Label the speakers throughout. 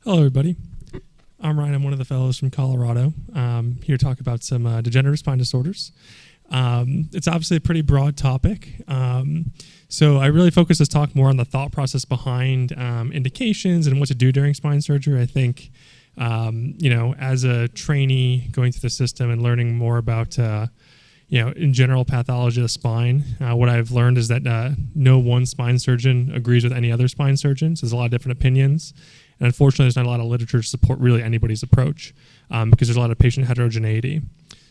Speaker 1: Hello, everybody. I'm Ryan. I'm one of the fellows from Colorado. Here to talk about some degenerative spine disorders. It's obviously a pretty broad topic. So I really focus this talk more on the thought process behind indications and what to do during spine surgery. I think, as a trainee going through the system and learning more about, in general pathology of the spine, what I've learned is that no one spine surgeon agrees with any other spine surgeon. So there's a lot of different opinions. And unfortunately, there's not a lot of literature to support really anybody's approach because there's a lot of patient heterogeneity.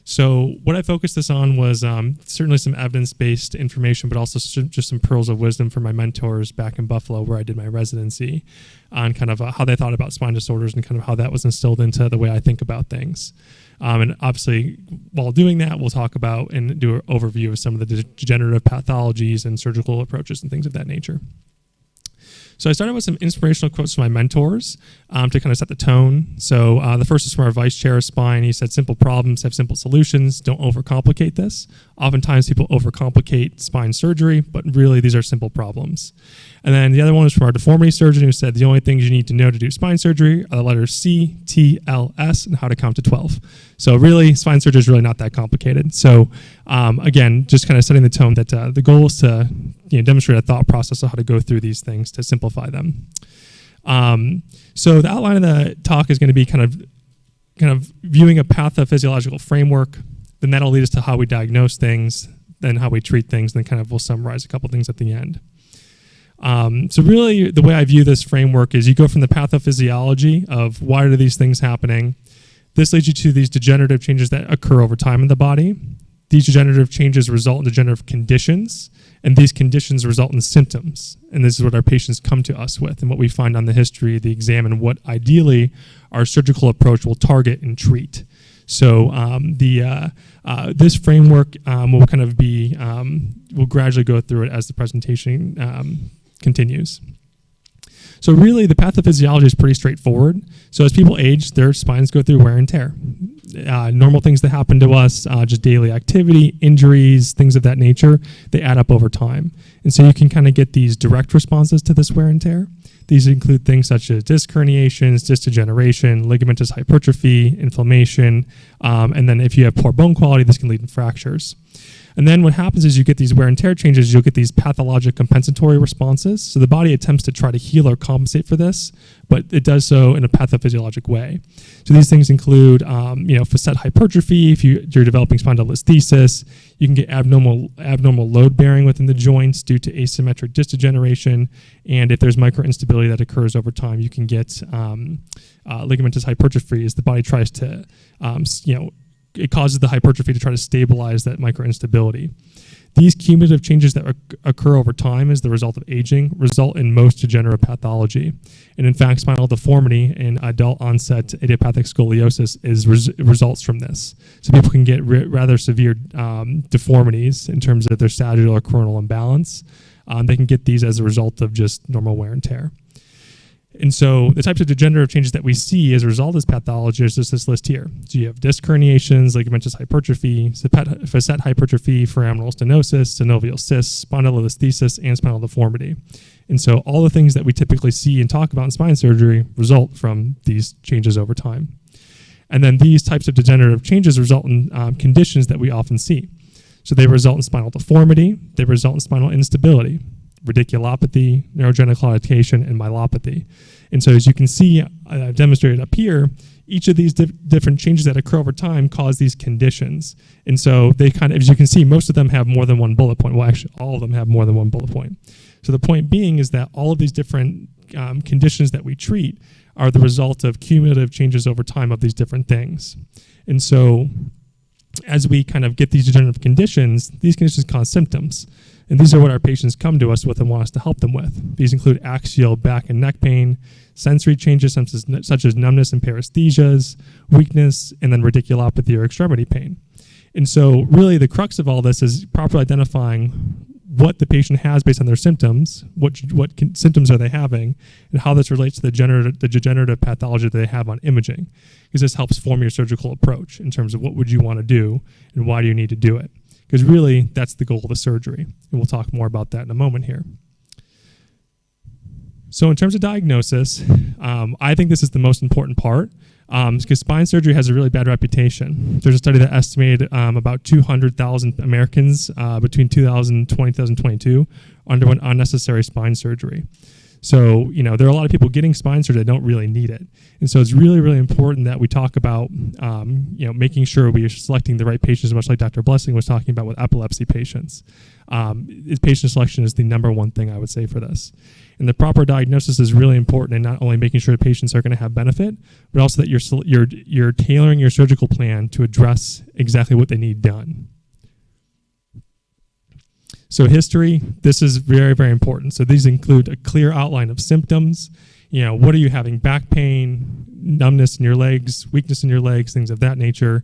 Speaker 1: So what I focused this on was certainly some evidence-based information, but also just some pearls of wisdom from my mentors back in Buffalo where I did my residency on kind of how they thought about spine disorders and kind of how that was instilled into the way I think about things. And obviously, while doing that, we'll talk about and do an overview of some of the degenerative pathologies and surgical approaches and things of that nature. So I started with some inspirational quotes from my mentors to kind of set the tone. So the first is from our vice chair of spine. He said, simple problems have simple solutions. Don't overcomplicate this. Oftentimes people overcomplicate spine surgery, but really these are simple problems. And then the other one was from our deformity surgeon who said, the only things you need to know to do spine surgery are the letters C, T, L, S, and how to count to 12. So really, spine surgery is really not that complicated. So again, just kind of setting the tone that the goal is to demonstrate a thought process of how to go through these things to simplify them. So the outline of the talk is going to be kind of viewing a pathophysiological framework. Then that'll lead us to how we diagnose things, then how we treat things, and then kind of we'll summarize a couple things at the end. So really, the way I view this framework is you go from the pathophysiology of why are these things happening. This leads you to these degenerative changes that occur over time in the body. These degenerative changes result in degenerative conditions, and these conditions result in symptoms. And this is what our patients come to us with, and what we find on the history, the exam, and what ideally our surgical approach will target and treat. So this framework will kind of be, we'll gradually go through it as the presentation continues. So really, the pathophysiology is pretty straightforward. So as people age, their spines go through wear and tear. Normal things that happen to us, just daily activity, injuries, things of that nature, they add up over time. And so you can kind of get these direct responses to this wear and tear. These include things such as disc herniations, disc degeneration, ligamentous hypertrophy, inflammation, and then if you have poor bone quality, this can lead to fractures. And then what happens is you get these wear and tear changes, you'll get these pathologic compensatory responses. So the body attempts to try to heal or compensate for this, but it does so in a pathophysiologic way. So these things include, facet hypertrophy. If you're developing spondylolisthesis, you can get abnormal load bearing within the joints due to asymmetric disc degeneration. And if there's microinstability that occurs over time, you can get ligamentous hypertrophy as the body tries to, it causes the hypertrophy to try to stabilize that microinstability. These cumulative changes that occur over time as the result of aging result in most degenerative pathology. And in fact, spinal deformity in adult onset idiopathic scoliosis results from this. So people can get rather severe deformities in terms of their sagittal or coronal imbalance. They can get these as a result of just normal wear and tear. And so the types of degenerative changes that we see as a result of this pathology is just this list here. So you have disc herniations, ligamentous hypertrophy, facet hypertrophy, foraminal stenosis, synovial cysts, spondylolisthesis, and spinal deformity. And so all the things that we typically see and talk about in spine surgery result from these changes over time. And then these types of degenerative changes result in conditions that we often see. So they result in spinal deformity, they result in spinal instability, radiculopathy, neurogenic claudication, and myelopathy. And so as you can see demonstrated up here, each of these different changes that occur over time cause these conditions. And so they kind of, as you can see, most of them have more than one bullet point. Well, actually, all of them have more than one bullet point. So the point being is that all of these different conditions that we treat are the result of cumulative changes over time of these different things. And so as we kind of get these degenerative conditions, these conditions cause symptoms. And these are what our patients come to us with and want us to help them with. These include axial back and neck pain, sensory changes such as numbness and paresthesias, weakness, and then radiculopathy or extremity pain. And so really the crux of all this is properly identifying what the patient has based on their symptoms, what symptoms are they having, and how this relates to the degenerative pathology that they have on imaging. Because this helps form your surgical approach in terms of what would you want to do and why do you need to do it. Because really, that's the goal of the surgery. And we'll talk more about that in a moment here. So in terms of diagnosis, I think this is the most important part because spine surgery has a really bad reputation. There's a study that estimated about 200,000 Americans between 2020 and 2022 underwent unnecessary spine surgery. So, there are a lot of people getting spine surgery that don't really need it. And so it's really, really important that we talk about, making sure we are selecting the right patients, much like Dr. Blessing was talking about with epilepsy patients. Patient selection is the number one thing I would say for this. And the proper diagnosis is really important in not only making sure the patients are going to have benefit, but also that you're tailoring your surgical plan to address exactly what they need done. So history, this is very, very important. So these include a clear outline of symptoms. What are you having? Back pain, numbness in your legs, weakness in your legs, things of that nature.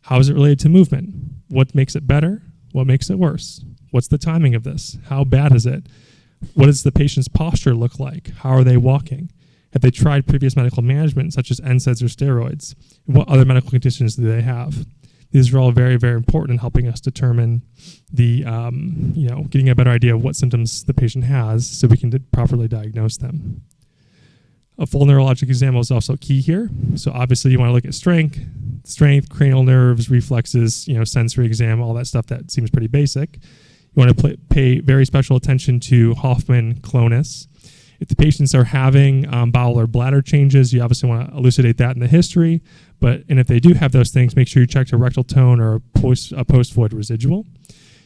Speaker 1: How is it related to movement? What makes it better? What makes it worse? What's the timing of this? How bad is it? What does the patient's posture look like? How are they walking? Have they tried previous medical management such as NSAIDs or steroids? What other medical conditions do they have? These are all very, very important in helping us determine the, getting a better idea of what symptoms the patient has so we can properly diagnose them. A full neurologic exam is also key here. So obviously you want to look at strength, cranial nerves, reflexes, sensory exam, all that stuff that seems pretty basic. You want to pay very special attention to Hoffman clonus. If the patients are having bowel or bladder changes, you obviously want to elucidate that in the history. And if they do have those things, make sure you check a rectal tone or a post-void residual.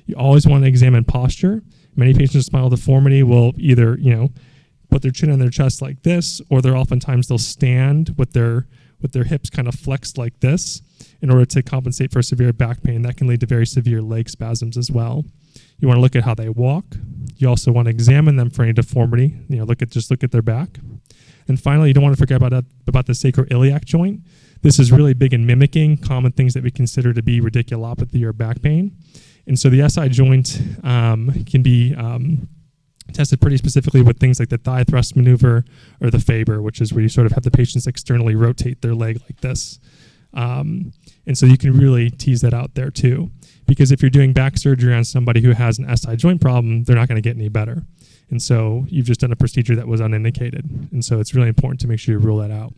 Speaker 1: You always want to examine posture. Many patients with spinal deformity will either, put their chin on their chest like this, or they'll stand with their hips kind of flexed like this in order to compensate for severe back pain. That can lead to very severe leg spasms as well. You want to look at how they walk. You also want to examine them for any deformity. Look at their back. And finally, you don't want to forget about the sacroiliac joint. This is really big in mimicking common things that we consider to be radiculopathy or back pain. And so the SI joint can be tested pretty specifically with things like the thigh thrust maneuver or the Faber, which is where you sort of have the patients externally rotate their leg like this. And so you can really tease that out there too. Because if you're doing back surgery on somebody who has an SI joint problem, they're not going to get any better. And so you've just done a procedure that was unindicated. And so it's really important to make sure you rule that out.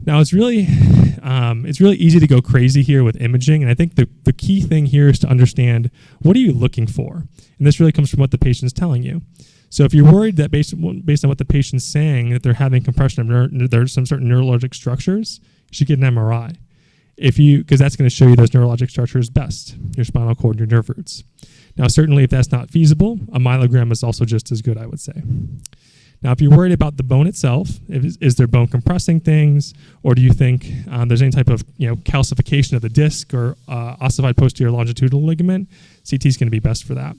Speaker 1: Now it's really easy to go crazy here with imaging, and I think the key thing here is to understand what are you looking for, and this really comes from what the patient's telling you. So if you're worried that based on what the patient's saying that they're having compression of there's some certain neurologic structures, you should get an MRI, because that's going to show you those neurologic structures best, your spinal cord and your nerve roots. Now certainly if that's not feasible, a myelogram is also just as good, I would say. Now, if you're worried about the bone itself, is there bone compressing things, or do you think there's any type of calcification of the disc or ossified posterior longitudinal ligament? CT is going to be best for that.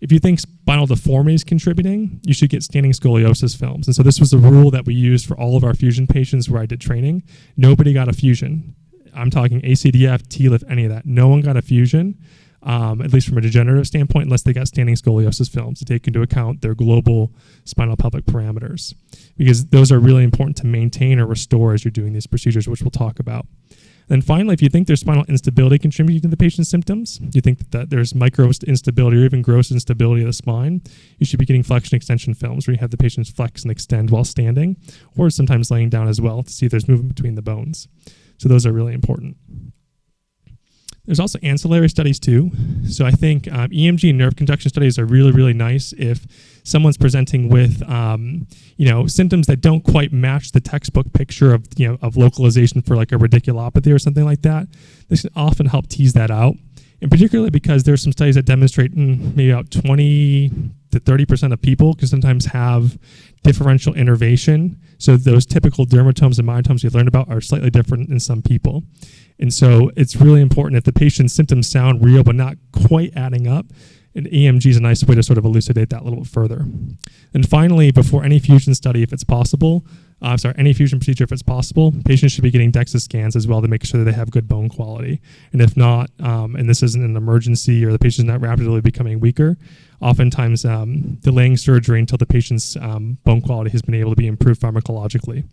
Speaker 1: If you think spinal deformity is contributing, you should get standing scoliosis films. And so this was the rule that we used for all of our fusion patients where I did training. Nobody got a fusion. I'm talking ACDF, TLIF, any of that. No one got a fusion. At least from a degenerative standpoint, unless they got standing scoliosis films to take into account their global spinal pelvic parameters, because those are really important to maintain or restore as you're doing these procedures, which we'll talk about. Then finally, if you think there's spinal instability contributing to the patient's symptoms, you think that there's micro instability or even gross instability of the spine, you should be getting flexion extension films where you have the patients flex and extend while standing, or sometimes laying down as well to see if there's movement between the bones. So those are really important. There's also ancillary studies too. So I think EMG and nerve conduction studies are really, really nice if someone's presenting with, symptoms that don't quite match the textbook picture of localization for like a radiculopathy or something like that. This can often help tease that out. And particularly because there's some studies that demonstrate maybe about 20 to 30% of people can sometimes have differential innervation. So those typical dermatomes and myotomes we've learned about are slightly different in some people. And so it's really important if the patient's symptoms sound real but not quite adding up, and EMG is a nice way to sort of elucidate that a little bit further. And finally, before any fusion study, if it's possible, any fusion procedure, if it's possible, patients should be getting DEXA scans as well to make sure that they have good bone quality. And if not, and this isn't an emergency or the patient's not rapidly becoming weaker, oftentimes delaying surgery until the patient's bone quality has been able to be improved pharmacologically.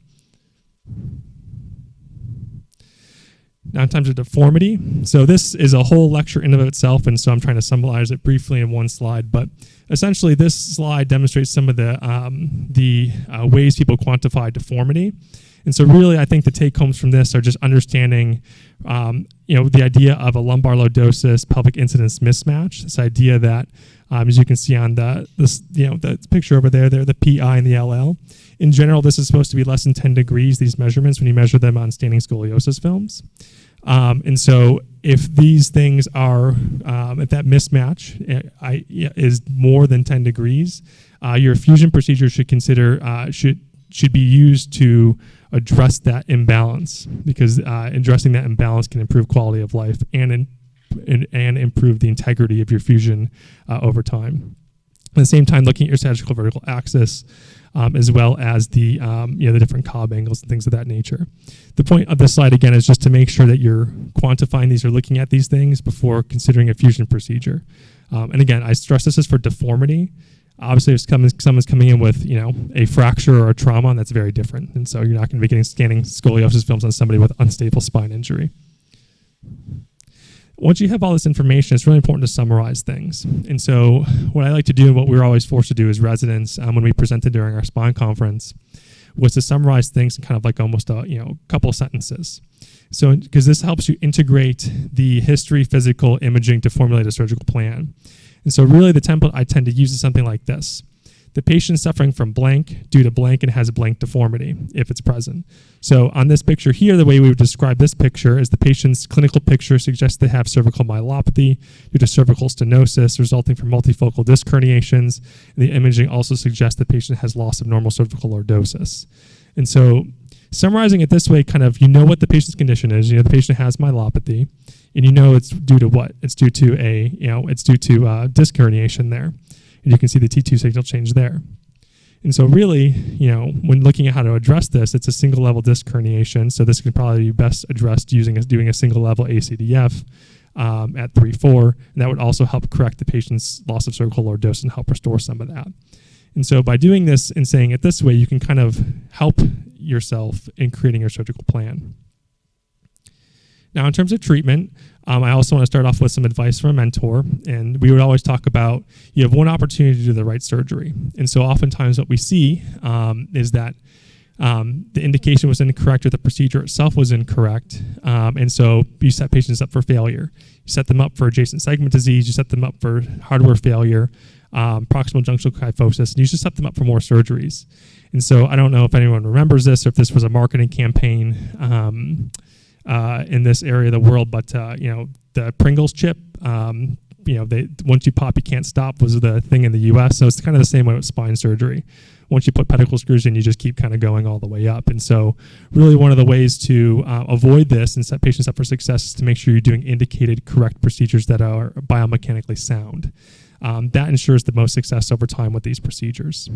Speaker 1: Now in terms of deformity, so this is a whole lecture in and of itself, and so I'm trying to summarize it briefly in one slide, but essentially this slide demonstrates some of the ways people quantify deformity. And so really I think the take homes from this are just understanding the idea of a lumbar lordosis pelvic incidence mismatch, this idea that as you can see on the picture over there, the PI and the LL. In general, this is supposed to be less than 10 degrees, these measurements, when you measure them on standing scoliosis films. And so if these things are, if that mismatch is more than 10 degrees, your fusion procedure should be used to address that imbalance, because addressing that imbalance can improve quality of life and improve the integrity of your fusion over time. At the same time, looking at your sagittal vertical axis, as well as the different Cobb angles and things of that nature. The point of this slide, again, is just to make sure that you're quantifying these or looking at these things before considering a fusion procedure. And again, I stress this is for deformity. Obviously, if someone's coming in with a fracture or a trauma, that's very different. And so you're not going to be getting scanning scoliosis films on somebody with unstable spine injury. Once you have all this information, it's really important to summarize things. And so what I like to do, and what we were always forced to do as residents when we presented during our spine conference, was to summarize things in kind of like almost a couple of sentences. So because this helps you integrate the history, physical, imaging to formulate a surgical plan. And so really the template I tend to use is something like this. The patient suffering from blank due to blank and has a blank deformity if it's present. So on this picture here, the way we would describe this picture is the patient's clinical picture suggests they have cervical myelopathy due to cervical stenosis resulting from multifocal disc herniations. And the imaging also suggests the patient has loss of normal cervical lordosis. And so summarizing it this way, kind of, what the patient's condition is. The patient has myelopathy, and it's due to what? It's due to disc herniation there. And you can see the T2 signal change there. And so really, when looking at how to address this, it's a single level disc herniation. So this can probably be best addressed doing a single level ACDF at 3-4. And that would also help correct the patient's loss of cervical lordosis and help restore some of that. And so by doing this and saying it this way, you can kind of help yourself in creating your surgical plan. Now, in terms of treatment, I also want to start off with some advice from a mentor. And we would always talk about, you have one opportunity to do the right surgery. And so oftentimes what we see is that the indication was incorrect or the procedure itself was incorrect. And so you set patients up for failure. You set them up for adjacent segment disease. You set them up for hardware failure, proximal junctional kyphosis, and you just set them up for more surgeries. And so I don't know if anyone remembers this or if this was a marketing campaign in this area of the world, but the Pringles chip, once you pop, you can't stop was the thing in the U.S. So it's kind of the same way with spine surgery. Once you put pedicle screws in, you just keep kind of going all the way up. And so really one of the ways to avoid this and set patients up for success is to make sure you're doing indicated correct procedures that are biomechanically sound. That ensures the most success over time with these procedures.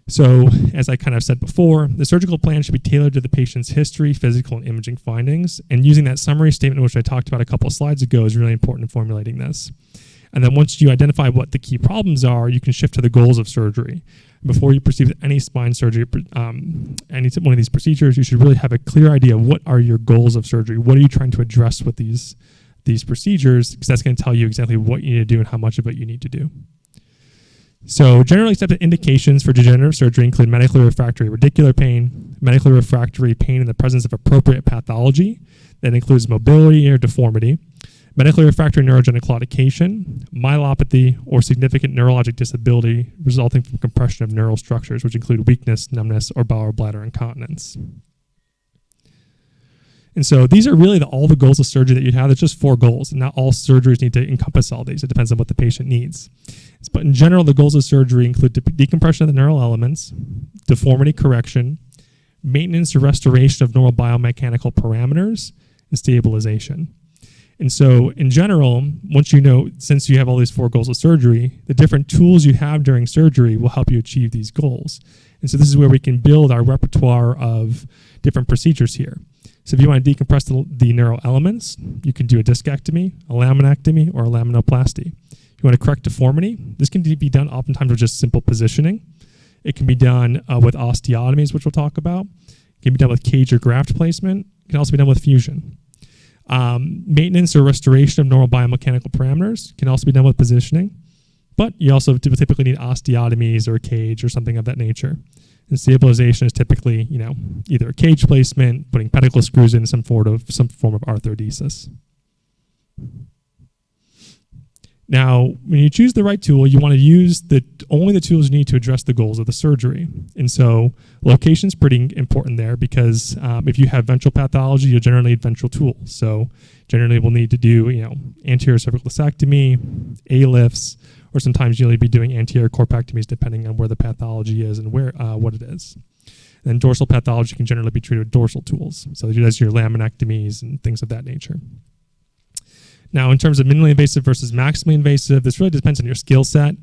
Speaker 1: So, as I kind of said before, the surgical plan should be tailored to the patient's history, physical, and imaging findings. And using that summary statement, which I talked about a couple of slides ago, is really important in formulating this. And then once you identify what the key problems are, you can shift to the goals of surgery. Before you proceed with any spine surgery, any one of these procedures, you should really have a clear idea of what are your goals of surgery. What are you trying to address with these procedures? Because that's going to tell you exactly what you need to do and how much of it you need to do. So generally accepted indications for degenerative surgery include medically refractory radicular pain, medically refractory pain in the presence of appropriate pathology that includes mobility or deformity, medically refractory neurogenic claudication, myelopathy, or significant neurologic disability resulting from compression of neural structures, which include weakness, numbness, or bowel or bladder incontinence. And so these are really all the goals of surgery that you have. There's just 4 goals, and not all surgeries need to encompass all these. It depends on what the patient needs. But in general, the goals of surgery include decompression of the neural elements, deformity correction, maintenance or restoration of normal biomechanical parameters, and stabilization. And so in general, once since you have all these 4 goals of surgery, the different tools you have during surgery will help you achieve these goals. And so this is where we can build our repertoire of different procedures here. So if you want to decompress the neural elements, you can do a discectomy, a laminectomy, or a laminoplasty. If you want to correct deformity, this can be done oftentimes with just simple positioning. It can be done with osteotomies, which we'll talk about. It can be done with cage or graft placement. It can also be done with fusion. Maintenance or restoration of normal biomechanical parameters can also be done with positioning, but you also typically need osteotomies or a cage or something of that nature. And stabilization is typically, either a cage placement, putting pedicle screws in some form of arthrodesis. Now, when you choose the right tool, you want to use only the tools you need to address the goals of the surgery. And so location is pretty important there because if you have ventral pathology, you'll generally need ventral tools. So generally we'll need to do, anterior cervical discectomy, A-lifts, or sometimes you'll be doing anterior corpectomies depending on where the pathology is and what it is. And then dorsal pathology can generally be treated with dorsal tools. So that's your laminectomies and things of that nature. Now, in terms of minimally invasive versus maximally invasive, this really depends on your skill set.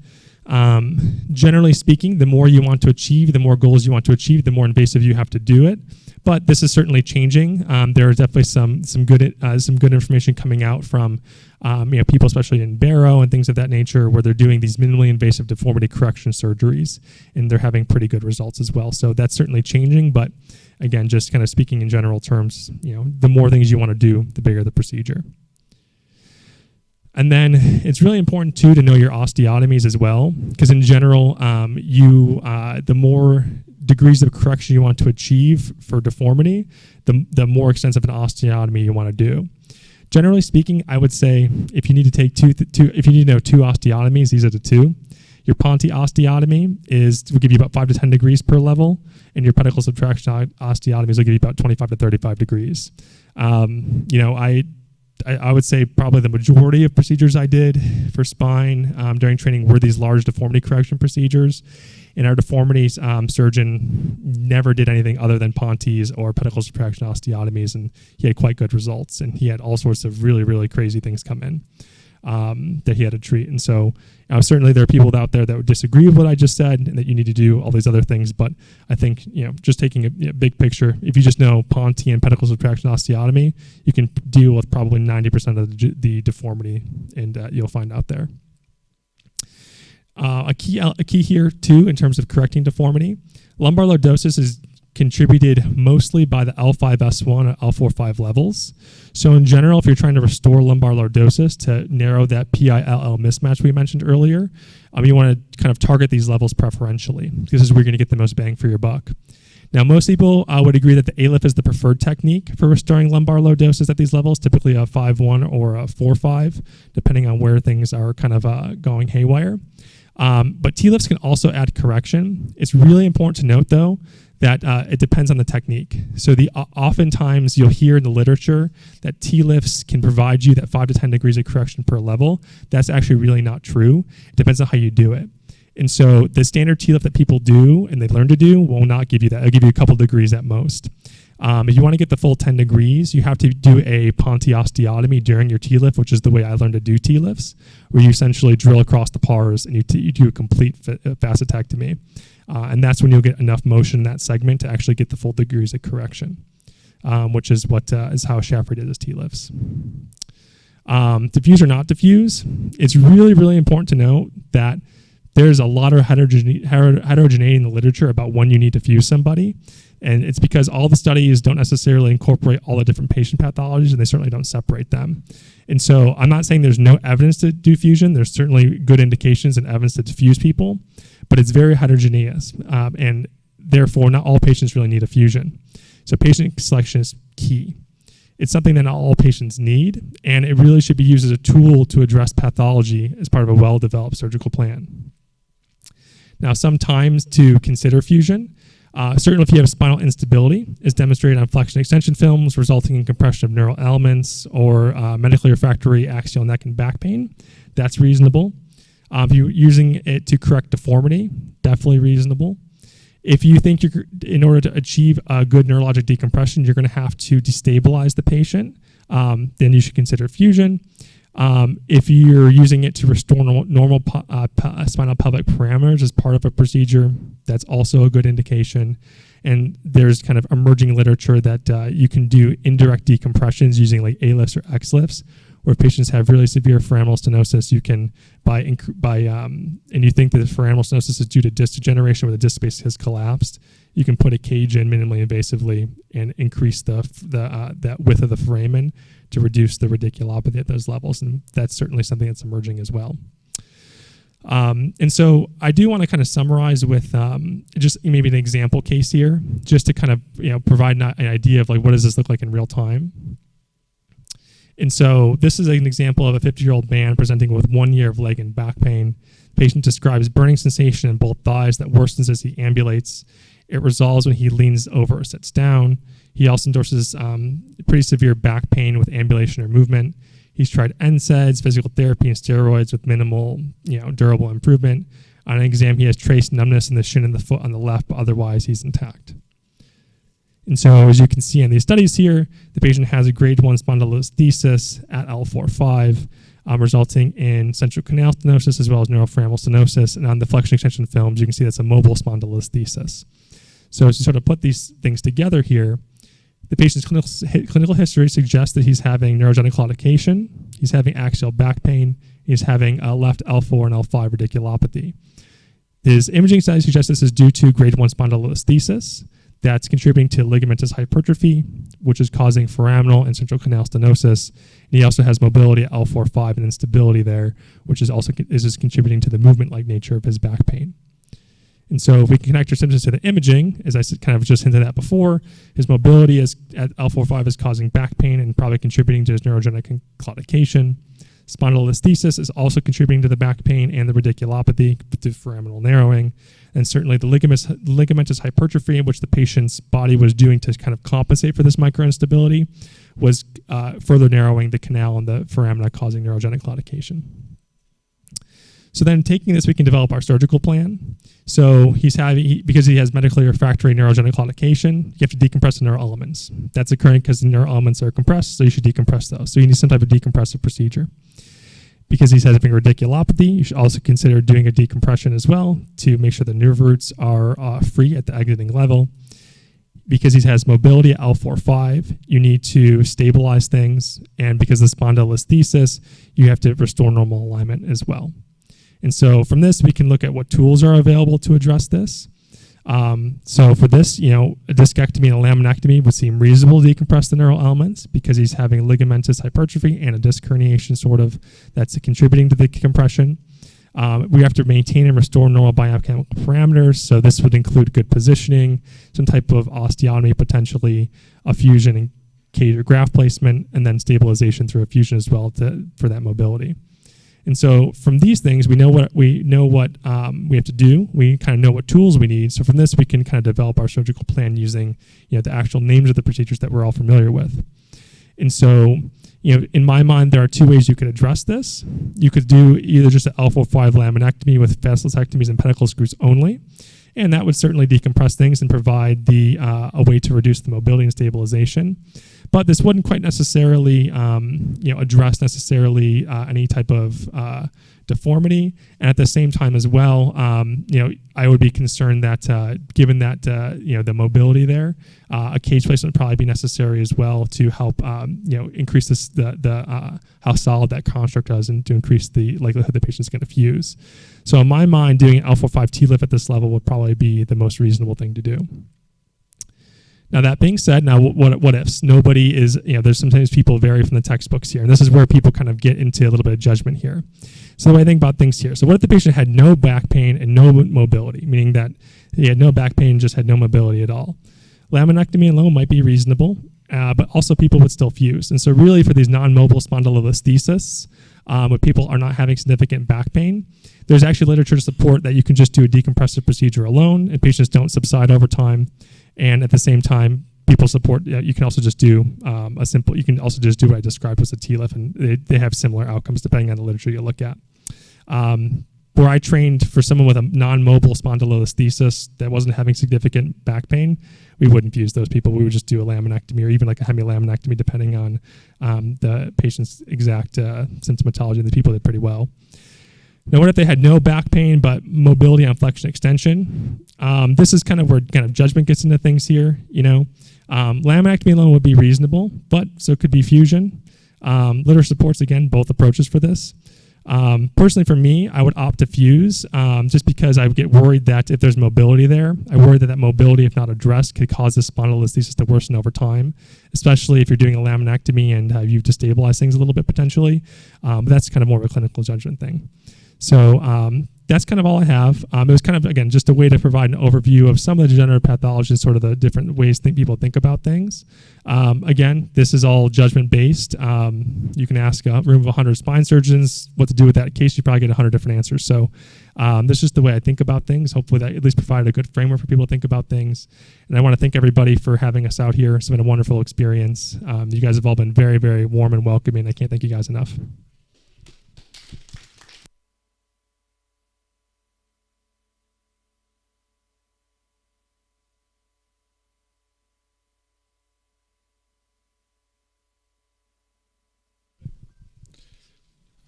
Speaker 1: Generally speaking, the more you want to achieve, the more goals you want to achieve, the more invasive you have to do it. But this is certainly changing. There is definitely some good information coming out from people, especially in Barrow and things of that nature, where they're doing these minimally invasive deformity correction surgeries, and they're having pretty good results as well. So that's certainly changing. But again, just kind of speaking in general terms, the more things you want to do, the bigger the procedure. And then it's really important too to know your osteotomies as well, because in general, the more degrees of correction you want to achieve for deformity, the more extensive an osteotomy you want to do. Generally speaking, I would say if you need to take if you need to know two osteotomies, these are the two. Your Ponti osteotomy will give you about 5 to 10 degrees per level, and your pedicle subtraction osteotomies will give you about 25 to 35 degrees. I would say probably the majority of procedures I did for spine during training were these large deformity correction procedures. And our deformity surgeon never did anything other than Pontis or pedicle subtraction osteotomies, and he had quite good results. And he had all sorts of really, really crazy things come in that he had to treat. And so certainly there are people out there that would disagree with what I just said and that you need to do all these other things. But I think, just taking a big picture, if you just know Ponti and pedicle subtraction osteotomy, you can deal with probably 90% of the deformity, and you'll find out there. A key here too in terms of correcting deformity, lumbar lordosis is contributed mostly by the L5S1 and L4-5 levels. So in general, if you're trying to restore lumbar lordosis to narrow that PI-LL mismatch we mentioned earlier, you want to kind of target these levels preferentially. This is where you're going to get the most bang for your buck. Now, most people would agree that the ALIF is the preferred technique for restoring lumbar lordosis at these levels, typically a 5-1 or a 4-5, depending on where things are kind of going haywire. But TLIFs can also add correction. It's really important to note, though, that it depends on the technique. So oftentimes you'll hear in the literature that TLIFs can provide you that 5 to 10 degrees of correction per level. That's actually really not true. It depends on how you do it. And so the standard TLIF that people do and they learn to do will not give you that. It'll give you a couple degrees at most. If you want to get the full 10 degrees, you have to do a Ponti osteotomy during your TLIF, which is the way I learned to do TLIFs, where you essentially drill across the pars and you do a complete facetectomy. And that's when you'll get enough motion in that segment to actually get the full degrees of correction, which is is how Shaffrey did his TLIFs. Diffuse or not diffuse, it's really, really important to note that there's a lot of heterogeneity in the literature about when you need to fuse somebody. And it's because all the studies don't necessarily incorporate all the different patient pathologies, and they certainly don't separate them. And so I'm not saying there's no evidence to do fusion. There's certainly good indications and evidence to diffuse people, but it's very heterogeneous. And therefore, not all patients really need a fusion. So patient selection is key. It's something that not all patients need, and it really should be used as a tool to address pathology as part of a well-developed surgical plan. Now, sometimes to consider fusion, certainly if you have spinal instability, is demonstrated on flexion extension films resulting in compression of neural elements or medically refractory axial neck and back pain. That's reasonable. If you're using it to correct deformity, definitely reasonable. If you think in order to achieve a good neurologic decompression, you're going to have to destabilize the patient, then you should consider fusion. If you're using it to restore normal spinal pelvic parameters as part of a procedure, that's also a good indication. And there's kind of emerging literature that you can do indirect decompressions using like A-lifts or X-lifts, or if patients have really severe foraminal stenosis, you can and you think that the foraminal stenosis is due to disc degeneration where the disc space has collapsed, you can put a cage in minimally invasively and increase that width of the foramen to reduce the radiculopathy at those levels, and that's certainly something that's emerging as well. And so I do want to kind of summarize with just maybe an example case here, just to kind of provide an idea of like what does this look like in real time. And so this is an example of a 50-year-old man presenting with 1 year of leg and back pain. The patient describes burning sensation in both thighs that worsens as he ambulates. It resolves when he leans over or sits down. He also endorses pretty severe back pain with ambulation or movement. He's tried NSAIDs, physical therapy, and steroids with minimal, durable improvement. On an exam, he has trace numbness in the shin and the foot on the left, but otherwise he's intact. And so, as you can see in these studies here, the patient has a grade 1 spondylolisthesis at L4-5, resulting in central canal stenosis as well as neuroforaminal stenosis. And on the flexion extension films, you can see that's a mobile spondylolisthesis. So, to sort of put these things together here, the patient's clinical history suggests that he's having neurogenic claudication, he's having axial back pain, he's having a left L4 and L5 radiculopathy. His imaging study suggests this is due to grade 1 spondylolisthesis that's contributing to ligamentous hypertrophy, which is causing foraminal and central canal stenosis. And he also has mobility at L4-5 and instability there, which is also contributing to the movement-like nature of his back pain. And so if we can connect our symptoms to the imaging, as I kind of just hinted at before, his mobility at L4-5 is causing back pain and probably contributing to his neurogenic claudication. Spondylolisthesis is also contributing to the back pain and the radiculopathy to foraminal narrowing. And certainly the ligamentous hypertrophy, in which the patient's body was doing to kind of compensate for this microinstability, was further narrowing the canal and the foramina, causing neurogenic claudication. So then taking this, we can develop our surgical plan. So because he has medically refractory neurogenic claudication, you have to decompress the neural elements. That's occurring because the neural elements are compressed, so you should decompress those. So you need some type of decompressive procedure. Because he's having radiculopathy, you should also consider doing a decompression as well to make sure the nerve roots are free at the exiting level. Because he has mobility at L4-5, you need to stabilize things. And because of the spondylolisthesis, you have to restore normal alignment as well. And so from this, we can look at what tools are available to address this. So for this, a discectomy and a laminectomy would seem reasonable to decompress the neural elements because he's having ligamentous hypertrophy and a disc herniation that's contributing to the compression. We have to maintain and restore normal biochemical parameters. So this would include good positioning, some type of osteotomy, potentially a fusion and cage or graft placement, and then stabilization through a fusion as well for that mobility. And so from these things, we know what we have to do. We kind of know what tools we need. So from this, we can kind of develop our surgical plan using the actual names of the procedures that we're all familiar with. And so in my mind, there are two ways you could address this. You could do either just an L4-5 laminectomy with fasciculectomies and pedicle screws only, and that would certainly decompress things and provide a way to reduce the mobility and stabilization. But this wouldn't quite necessarily, address necessarily any type of deformity. And at the same time as well, I would be concerned that given that, the mobility there, a cage placement would probably be necessary as well to help, increase how solid that construct is and to increase the likelihood the patient's going to fuse. So in my mind, doing an L4-5 TLIF at this level would probably be the most reasonable thing to do. Now, that being said, what ifs? Nobody is, there's sometimes people vary from the textbooks here. And this is where people kind of get into a little bit of judgment here. So the way I think about things here. So what if the patient had no back pain and no mobility, meaning that he had no back pain and just had no mobility at all? Laminectomy alone might be reasonable, but also people would still fuse. And so really for these non-mobile spondylolisthesis, where people are not having significant back pain, there's actually literature to support that you can just do a decompressive procedure alone and patients don't subside over time. And at the same time, people support, you can also just do you can also just do what I described as a TLIF, and they have similar outcomes depending on the literature you look at. Where I trained for someone with a non-mobile spondylolisthesis that wasn't having significant back pain, we wouldn't fuse those people. We would just do a laminectomy or even like a hemilaminectomy depending on the patient's exact symptomatology, and the people did pretty well. Now, what if they had no back pain but mobility on flexion extension? This is kind of where kind of judgment gets into things here. Laminectomy alone would be reasonable, but so could be fusion. Litter supports, again, both approaches for this. Personally, for me, I would opt to fuse just because I would get worried that if there's mobility there, I worry that mobility, if not addressed, could cause the spondylolisthesis to worsen over time, especially if you're doing a laminectomy and you've destabilized things a little bit potentially. But that's kind of more of a clinical judgment thing. So that's kind of all I have. It was kind of, again, just a way to provide an overview of some of the degenerative pathologies, sort of the different ways people think about things. Again, this is all judgment-based. You can ask a room of 100 spine surgeons what to do with that case. You probably get 100 different answers. So that's just the way I think about things. Hopefully that at least provided a good framework for people to think about things. And I want to thank everybody for having us out here. It's been a wonderful experience. You guys have all been very, very warm and welcoming. I can't thank you guys enough.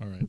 Speaker 2: All right.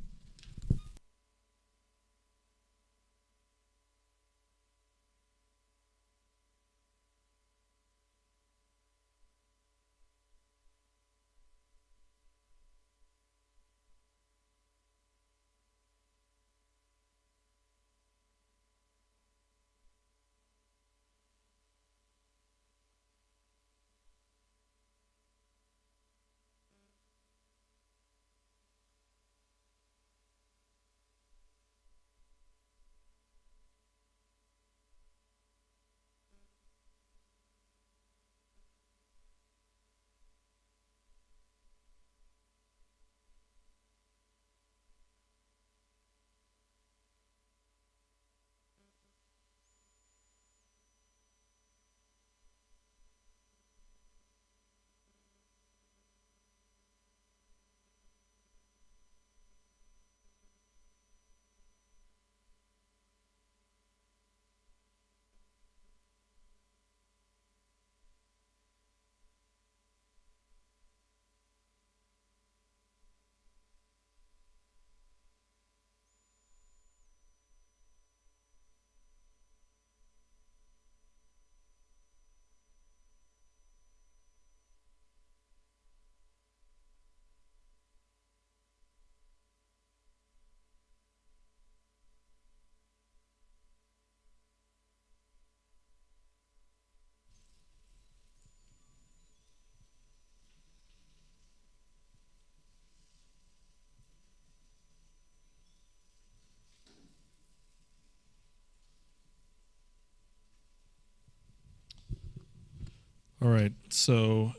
Speaker 2: All right. So,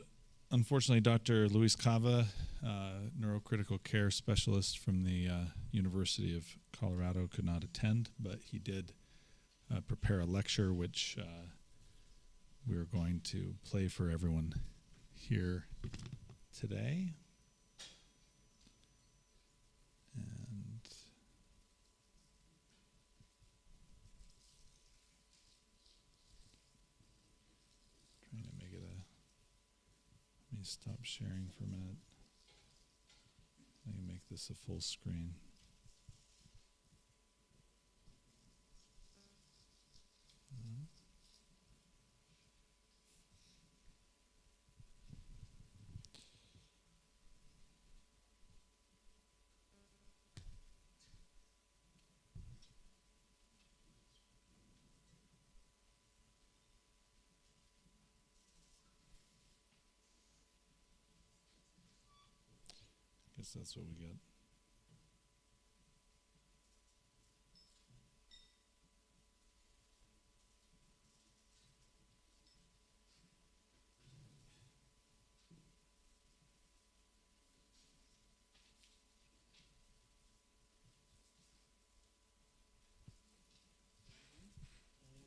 Speaker 2: unfortunately, Dr. Luis Cava, neurocritical care specialist from the University of Colorado, could not attend, but he did prepare a lecture which we're going to play for everyone here today. And trying to make it a, let me stop sharing for a minute. Let me make this a full screen. Guess that's what we get.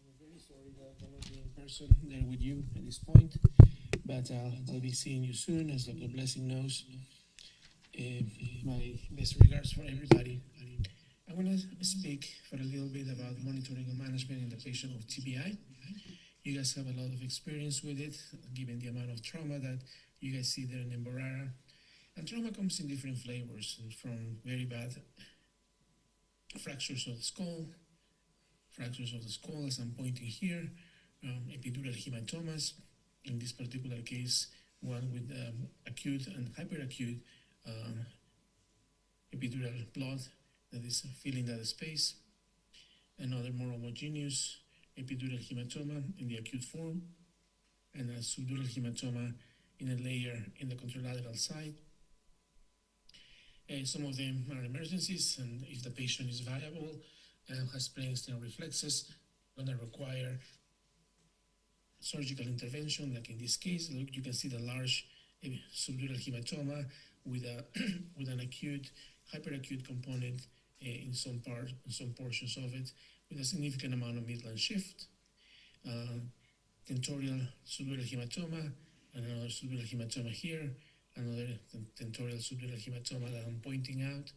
Speaker 3: We're very sorry that I cannot be in person there with you at this point, but I'll be seeing you soon, as Dr. Blessing knows. My best regards for everybody. I want to speak for a little bit about monitoring and management in the patient of TBI. You guys have a lot of experience with it, given the amount of trauma that you guys see there in Embarara. And trauma comes in different flavors, from very bad fractures of the skull, as I'm pointing here, epidural hematomas. In this particular case, one with acute and hyperacute epidural blood that is filling that space. Another more homogeneous epidural hematoma in the acute form, and a subdural hematoma in a layer in the contralateral side. Some of them are emergencies, and if the patient is viable and has brainstem reflexes, going to require surgical intervention. Like in this case, look, you can see the large subdural hematoma with a with an acute, hyperacute component in some portions of it, with a significant amount of midline shift. Tentorial subdural hematoma, and another subdural hematoma here, another tentorial subdural hematoma that I'm pointing out.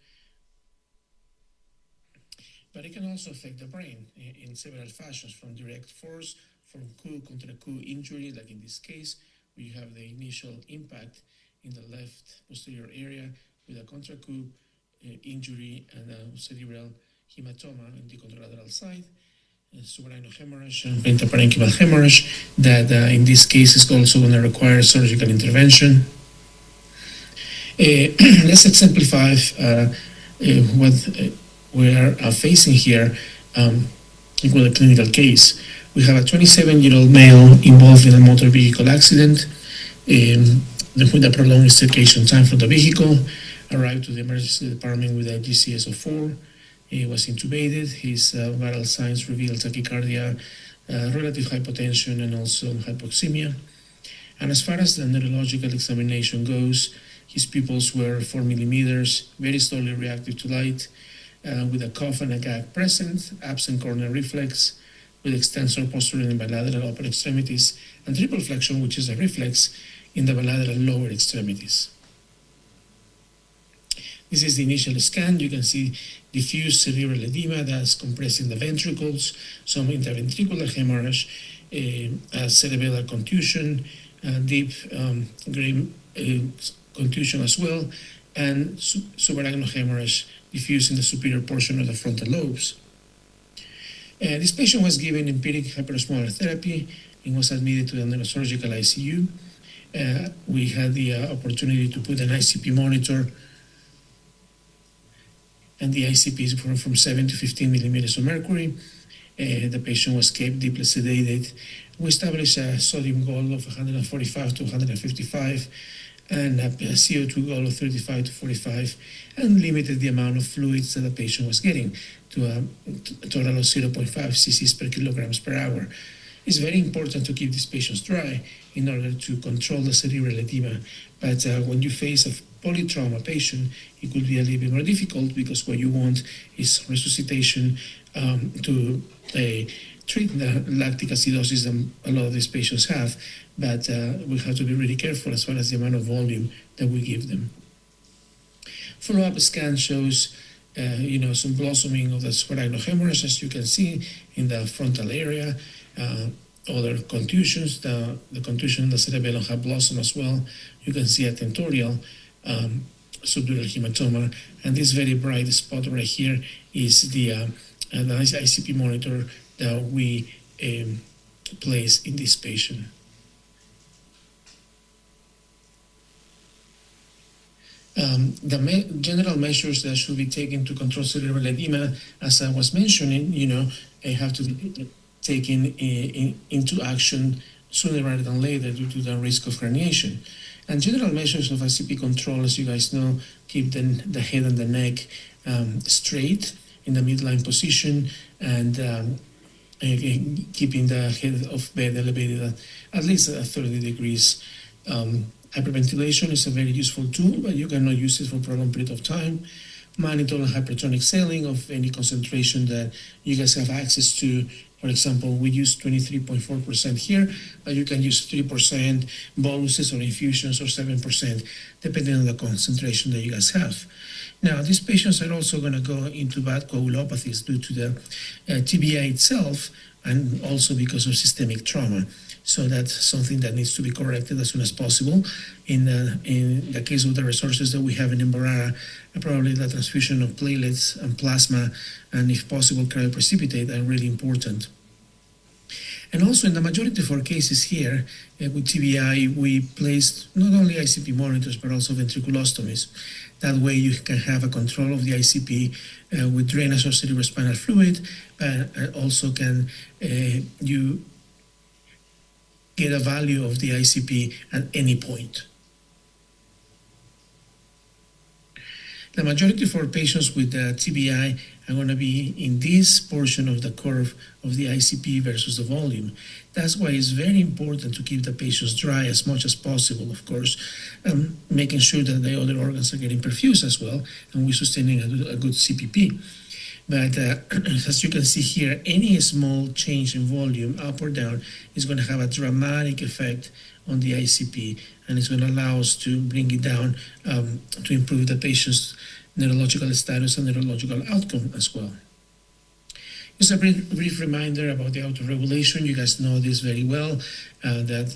Speaker 3: But it can also affect the brain in several fashions, from direct force, from coup contra coup injury, like in this case, where you have the initial impact in the left posterior area with a contra coup injury and a cerebral hematoma in the contralateral side, subarachnoid hemorrhage, and pentaparenchymal hemorrhage, that in this case is also going to require surgical intervention. Let's exemplify what we are facing here with a clinical case. We have a 27-year-old male involved in a motor vehicle accident with a prolonged extrication time from the vehicle, arrived to the emergency department with a GCS of 4. He was intubated. His vital signs revealed tachycardia, relative hypotension, and also hypoxemia. And as far as the neurological examination goes, his pupils were 4 millimeters, very slowly reactive to light, with a cough and a gag present, absent corneal reflex, with extensor posterior and bilateral upper extremities, and triple flexion, which is a reflex in the bilateral lower extremities. This is the initial scan. You can see diffuse cerebral edema that's compressing the ventricles, some interventricular hemorrhage, cerebellar contusion, deep gray contusion as well, and subarachnoid hemorrhage diffuse in the superior portion of the frontal lobes. This patient was given empiric hyperosmolar therapy and was admitted to the neurosurgical ICU. We had the opportunity to put an ICP monitor, and the ICP is from 7 to 15 millimeters of mercury. The patient was kept deeply sedated. We established a sodium goal of 145 to 155, and a CO2 goal of 35 to 45, and limited the amount of fluids that the patient was getting to a total of 0.5 cc's per kilograms per hour. It's very important to keep these patients dry in order to control the cerebral edema. But when you face a polytrauma patient, it could be a little bit more difficult, because what you want is resuscitation to treat the lactic acidosis that a lot of these patients have. But we have to be really careful as far as the amount of volume that we give them. Follow-up scan shows some blossoming of the subarachnoid hemorrhage, as you can see in the frontal area. Other contusions, the contusion in the cerebellum have blossomed as well. You can see a tentorial subdural hematoma, and this very bright spot right here is the ICP monitor that we place in this patient. The general measures that should be taken to control cerebral edema, as I was mentioning, have to be taken into action sooner rather than later due to the risk of herniation. And general measures of ICP control, as you guys know, keep the head and the neck straight in the midline position, and keeping the head of bed elevated at least 30 degrees. Hyperventilation is a very useful tool, but you cannot use it for a prolonged period of time. Monitor hypertonic saline of any concentration that you guys have access to. For example, we use 23.4% here, but you can use 3% boluses or infusions, or 7%, depending on the concentration that you guys have. Now, these patients are also going to go into bad coagulopathies due to the TBI itself, and also because of systemic trauma. So that's something that needs to be corrected as soon as possible. In the case of the resources that we have in Embarara, probably the transfusion of platelets and plasma, and if possible cryoprecipitate, are really important. And also in the majority of our cases here with TBI, we placed not only ICP monitors, but also ventriculostomies. That way you can have a control of the ICP with drainage of cerebrospinal fluid, but also can you get a value of the ICP at any point. The majority of our patients with TBI are going to be in this portion of the curve of the ICP versus the volume. That's why it's very important to keep the patients dry as much as possible, of course, making sure that the other organs are getting perfused as well, and we're sustaining a good CPP. But as you can see here, any small change in volume, up or down, is going to have a dramatic effect on the ICP, and it's going to allow us to bring it down to improve the patient's neurological status and neurological outcome as well. Just a brief reminder about the autoregulation. You guys know this very well, that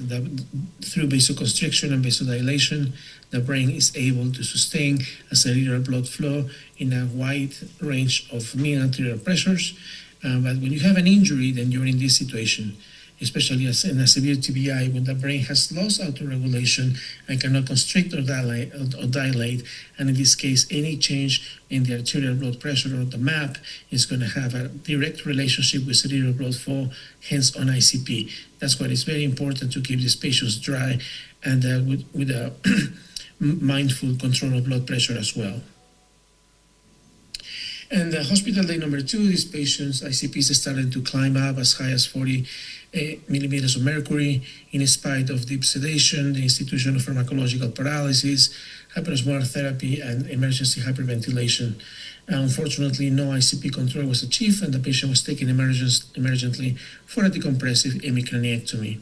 Speaker 3: through vasoconstriction and vasodilation, the brain is able to sustain a cerebral blood flow in a wide range of mean arterial pressures. But when you have an injury, then you're in this situation, especially as in a severe TBI, when the brain has lost autoregulation and cannot constrict or dilate, and in this case, any change in the arterial blood pressure or the MAP is going to have a direct relationship with cerebral blood flow, hence on ICP. That's why it's very important to keep these patients dry and with a mindful control of blood pressure as well. And hospital day number 2, these patients' ICPs started to climb up as high as 40 millimeters of mercury in spite of deep sedation, the institution of pharmacological paralysis, hyperosmolar therapy, and emergency hyperventilation. Unfortunately, no ICP control was achieved, and the patient was taken emergently for a decompressive hemicraniectomy.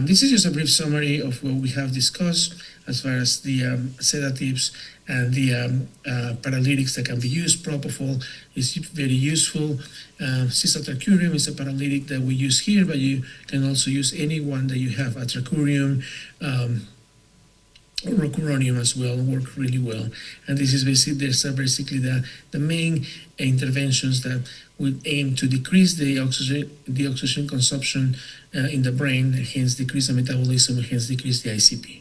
Speaker 3: This is just a brief summary of what we have discussed as far as the sedatives and the paralytics that can be used. Propofol is very useful. Cisatracurium is a paralytic that we use here, but you can also use any one that you have. Atracurium, rocuronium as well work really well. And this is basically the main interventions that would aim to decrease the oxygen consumption in the brain, hence decrease the metabolism, hence decrease the ICP.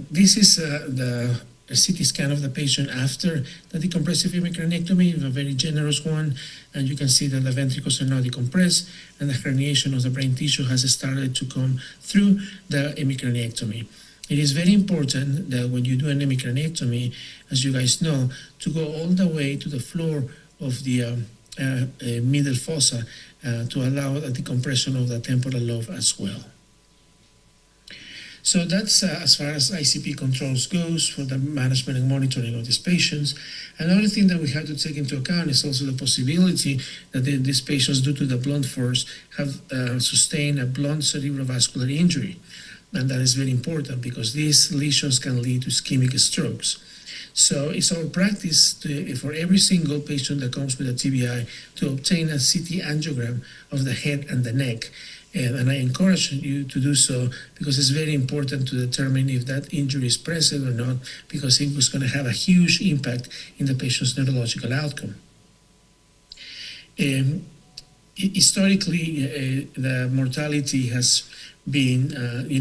Speaker 3: This is the CT scan of the patient after the decompressive hemicraniectomy, a very generous one, and you can see that the ventricles are now decompressed and the herniation of the brain tissue has started to come through the hemicraniectomy. It is very important that when you do an hemicraniectomy, as you guys know, to go all the way to the floor of the middle fossa to allow the decompression of the temporal lobe as well. So that's as far as ICP controls goes for the management and monitoring of these patients. Another thing that we have to take into account is also the possibility that these patients, due to the blunt force, have sustained a blunt cerebrovascular injury. And that is very important because these lesions can lead to ischemic strokes. So it's our practice for every single patient that comes with a TBI to obtain a CT angiogram of the head and the neck. And I encourage you to do so because it's very important to determine if that injury is present or not, because it was going to have a huge impact in the patient's neurological outcome. Historically, the mortality has been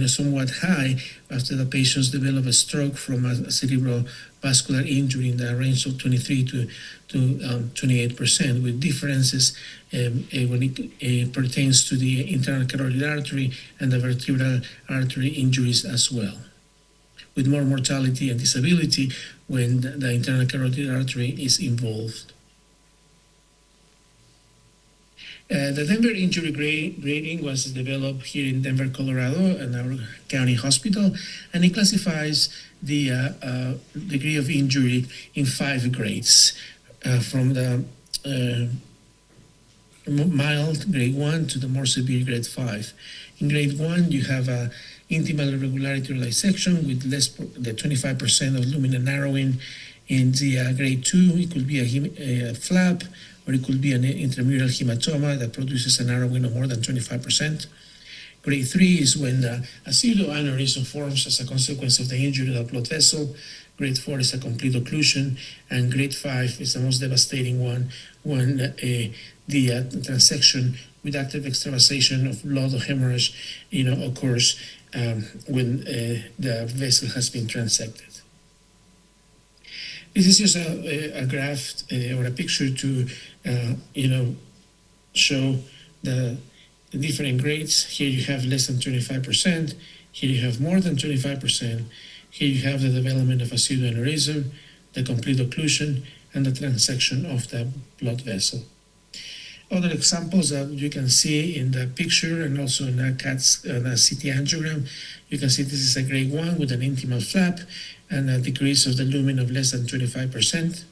Speaker 3: somewhat high after the patients develop a stroke from a cerebrovascular injury in the range of 23 to 28%, with differences when it pertains to the internal carotid artery and the vertebral artery injuries as well, with more mortality and disability when the internal carotid artery is involved. The Denver injury grading was developed here in Denver, Colorado, in our county hospital, and it classifies the degree of injury in 5 grades, from the mild grade 1 to the more severe grade 5. In grade 1, you have a intimal irregularity or dissection with less than 25% of luminal narrowing. In the grade 2, it could be a flap, or it could be an intramural hematoma that produces a narrowing of more than 25%. Grade 3 is when a pseudoaneurysm forms as a consequence of the injury of the blood vessel. Grade 4 is a complete occlusion, and grade 5 is the most devastating one when the transection with active extravasation of blood or hemorrhage, occurs when the vessel has been transected. This is just a graph or a picture to, show the different grades. Here you have less than 25%. Here you have more than 25%. Here you have the development of a pseudoaneurysm, the complete occlusion, and the transection of the blood vessel. Other examples that you can see in the picture and also in the CT angiogram, you can see this is a grade 1 with an intimal flap and a decrease of the lumen of less than 25%.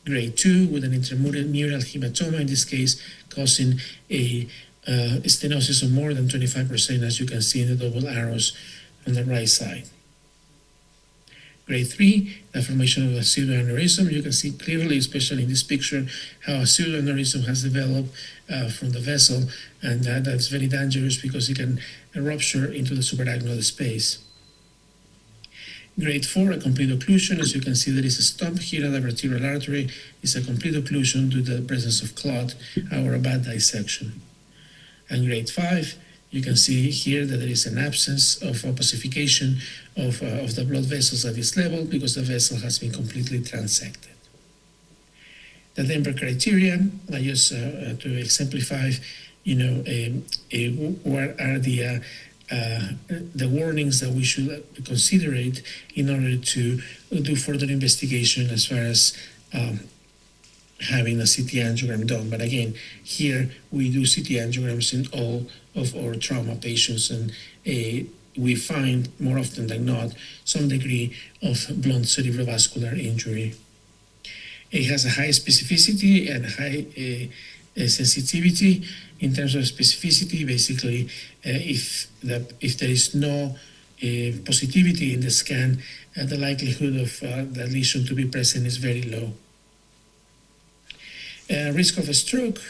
Speaker 3: Grade 2 with an intramural hematoma, in this case causing a stenosis of more than 25%, as you can see in the double arrows on the right side. Grade 3, the formation of a pseudoaneurysm. You can see clearly, especially in this picture, how a pseudoaneurysm has developed from the vessel, and that's very dangerous because it can rupture into the subarachnoid space. Grade 4, a complete occlusion. As you can see, there is a stump here at the vertebral artery. It's a complete occlusion due to the presence of clot or a bad dissection. And grade 5, you can see here that there is an absence of opacification of the blood vessels at this level because the vessel has been completely transected. The Denver criteria, just to exemplify, what are the warnings that we should consider it in order to do further investigation as far as having a CT angiogram done. But again, here we do CT angiograms in all of our trauma patients, and we find more often than not some degree of blunt cerebrovascular injury. It has a high specificity and high sensitivity. In terms of specificity, basically, if there is no positivity in the scan, the likelihood of the lesion to be present is very low. Risk of a stroke,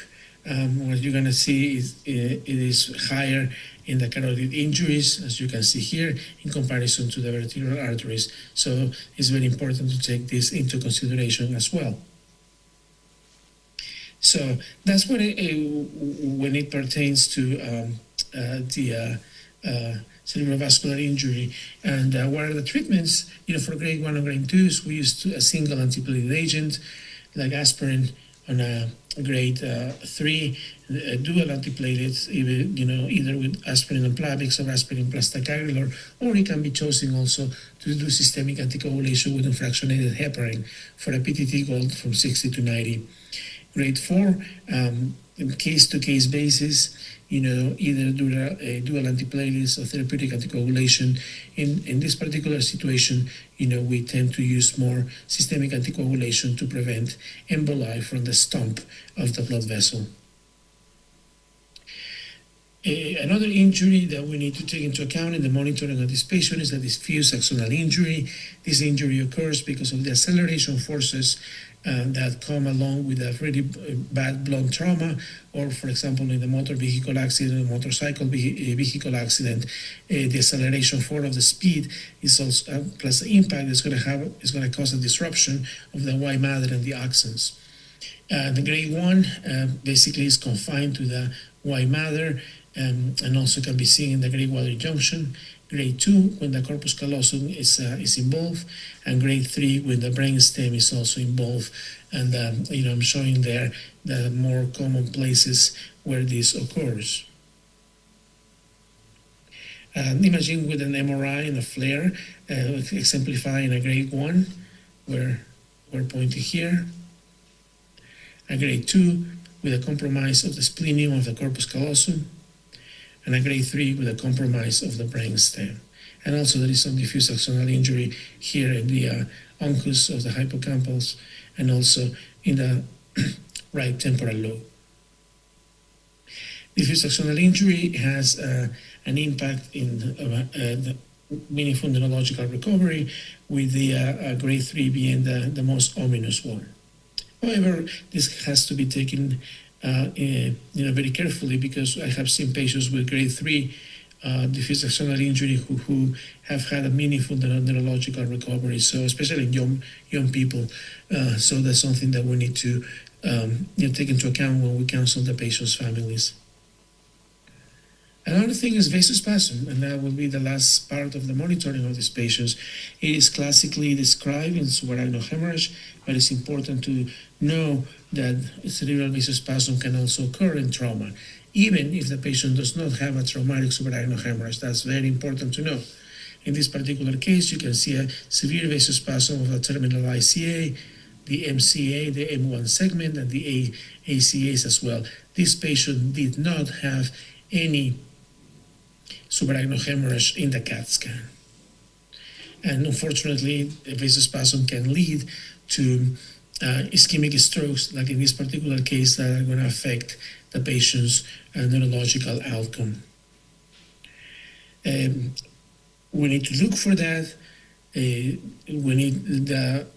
Speaker 3: what you're going to see is it is higher in the carotid injuries, as you can see here, in comparison to the vertebral arteries. So it's very important to take this into consideration as well. So that's what when it pertains to the cerebrovascular injury. And what are the treatments? For grade 1 and grade 2s, we use a single antiplatelet agent like aspirin. On a grade 3, dual antiplatelets, either with aspirin and Plavix or aspirin plus ticagrelor, or it can be chosen also to do systemic anticoagulation with unfractionated heparin for a PTT gold from 60 to 90. Grade 4, in case-to-case basis, either dual antiplatelets or therapeutic anticoagulation. In this particular situation, we tend to use more systemic anticoagulation to prevent emboli from the stump of the blood vessel. Another injury that we need to take into account in the monitoring of this patient is a diffuse axonal injury. This injury occurs because of the acceleration forces that come along with a really bad blunt trauma, or for example in the motor vehicle accident, motorcycle vehicle accident, the acceleration force of the speed is also plus the impact is going to cause a disruption of the Y matter and the axons. The grade 1 basically is confined to the Y matter and also can be seen in the grade water junction. Grade 2 when the corpus callosum is involved, and grade 3 when the brainstem is also involved. And I'm showing there the more common places where this occurs. Imaging with an MRI and a flare, exemplifying a grade 1, where we're pointing here. A grade 2 with a compromise of the splenium of the corpus callosum, and a grade 3 with a compromise of the brainstem. And also there is some diffuse axonal injury here in the uncus of the hippocampus and also in the right temporal lobe. Diffuse axonal injury has an impact in the meaningful neurological recovery, with the grade 3 being the most ominous one. However, this has to be taken very carefully, because I have seen patients with grade 3 diffuse axonal injury who have had a meaningful neurological recovery. So especially young people. So that's something that we need to take into account when we counsel the patient's families. Another thing is vasospasm, and that will be the last part of the monitoring of these patients. It is classically described in subarachnoid hemorrhage, but it's important to know that cerebral vasospasm can also occur in trauma, even if the patient does not have a traumatic subarachnoid hemorrhage. That's very important to know. In this particular case, you can see a severe vasospasm of the terminal ICA, the MCA, the M1 segment, and the ACAs as well. This patient did not have any subarachnoid hemorrhage in the CAT scan. And unfortunately, the vasospasm can lead to ischemic strokes, like in this particular case, that are going to affect the patient's neurological outcome. We need to look for that. We need the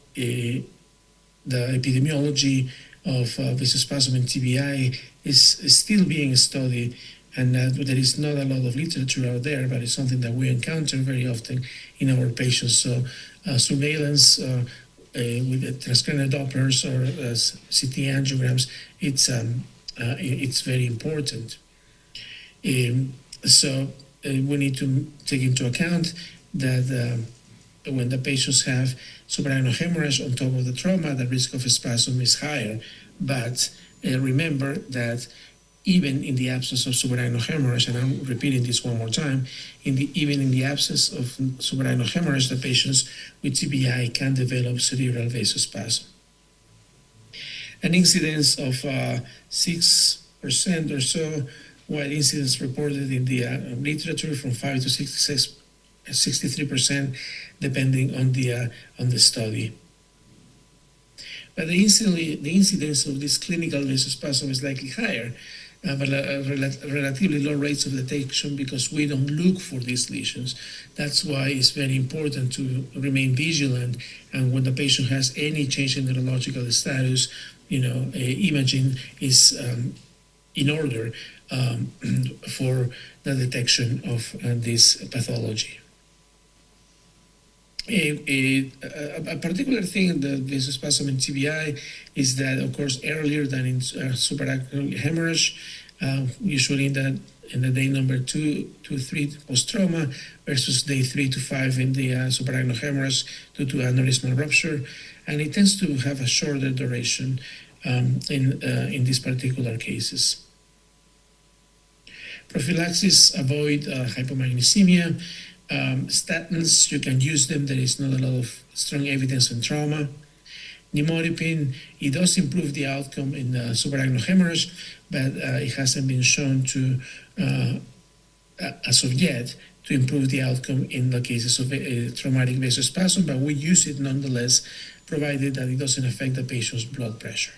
Speaker 3: epidemiology of vasospasm and TBI is still being studied, and there is not a lot of literature out there, but it's something that we encounter very often in our patients. So surveillance with transcranial Dopplers or CT angiograms, it's very important. So we need to take into account that when the patients have subarachnoid hemorrhage on top of the trauma, the risk of spasm is higher. But remember that even in the absence of subarachnoid hemorrhage, and I'm repeating this one more time, even in the absence of subarachnoid hemorrhage, the patients with TBI can develop cerebral vasospasm. An incidence of 6% or so, while incidence reported in the literature from 5 to 63%, depending on the study. But the incidence of this clinical vasospasm is likely higher, but relatively low rates of detection because we don't look for these lesions. That's why it's very important to remain vigilant, and when the patient has any change in neurological status, imaging is in order for the detection of this pathology. A particular thing in the vasospasm in TBI is that it occurs earlier than in subarachnoid hemorrhage, usually in the day number 2 to 3 post-trauma versus day 3 to 5 in the subarachnoid hemorrhage due to aneurysmal rupture, and it tends to have a shorter duration in these particular cases. Prophylaxis: avoid hypomagnesemia. Statins, you can use them. There is not a lot of strong evidence on trauma. Nimodipine, it does improve the outcome in subarachnoid hemorrhage, but it hasn't been shown to, as of yet, to improve the outcome in the cases of traumatic vasospasm, but we use it nonetheless, provided that it doesn't affect the patient's blood pressure.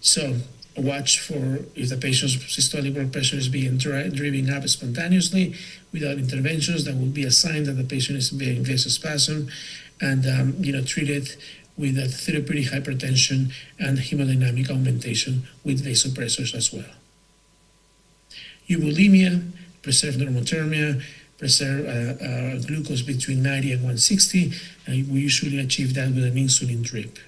Speaker 3: So watch for if the patient's systolic blood pressure is being driven up spontaneously without interventions. That will be a sign that the patient is being vasospasm, and treat it with a therapeutic hypertension and hemodynamic augmentation with vasopressors as well. Eubulimia, preserve normothermia, preserve glucose between 90 and 160, and we usually achieve that with an insulin drip.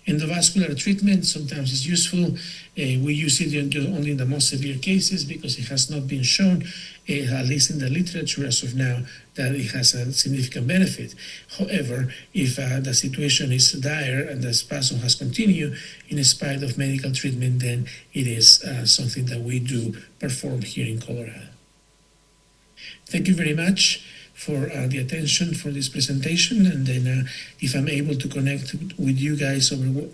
Speaker 3: Endovascular treatment sometimes is useful. We use it only in the most severe cases because it has not been shown, at least in the literature as of now, that it has a significant benefit. However, if the situation is dire and the spasm has continued in spite of medical treatment, then it is something that we do perform here in Colorado. Thank you very much for the attention for this presentation, and then if I'm able to connect with you guys over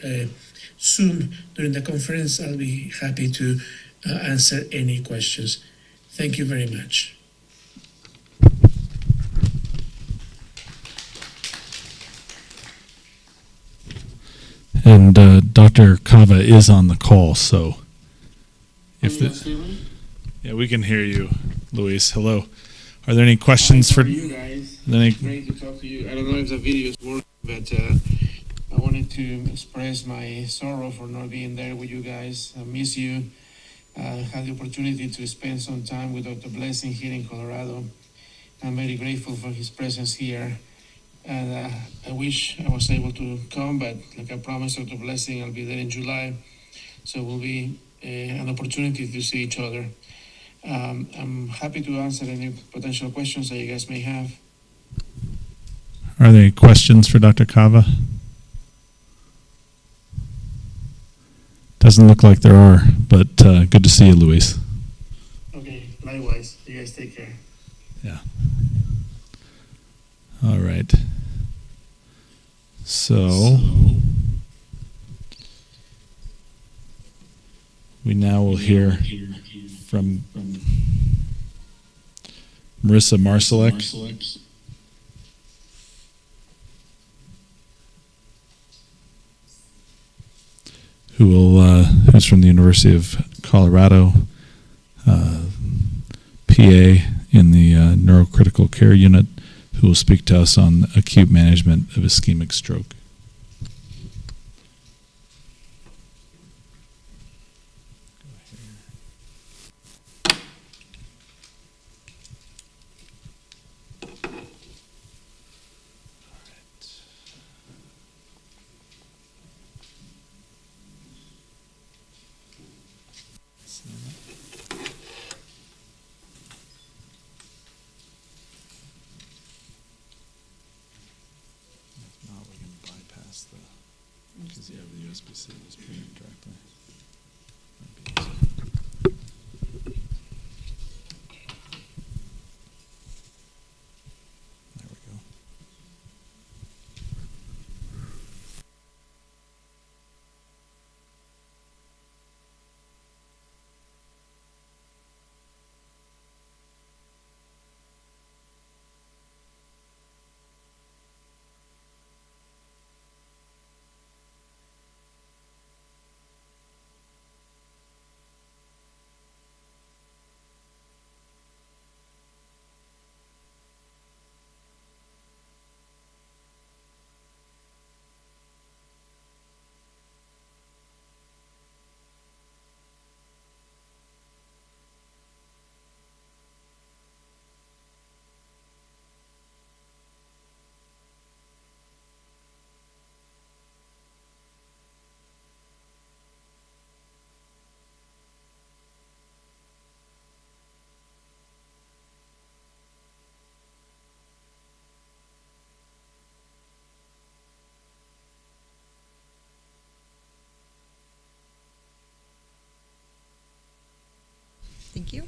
Speaker 3: Zoom during the conference, I'll be happy to answer any questions. Thank you very much.
Speaker 2: And Dr. Cava is on the call, so if yeah, we can hear you, Luis. Hello. Are there any questions for
Speaker 3: you guys? Great to talk to you. I don't know if the video is working, but I wanted to express my sorrow for not being there with you guys. I miss you. I had the opportunity to spend some time with Dr. Blessing here in Colorado. I'm very grateful for his presence here. And I wish I was able to come, but like I promised Dr. Blessing, I'll be there in July. So it will be an opportunity to see each other. I'm happy to answer any potential questions that you guys may have.
Speaker 2: Are there any questions for Dr. Cava? Doesn't look like there are, but good to see you, Luis.
Speaker 3: Okay, likewise. You guys take care.
Speaker 2: Yeah. All right. So we now will hear from Marissa Marsalek. Who's from the University of Colorado, PA in the Neurocritical Care Unit, who will speak to us on acute management of ischemic stroke. Because you have the USB-C just put it directly. There we go.
Speaker 4: Thank you.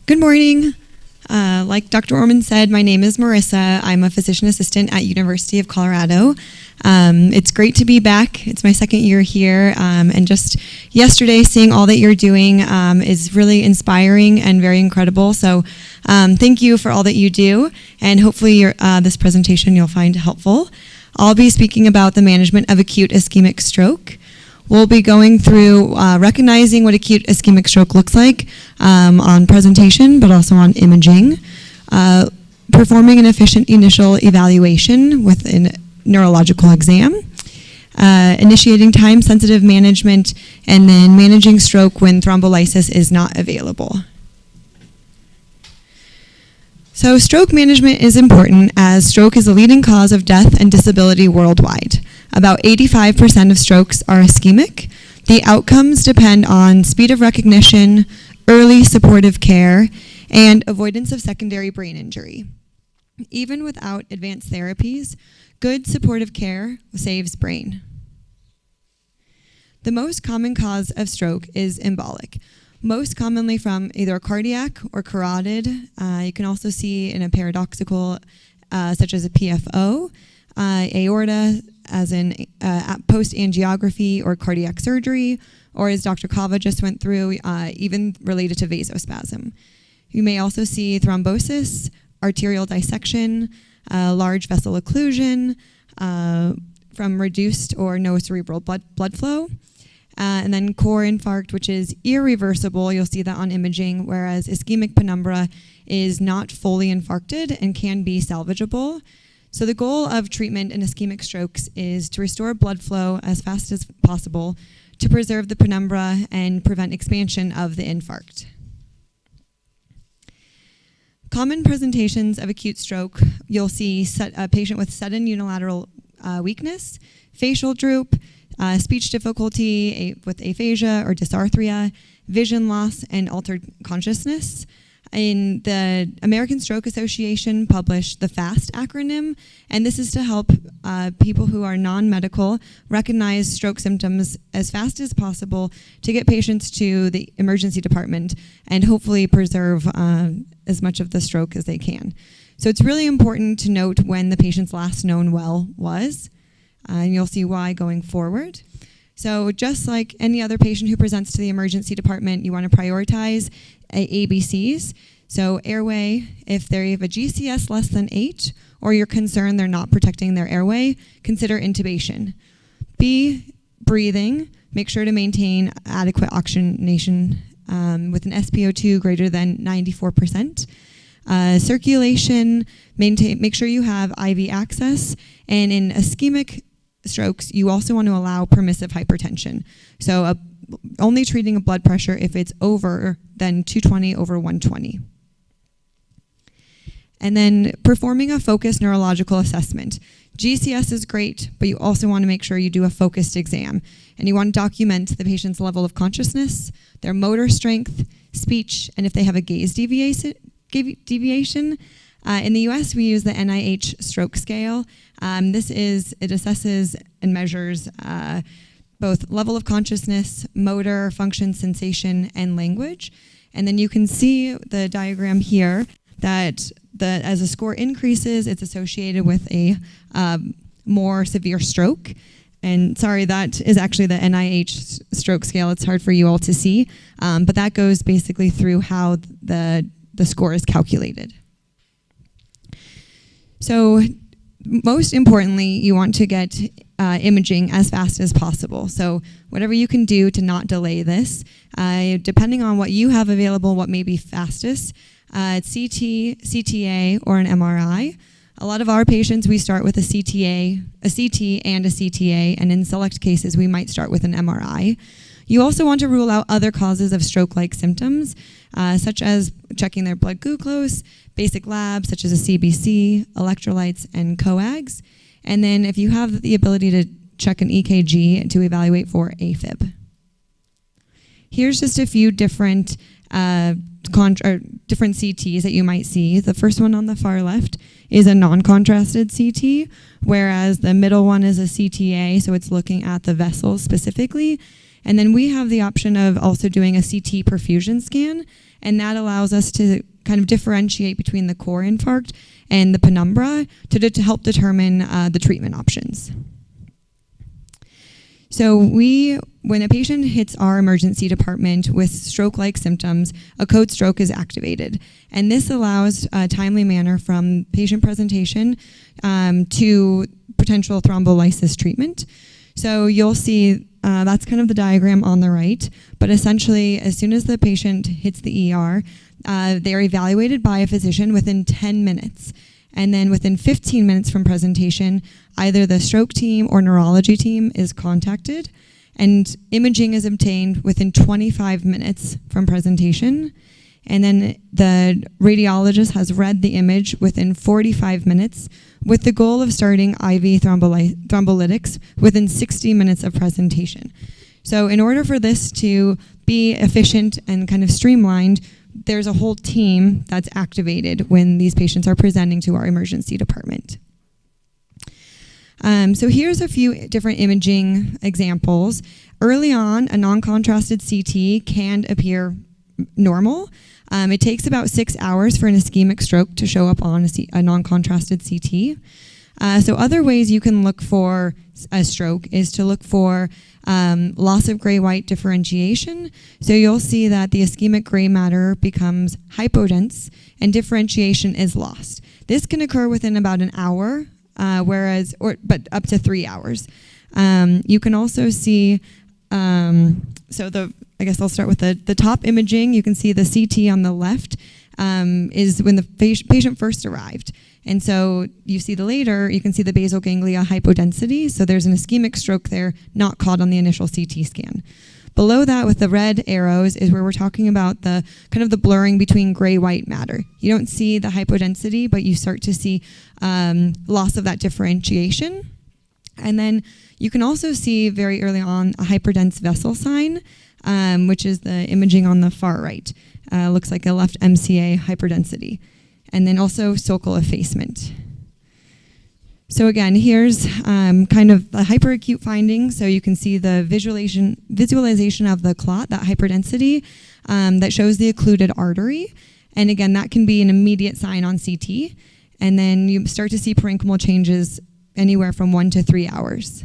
Speaker 4: Good morning. Like Dr. Orman said, my name is Marissa. I'm a physician assistant at University of Colorado. It's great to be back. It's my second year here, and just yesterday seeing all that you're doing is really inspiring and very incredible. So thank you for all that you do, and hopefully this presentation you'll find helpful. I'll be speaking about the management of acute ischemic stroke. We'll be going through recognizing what acute ischemic stroke looks like on presentation, but also on imaging, performing an efficient initial evaluation with a neurological exam, initiating time-sensitive management, and then managing stroke when thrombolysis is not available. So stroke management is important as stroke is the leading cause of death and disability worldwide. About 85% of strokes are ischemic. The outcomes depend on speed of recognition, early supportive care, and avoidance of secondary brain injury. Even without advanced therapies, good supportive care saves brain. The most common cause of stroke is embolic, most commonly from either a cardiac or carotid. You can also see in a paradoxical, such as a PFO, aorta, as in post-angiography or cardiac surgery, or as Dr. Cava just went through, even related to vasospasm. You may also see thrombosis, arterial dissection, large vessel occlusion from reduced or no cerebral blood flow, and then core infarct, which is irreversible. You'll see that on imaging, whereas ischemic penumbra is not fully infarcted and can be salvageable. So the goal of treatment in ischemic strokes is to restore blood flow as fast as possible to preserve the penumbra and prevent expansion of the infarct. Common presentations of acute stroke, you'll see a patient with sudden unilateral weakness, facial droop, speech difficulty with aphasia or dysarthria, vision loss, and altered consciousness. In the American Stroke Association published the FAST acronym, and this is to help people who are non-medical recognize stroke symptoms as fast as possible to get patients to the emergency department and hopefully preserve as much of the stroke as they can. So it's really important to note when the patient's last known well was, and you'll see why going forward. So just like any other patient who presents to the emergency department, you want to prioritize ABCs. So airway, if they have a GCS less than 8, or you're concerned they're not protecting their airway, consider intubation. B, breathing. Make sure to maintain adequate oxygenation with an SpO2 greater than 94%. Circulation, make sure you have IV access. And in ischemic strokes, you also want to allow permissive hypertension. So only treating a blood pressure if it's over than 220 over 120. And then performing a focused neurological assessment. GCS is great, but you also want to make sure you do a focused exam. And you want to document the patient's level of consciousness, their motor strength, speech, and if they have a gaze deviation. In the US, we use the NIH stroke scale. It assesses and measures both level of consciousness, motor, function, sensation, and language. And then you can see the diagram here that as the score increases, it's associated with a more severe stroke. And sorry, that is actually the NIH stroke scale. It's hard for you all to see, but that goes basically through how the score is calculated. So most importantly, you want to get imaging as fast as possible. So whatever you can do to not delay this, depending on what you have available, what may be fastest, CT, CTA, or an MRI. A lot of our patients, we start with a CTA, a CT, and a CTA, and in select cases, we might start with an MRI. You also want to rule out other causes of stroke-like symptoms, such as checking their blood glucose, basic labs such as a CBC, electrolytes, and coags. And then if you have the ability to check an EKG to evaluate for AFib. Here's just a few different different CTs that you might see. The first one on the far left is a non-contrasted CT, whereas the middle one is a CTA, so it's looking at the vessels specifically. And then we have the option of also doing a CT perfusion scan, and that allows us to kind of differentiate between the core infarct and the penumbra to help determine the treatment options. So when a patient hits our emergency department with stroke-like symptoms, a code stroke is activated. And this allows a timely manner from patient presentation to potential thrombolysis treatment. So you'll see that's kind of the diagram on the right. But essentially, as soon as the patient hits the ER, they are evaluated by a physician within 10 minutes. And then within 15 minutes from presentation, either the stroke team or neurology team is contacted, and imaging is obtained within 25 minutes from presentation. And then the radiologist has read the image within 45 minutes with the goal of starting IV thrombolytics within 60 minutes of presentation. So in order for this to be efficient and kind of streamlined, there's a whole team that's activated when these patients are presenting to our emergency department. So here's a few different imaging examples. Early on, a non-contrasted CT can appear normal. It takes about 6 hours for an ischemic stroke to show up on a non-contrasted CT. So other ways you can look for a stroke is to look for loss of gray-white differentiation. So you'll see that the ischemic gray matter becomes hypodense and differentiation is lost. This can occur within about an hour, but up to 3 hours. You can also see, I guess I'll start with the top imaging. You can see the CT on the left is when the patient first arrived. And so you see you can see the basal ganglia hypodensity. So there's an ischemic stroke there, not caught on the initial CT scan. Below that with the red arrows is where we're talking about the kind of the blurring between gray-white matter. You don't see the hypodensity, but you start to see loss of that differentiation. And then you can also see very early on a hyperdense vessel sign, which is the imaging on the far right. Looks like a left MCA hyperdensity. And then also sulcal effacement. So again, here's kind of the hyperacute finding. So you can see the visualization of the clot, that hyperdensity, that shows the occluded artery. And again, that can be an immediate sign on CT. And then you start to see parenchymal changes anywhere from 1 to 3 hours.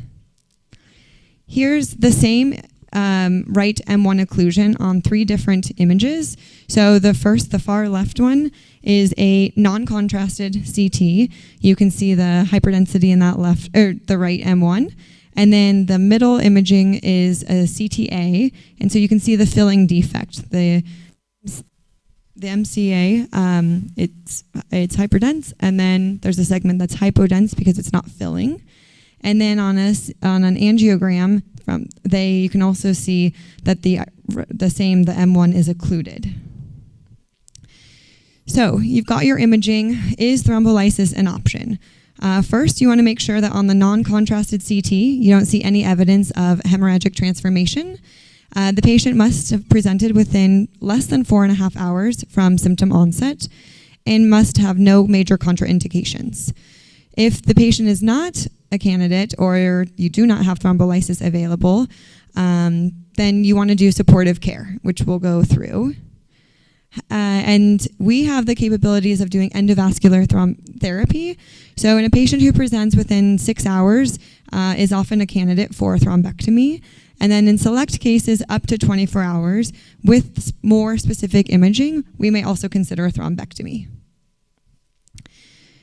Speaker 4: Here's the same right M1 occlusion on 3 different images. So the far left one is a non-contrasted CT. You can see the hyperdensity in that the right M1. And then the middle imaging is a CTA. And so you can see the filling defect. The MCA, it's hyperdense, and then there's a segment that's hypodense because it's not filling. And then on an angiogram, you can also see that the M1 is occluded. So you've got your imaging. Is thrombolysis an option? First, you want to make sure that on the non-contrasted CT, you don't see any evidence of hemorrhagic transformation. The patient must have presented within less than 4.5 hours from symptom onset and must have no major contraindications. If the patient is not a candidate or you do not have thrombolysis available, then you want to do supportive care, which we'll go through. And we have the capabilities of doing endovascular therapy. So in a patient who presents within 6 hours is often a candidate for thrombectomy. And then in select cases up to 24 hours with more specific imaging, we may also consider a thrombectomy.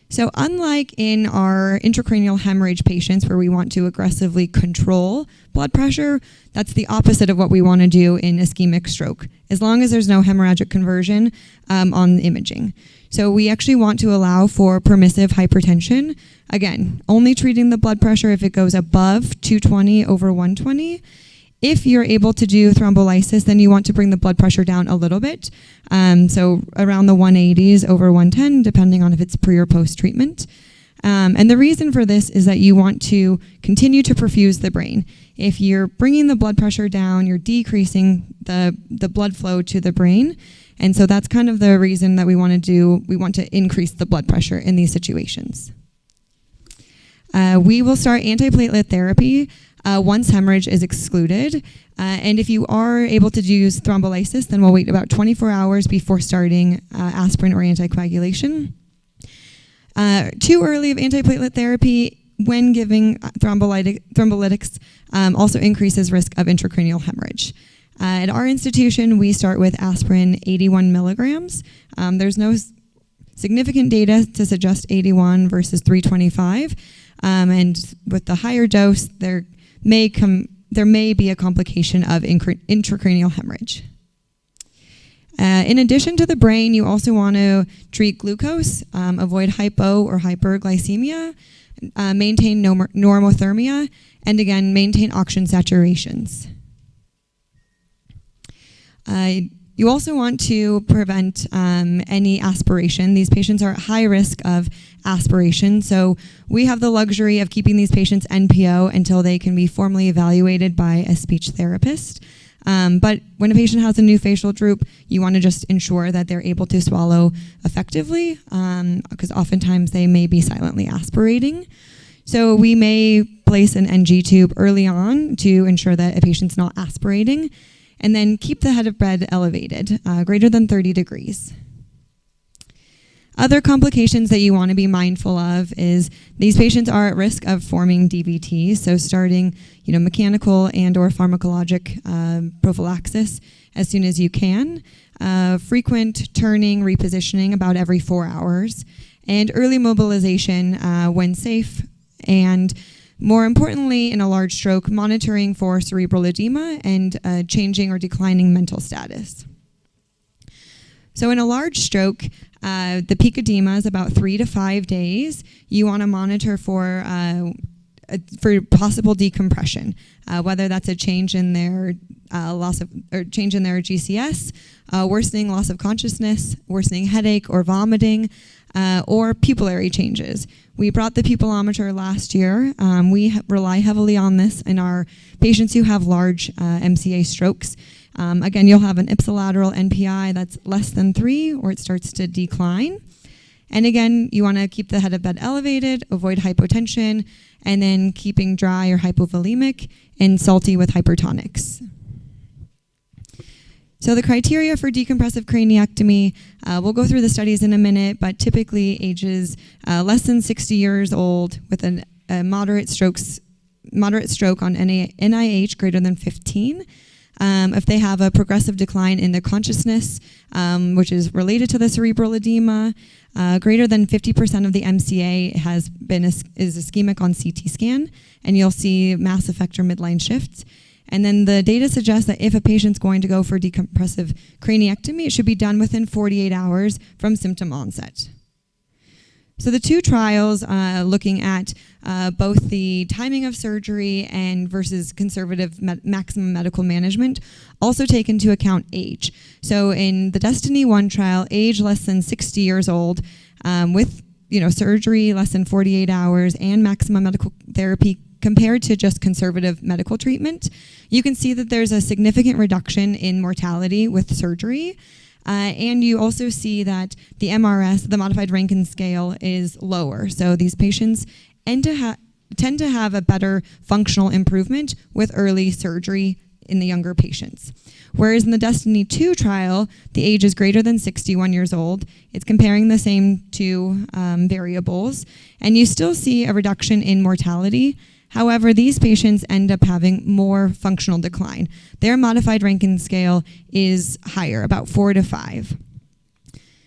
Speaker 4: So unlike in our intracranial hemorrhage patients where we want to aggressively control blood pressure, that's the opposite of what we want to do in ischemic stroke, as long as there's no hemorrhagic conversion on the imaging. So we actually want to allow for permissive hypertension. Again, only treating the blood pressure if it goes above 220 over 120. If you're able to do thrombolysis, then you want to bring the blood pressure down a little bit. So around the 180s over 110, depending on if it's pre or post treatment. And the reason for this is that you want to continue to perfuse the brain. If you're bringing the blood pressure down, you're decreasing the blood flow to the brain. And so that's kind of the reason that we want to increase the blood pressure in these situations. We will start antiplatelet therapy once hemorrhage is excluded. And if you are able to use thrombolysis, then we'll wait about 24 hours before starting aspirin or anticoagulation. Too early of antiplatelet therapy when giving thrombolytics also increases risk of intracranial hemorrhage. At our institution, we start with aspirin 81 milligrams. There's no significant data to suggest 81 versus 325. And with the higher dose, there may be a complication of intracranial hemorrhage. In addition to the brain, you also want to treat glucose, avoid hypo or hyperglycemia, maintain normothermia, and again, maintain oxygen saturations. You also want to prevent any aspiration. These patients are at high risk of aspiration, so we have the luxury of keeping these patients NPO until they can be formally evaluated by a speech therapist. But when a patient has a new facial droop, you want to just ensure that they're able to swallow effectively, because oftentimes they may be silently aspirating. So we may place an NG tube early on to ensure that a patient's not aspirating, and then keep the head of bed elevated, greater than 30 degrees. Other complications that you want to be mindful of is these patients are at risk of forming DVT, so starting mechanical and or pharmacologic prophylaxis as soon as you can, frequent turning, repositioning about every 4 hours, and early mobilization when safe, and more importantly, in a large stroke, monitoring for cerebral edema and changing or declining mental status. So in a large stroke, the peak edema is about 3 to 5 days. You want to monitor for possible decompression, whether that's a change in their change in their GCS, worsening loss of consciousness, worsening headache or vomiting, or pupillary changes. We brought the pupillometer last year. We rely heavily on this in our patients who have large MCA strokes. Again, you'll have an ipsilateral NPI that's less than 3, or it starts to decline. And again, you want to keep the head of bed elevated, avoid hypotension, and then keeping dry or hypovolemic and salty with hypertonics. So the criteria for decompressive craniectomy, we'll go through the studies in a minute, but typically ages less than 60 years old with a moderate stroke on NIH greater than 15. If they have a progressive decline in their consciousness, which is related to the cerebral edema, greater than 50% of the MCA is ischemic on CT scan, and you'll see mass effect or midline shifts. And then the data suggests that if a patient's going to go for decompressive craniectomy, it should be done within 48 hours from symptom onset. So the two trials looking at both the timing of surgery and versus conservative maximum medical management also take into account age. So in the Destiny 1 trial, age less than 60 years old with surgery less than 48 hours and maximum medical therapy compared to just conservative medical treatment, you can see that there's a significant reduction in mortality with surgery. And you also see that the MRS, the modified Rankin scale, is lower. So these patients tend to have a better functional improvement with early surgery in the younger patients. Whereas in the Destiny 2 trial, the age is greater than 61 years old. It's comparing the same two variables, and you still see a reduction in mortality. However, these patients end up having more functional decline. Their modified Rankin scale is higher, about 4 to 5.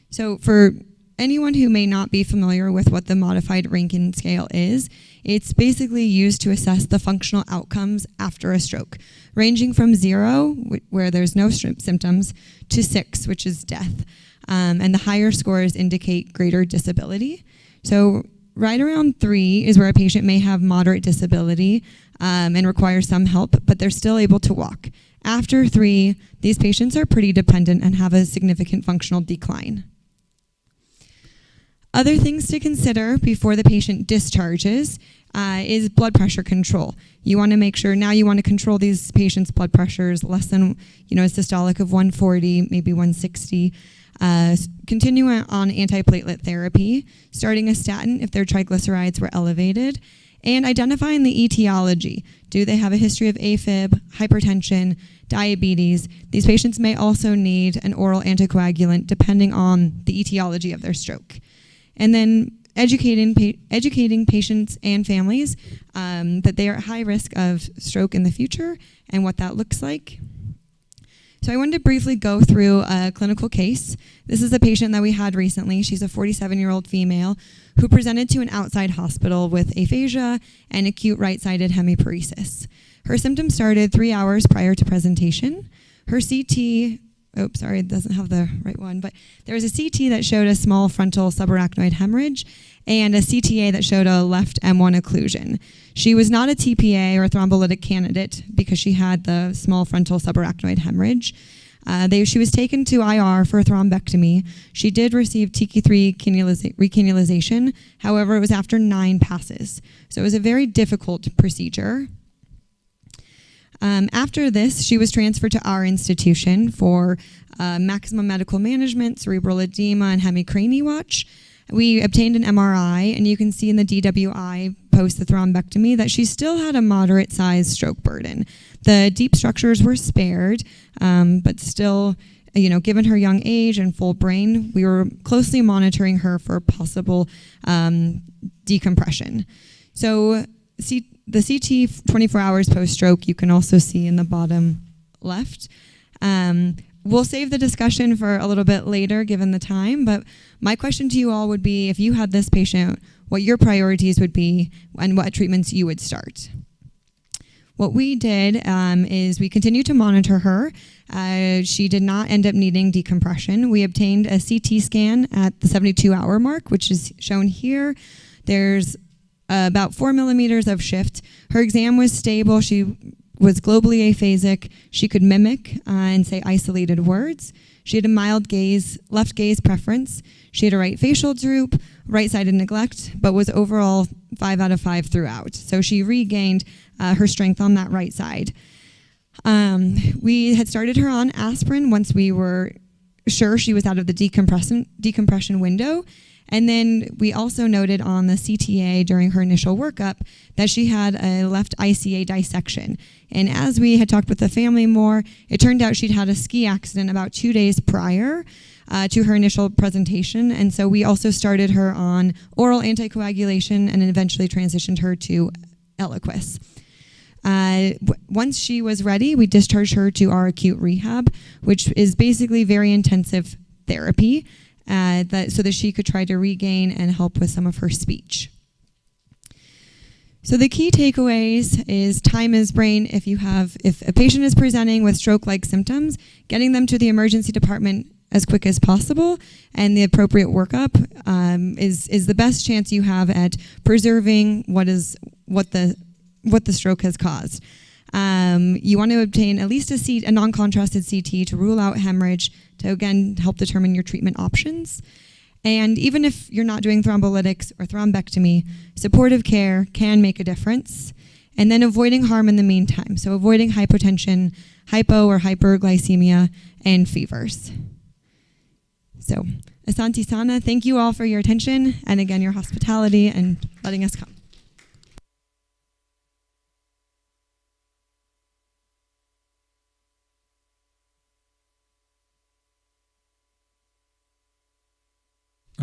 Speaker 4: So for anyone who may not be familiar with what the modified Rankin scale is, it's basically used to assess the functional outcomes after a stroke, ranging from 0, where there's no symptoms, to 6, which is death. And the higher scores indicate greater disability. So right around 3 is where a patient may have moderate disability and require some help, but they're still able to walk. After 3, these patients are pretty dependent and have a significant functional decline. Other things to consider before the patient discharges is blood pressure control. You want to make sure, now you want to control these patients' blood pressures less than, a systolic of 140, maybe 160. Continue on antiplatelet therapy, starting a statin if their triglycerides were elevated, and identifying the etiology. Do they have a history of AFib, hypertension, diabetes? These patients may also need an oral anticoagulant depending on the etiology of their stroke. And then educating patients and families that they are at high risk of stroke in the future and what that looks like. So I wanted to briefly go through a clinical case. This is a patient that we had recently. She's a 47-year-old female who presented to an outside hospital with aphasia and acute right-sided hemiparesis. Her symptoms started 3 hours prior to presentation. Her CT, it doesn't have the right one, but there was a CT that showed a small frontal subarachnoid hemorrhage and a CTA that showed a left M1 occlusion. She was not a TPA or a thrombolytic candidate because she had the small frontal subarachnoid hemorrhage. She was taken to IR for a thrombectomy. She did receive TK3 recannulization. However, it was after 9 passes. So it was a very difficult procedure. After this, she was transferred to our institution for maximum medical management, cerebral edema, and hemicranie watch. We obtained an MRI, and you can see in the DWI post the thrombectomy that she still had a moderate-sized stroke burden. The deep structures were spared, but still, given her young age and full brain, we were closely monitoring her for possible decompression. So the CT 24 hours post-stroke, you can also see in the bottom left. We'll save the discussion for a little bit later, given the time, but my question to you all would be, if you had this patient, what your priorities would be and what treatments you would start. What we did is we continued to monitor her. She did not end up needing decompression. We obtained a CT scan at the 72-hour mark, which is shown here. There's about 4 millimeters of shift. Her exam was stable. She was globally aphasic. She could mimic and say isolated words. She had a mild gaze, left gaze preference. She had a right facial droop, right-sided neglect, but was overall 5 out of 5 throughout. So she regained her strength on that right side. We had started her on aspirin once we were sure she was out of the decompression window. And then we also noted on the CTA during her initial workup that she had a left ICA dissection. And as we had talked with the family more, it turned out she'd had a ski accident about 2 days prior to her initial presentation. And so we also started her on oral anticoagulation and eventually transitioned her to Eliquis. Once she was ready, we discharged her to our acute rehab, which is basically very intensive therapy. So that she could try to regain and help with some of her speech. So the key takeaways is time is brain. If a patient is presenting with stroke-like symptoms, getting them to the emergency department as quick as possible, and the appropriate workup is the best chance you have at preserving what the stroke has caused. You want to obtain at least a non-contrasted CT to rule out hemorrhage, to again help determine your treatment options. And even if you're not doing thrombolytics or thrombectomy, supportive care can make a difference. And then avoiding harm in the meantime. So avoiding hypotension, hypo or hyperglycemia, and fevers. So, Asante Sana, thank you all for your attention, and again, your hospitality and letting us come.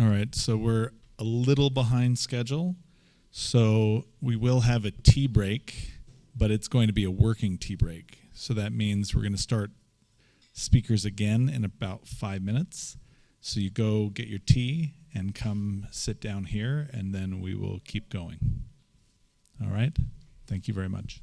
Speaker 2: All right, so we're a little behind schedule, so we will have a tea break, but it's going to be a working tea break. So that means we're going to start speakers again in about 5 minutes. So you go get your tea and come sit down here, and then we will keep going. All right? Thank you very much.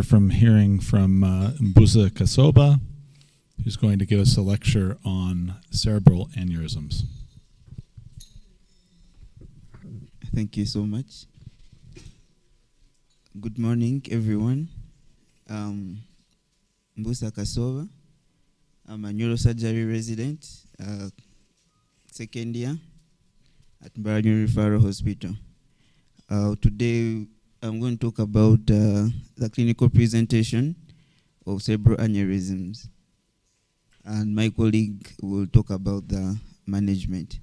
Speaker 2: from hearing from Mbusa Kasoba, who's going to give us a lecture on cerebral aneurysms.
Speaker 5: Thank you so much. Good morning, everyone. Mbusa Kasoba. I'm a neurosurgery resident, second year at Barajun Referral Hospital. Today, I'm going to talk about the clinical presentation of cerebral aneurysms. And my colleague will talk about the management.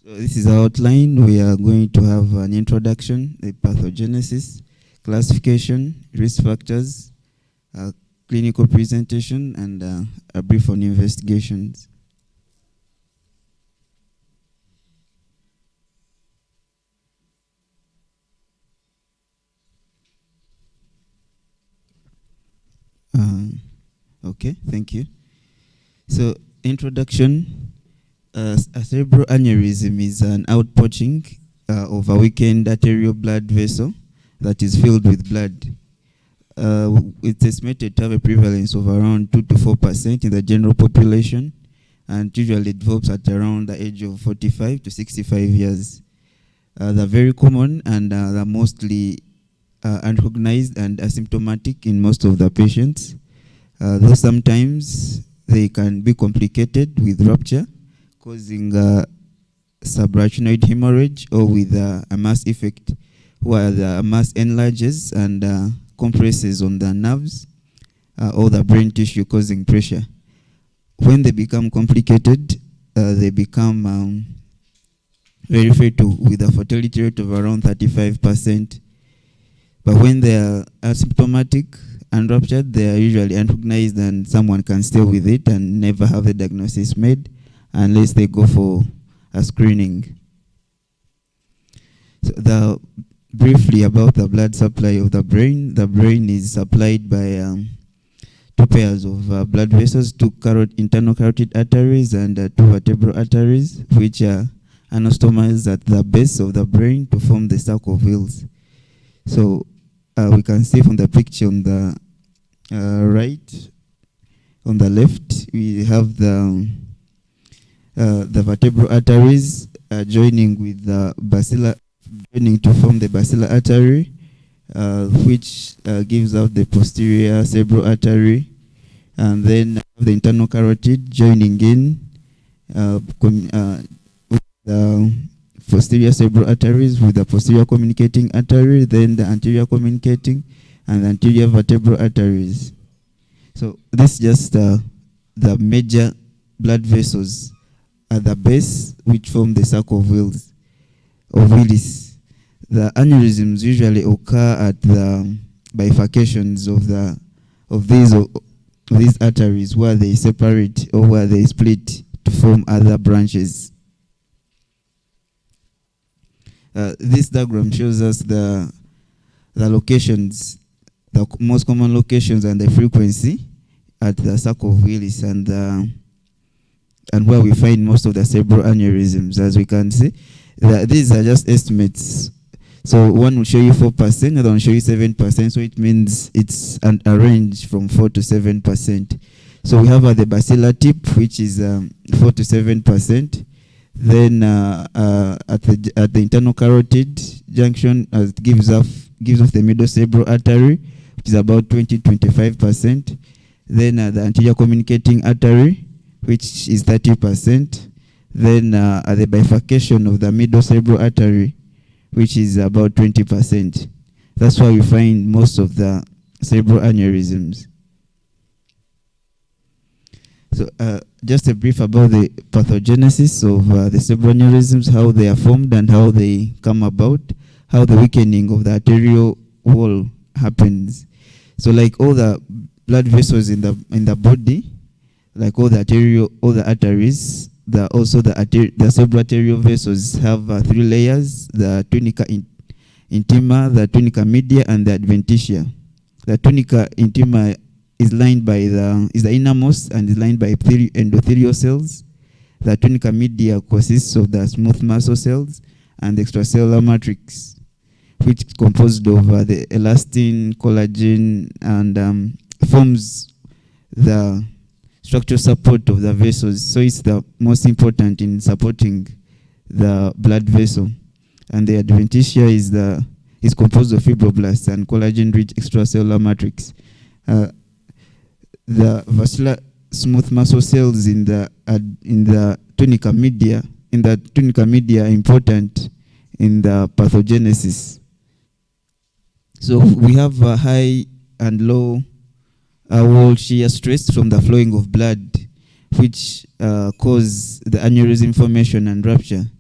Speaker 5: So this is our outline. We are going to have an introduction, the pathogenesis, classification, risk factors, clinical presentation, and a brief on investigations. Okay, thank you. So, introduction. A cerebral aneurysm is an outpouching of a weakened arterial blood vessel that is filled with blood. It's estimated to have a prevalence of around 2 to 4% in the general population, and usually develops at around the age of 45 to 65 years. They're very common, and they're mostly unrecognized and asymptomatic in most of the patients. Though sometimes they can be complicated with rupture, causing subarachnoid hemorrhage, or with a mass effect, where the mass enlarges and compresses on the nerves or the brain tissue, causing pressure. When they become complicated, they become very fatal, with a fatality rate of around 35%. But when they are asymptomatic and ruptured, they are usually unrecognized, and someone can stay with it and never have the diagnosis made unless they go for a screening. So briefly about the blood supply of the brain. The brain is supplied by 2 pairs of blood vessels, 2 internal carotid arteries and 2 vertebral arteries, which are anastomosis at the base of the brain to form the sac of Wills. So we can see from the picture on the right, on the left, we have the vertebral arteries joining with the basilar, joining to form the basilar artery, which gives out the posterior cerebral artery, and then the internal carotid joining in with the posterior cerebral arteries with the posterior communicating artery, then the anterior communicating, and the anterior vertebral arteries. So this is just the major blood vessels at the base, which form the sac of Wills, of Willis. The aneurysms usually occur at the bifurcations of these arteries, where they separate or where they split to form other branches. This diagram shows us the locations, the most common locations and the frequency at the sac of Willis, and where we find most of the cerebral aneurysms. As we can see, these are just estimates. So one will show you 4%, another one will show you 7%. So it means it's a range from 4 to 7%. So we have the basilar tip, which is 4 to 7%. Then at the internal carotid junction, it gives off the middle cerebral artery, which is about 20-25%. Then the anterior communicating artery, which is 30%. Then at the bifurcation of the middle cerebral artery, which is about 20%. That's why we find most of the cerebral aneurysms. So just a brief about the pathogenesis of the cerebral aneurysms, how they are formed and how they come about, how the weakening of the arterial wall happens. So like all the blood vessels in the body, like all the arteries, the cerebral arterial vessels have 3 layers: the tunica intima, the tunica media, and the adventitia. The tunica intima is lined by the innermost and is lined by endothelial cells. The tunica media consists of the smooth muscle cells and the extracellular matrix, which is composed of the elastin, collagen, and forms the structural support of the vessels. So it's the most important in supporting the blood vessel. And the adventitia is composed of fibroblasts and collagen-rich extracellular matrix. The vascular smooth muscle cells in the tunica media are important in the pathogenesis. So we have a high and low wall shear stress from the flowing of blood, which cause the aneurysm formation and rupture.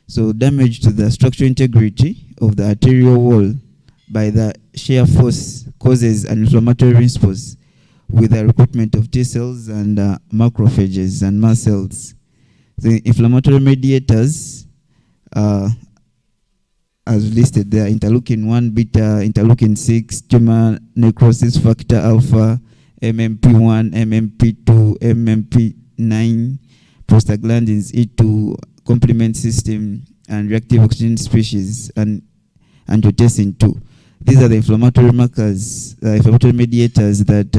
Speaker 5: So damage to the structural integrity of the arterial wall by the shear force causes an inflammatory response with the recruitment of T cells and macrophages and mast cells. The inflammatory mediators as listed there: interleukin-1 beta, interleukin-6, tumor necrosis factor alpha, MMP1, MMP2, MMP9, prostaglandins E2, complement system, and reactive oxygen species, and angiotensin 2. These are the inflammatory markers, inflammatory mediators that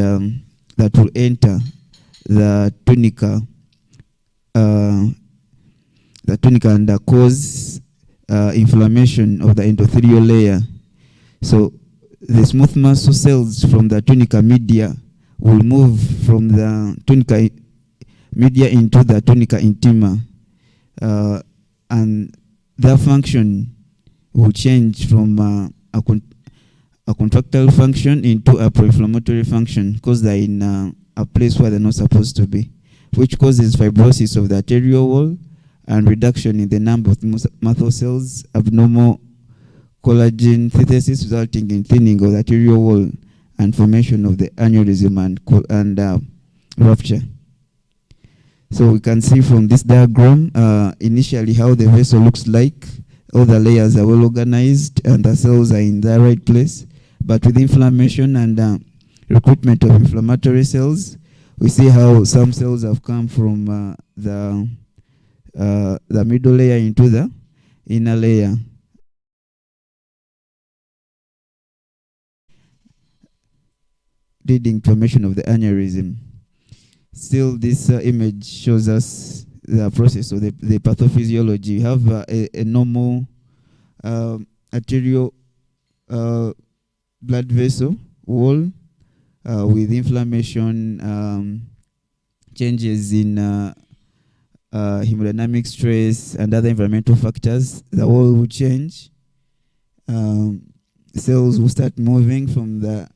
Speaker 5: will enter the tunica, and cause inflammation of the endothelial layer. So the smooth muscle cells from the tunica media will move from the tunica media into the tunica intima, and their function will change from a contractile function into a pro-inflammatory function, because they're in a place where they're not supposed to be, which causes fibrosis of the arterial wall and reduction in the number of muscle cells, abnormal collagen synthesis resulting in thinning of the arterial wall and formation of the aneurysm and rupture. So we can see from this diagram initially how the vessel looks like. All the layers are well organized and the cells are in the right place. But with inflammation and recruitment of inflammatory cells, we see how some cells have come from the middle layer into the inner layer. Leading to formation of the aneurysm. Still, this image shows us the process of the pathophysiology. You have a normal arterial blood vessel wall with inflammation, changes in hemodynamic stress and other environmental factors. The wall will change. Cells will start moving from the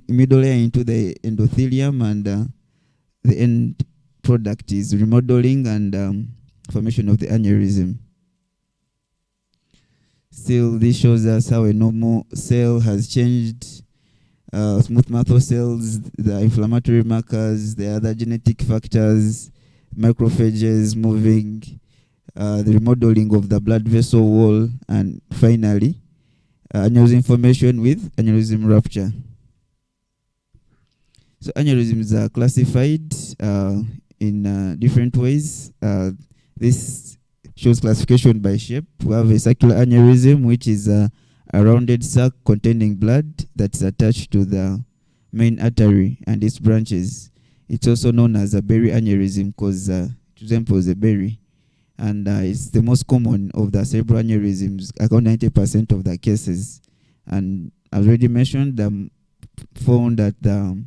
Speaker 5: middle layer into the endothelium, and the end product is remodeling and formation of the aneurysm. Still, this shows us how a normal cell has changed. Smooth muscle cells, the inflammatory markers, the other genetic factors, macrophages moving, the remodeling of the blood vessel wall, and finally, aneurysm formation with aneurysm rupture. So aneurysms are classified in different ways. This shows classification by shape. We have a circular aneurysm, which is a rounded sac containing blood that's attached to the main artery and its branches. It's also known as a berry aneurysm because it resembles a berry. And it's the most common of the cerebral aneurysms, around 90% of the cases. And as already mentioned, found at the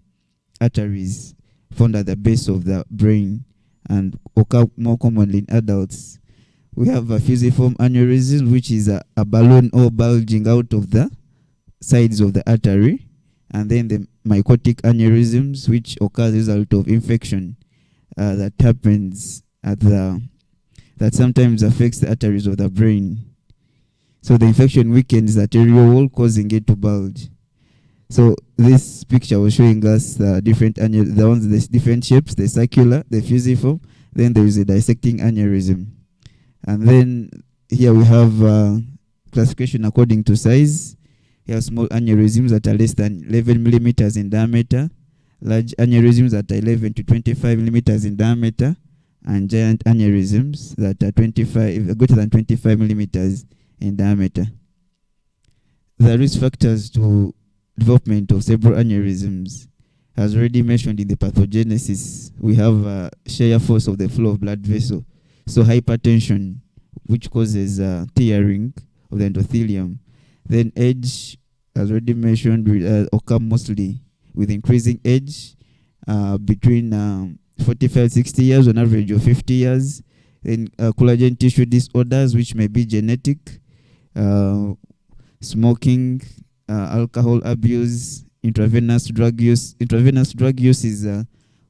Speaker 5: arteries, found at the base of the brain, and occur more commonly in adults. We have a fusiform aneurysm, which is a balloon or bulging out of the sides of the artery, and then the mycotic aneurysms, which occurs as a result of infection that happens that sometimes affects the arteries of the brain. So the infection weakens the arterial wall, causing it to bulge. So this picture was showing us the different the different shapes: the circular, the fusiform, then there is a dissecting aneurysm. And then here we have classification according to size. Here are small aneurysms that are less than 11 millimeters in diameter, large aneurysms that are 11 to 25 millimeters in diameter, and giant aneurysms that are greater than 25 millimeters in diameter. the risk factors to development of cerebral aneurysms, as already mentioned in the pathogenesis, we have shear force of the flow of blood vessel. So hypertension, which causes tearing of the endothelium. Then age, as already mentioned, occur mostly with increasing age, between 45, 60 years, on average of 50 years. Then collagen tissue disorders, which may be genetic, smoking, alcohol abuse, intravenous drug use. Intravenous drug use is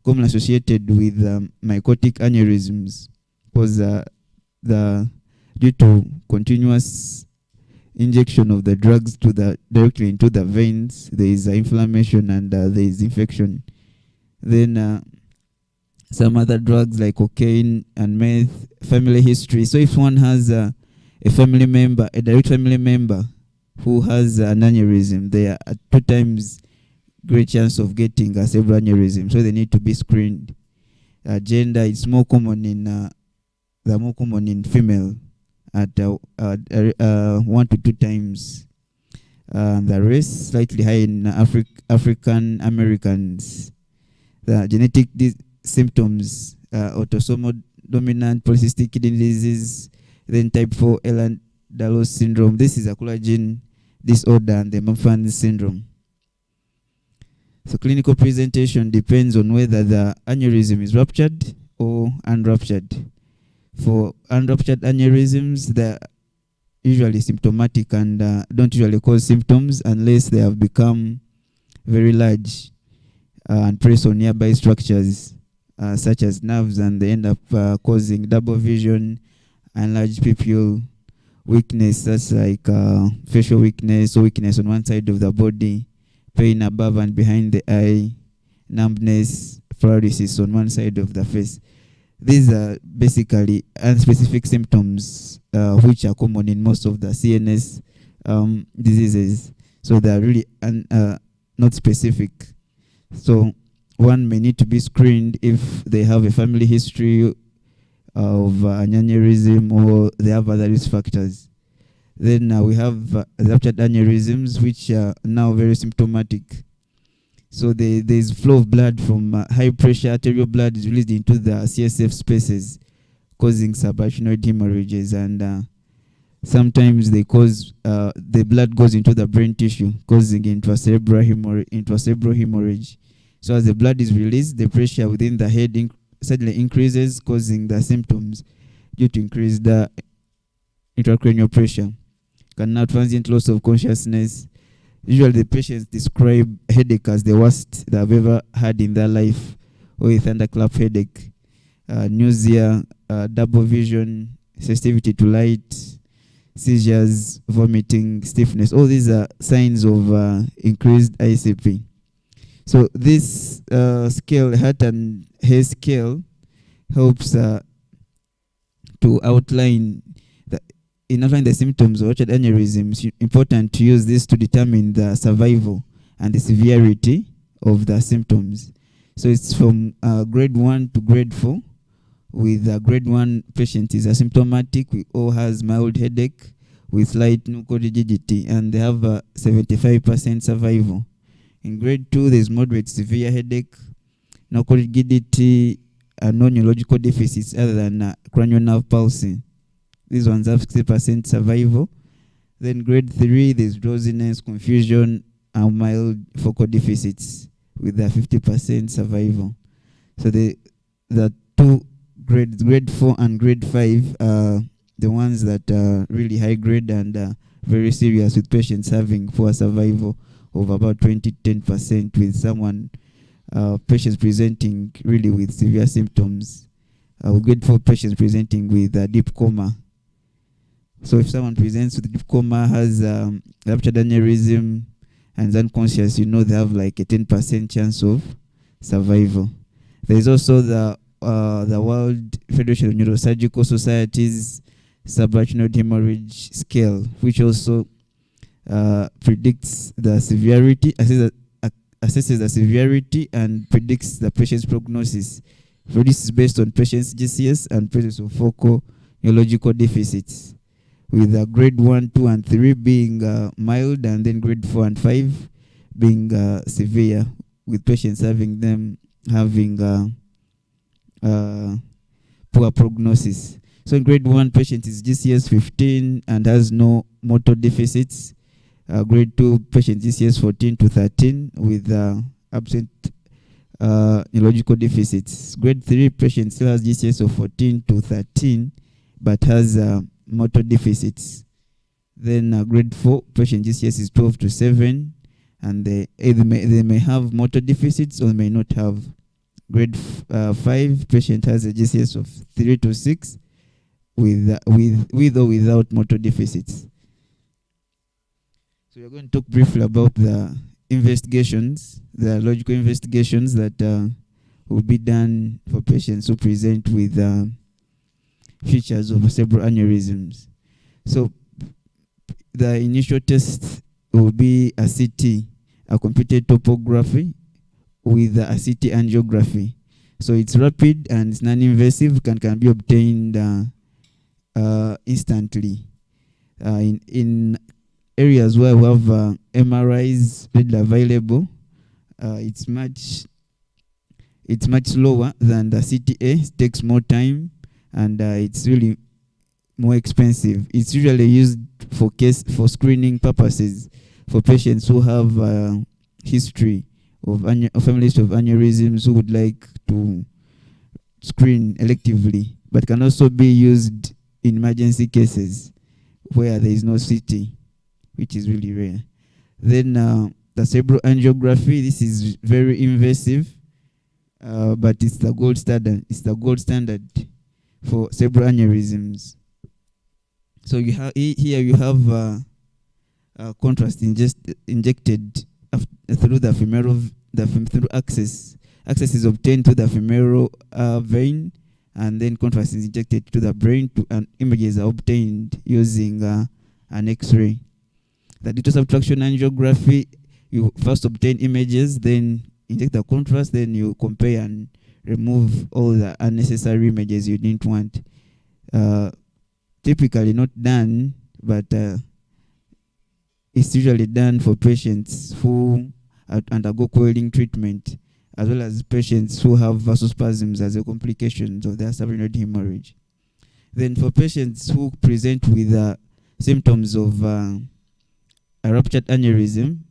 Speaker 5: commonly associated with mycotic aneurysms, because due to continuous injection of the drugs directly into the veins, there is inflammation and there is infection. Then some other drugs like cocaine and meth, family history. So if one has a family member, a direct family member who has an aneurysm, they are at 2 times great chance of getting a cerebral aneurysm. So they need to be screened. Gender is more common in female at 1 to 2 times. The race slightly high in African Americans. The genetic symptoms, autosomal dominant polycystic kidney disease, then type 4 Ehlers-Danlos syndrome. This is a collagen disorder, and the Marfan syndrome. So clinical presentation depends on whether the aneurysm is ruptured or unruptured. For unruptured aneurysms, they're usually symptomatic and don't usually cause symptoms unless they have become very large and press on nearby structures such as nerves, and they end up causing double vision, enlarged pupil, weakness, that's like facial weakness or weakness on one side of the body, pain above and behind the eye, numbness, paralysis on one side of the face. These are basically unspecific symptoms which are common in most of the CNS diseases. So they are really not specific. So one may need to be screened if they have a family history of an aneurysm or they have other risk factors. Then we have ruptured aneurysms, which are now very symptomatic. So there is flow of blood from high pressure arterial blood is released into the CSF spaces, causing subarachnoid hemorrhages, and sometimes they cause the blood goes into the brain tissue, causing intracerebral hemorrhage. So as the blood is released, the pressure within the head suddenly increases, causing the symptoms due to increased intracranial pressure. Can now transient loss of consciousness. Usually the patients describe headache as the worst they have ever had in their life, or a thunderclap headache, nausea, double vision, sensitivity to light, seizures, vomiting, stiffness. All these are signs of increased ICP. So this scale, Hart and Hayes scale, helps to outline the symptoms of ruptured aneurysm. It's important to use this to determine the survival and the severity of the symptoms. So it's from grade 1 to grade 4. With grade 1 patient is asymptomatic, we all has mild headache with slight nuclear and they have a 75% survival. In grade 2, there's moderate severe headache, nuclear and non-neurological deficits other than cranial nerve palsy. These ones have 60% survival. Then grade 3, there's drowsiness, confusion, and mild focal deficits with a 50% survival. So the two grades, grade 4 and grade 5, are the ones that are really high grade and very serious, with patients having poor survival of about 20-10%, with patients presenting really with severe symptoms. Grade 4 patients presenting with deep coma. So if someone presents with deep coma, has ruptured aneurysm, and is unconscious, you know they have like a 10% chance of survival. There is also the World Federation of Neurosurgical Society's subarachnoid hemorrhage scale, which also predicts the severity, assesses the severity, and predicts the patient's prognosis. So this is based on patient's GCS and presence of focal neurological deficits. with grade 1, 2, and 3 being mild, and then grade 4 and 5 being severe, with patients having poor prognosis. So in grade 1, patient is GCS 15 and has no motor deficits. Grade 2, patient GCS 14 to 13 with absent neurological deficits. Grade 3, patient still has GCS of 14 to 13 but has motor deficits. Then grade 4, patient GCS is 12 to 7 and they may have motor deficits or may not have. Grade 5, patient has a GCS of 3 to 6 with or without motor deficits. So we're going to talk briefly about the investigations, the logical investigations that will be done for patients who present with features of cerebral aneurysms. So the initial test will be a CT, a computed topography with a CT angiography. So it's rapid and it's non-invasive, can be obtained instantly. In areas where we have MRIs readily available, it's much slower than the CTA. It takes more time and it's really more expensive. It's usually used for screening purposes for patients who have history of family history of aneurysms, who would like to screen electively, but can also be used in emergency cases where there is no CT, which is really rare. Then the cerebral angiography, this is very invasive, but it's the gold standard. It's the gold standard for cerebral aneurysms. So here you have contrast injected through the femoral through access. Access is obtained through the femoral vein, and then contrast is injected to the brain, and images are obtained using an X-ray. The digital subtraction angiography, you first obtain images, then inject the contrast, then you compare and remove all the unnecessary images you didn't want. Typically not done, but it's usually done for patients who undergo coiling treatment, as well as patients who have vasospasms as a complication of their subarachnoid hemorrhage. Then for patients who present with symptoms of a ruptured aneurysm,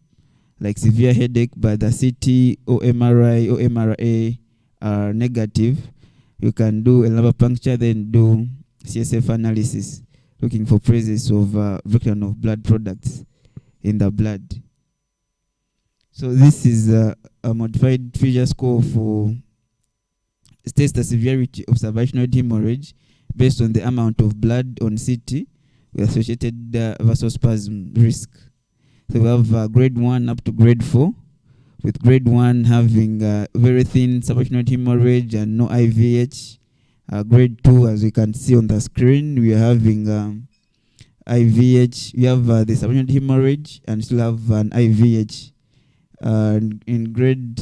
Speaker 5: like severe headache, but the CT or MRI or MRA are negative, you can do a lumbar puncture, then do CSF analysis, looking for presence of breakdown of blood products in the blood. So this is a modified feature score for states the severity of subarachnoid hemorrhage based on the amount of blood on CT with associated vasospasm risk. So we have grade 1 up to grade 4, with grade 1 having very thin subarachnoid hemorrhage and no IVH. Grade 2, as you can see on the screen, we are having IVH. You have the subarachnoid hemorrhage and still have an IVH. In grade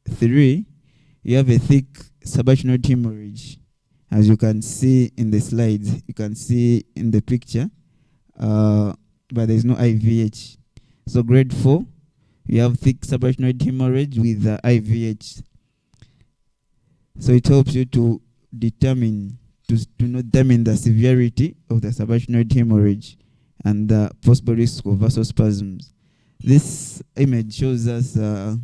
Speaker 5: 3, you have a thick subarachnoid hemorrhage. As you can see in the slides, you can see in the picture, but there is no IVH. So grade 4, you have thick subarachnoid hemorrhage with IVH. So it helps you to determine the severity of the subarachnoid hemorrhage and the possible risk of vasospasms. This image shows us an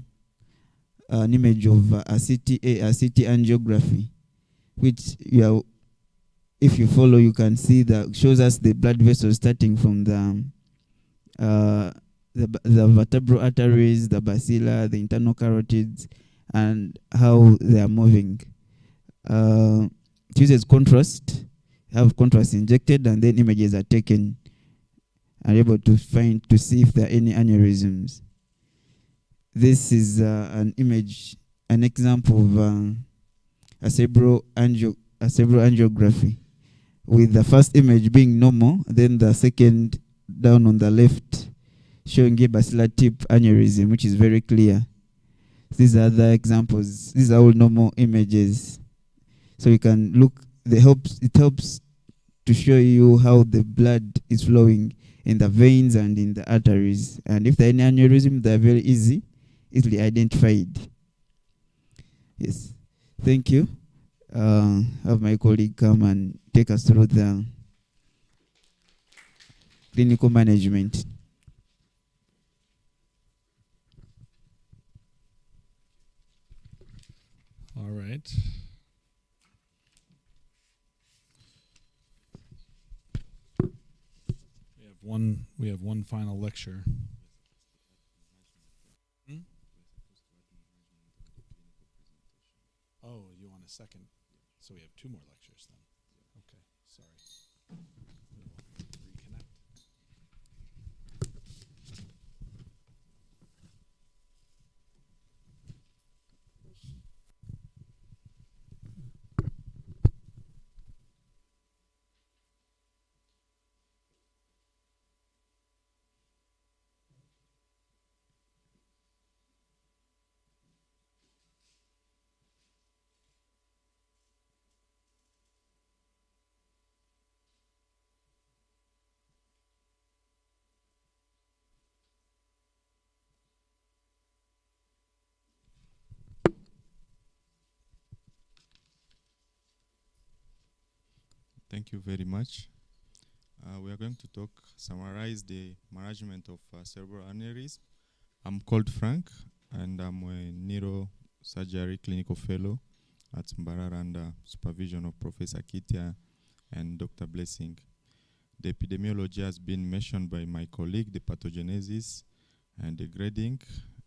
Speaker 5: image of a CT angiography, which if you follow, you can see that shows us the blood vessels starting from the vertebral arteries, the bacilla, the internal carotids, and how they are moving. It uses contrast, have contrast injected, and then images are taken, are able to see if there are any aneurysms. This is an image, an example of a cerebral angiography, with the first image being normal, then the second down on the left showing a bacillar tip aneurysm, which is very clear. These are the examples. These are all normal images. So you can look, it helps to show you how the blood is flowing in the veins and in the arteries. And if there are any aneurysm, they're very easily identified. Yes, thank you. Have my colleague come and take us through the clinical management.
Speaker 2: All right. We have one final lecture. Oh, you want a second? So we have two more lectures then. Okay, sorry. We will reconnect.
Speaker 6: Thank you very much. We are going to summarize the management of cerebral aneurysm. I'm called Frank, and I'm a neurosurgery clinical fellow at Mbarara under supervision of Professor Kitia and Dr. Blessing. The epidemiology has been mentioned by my colleague, the pathogenesis and the grading,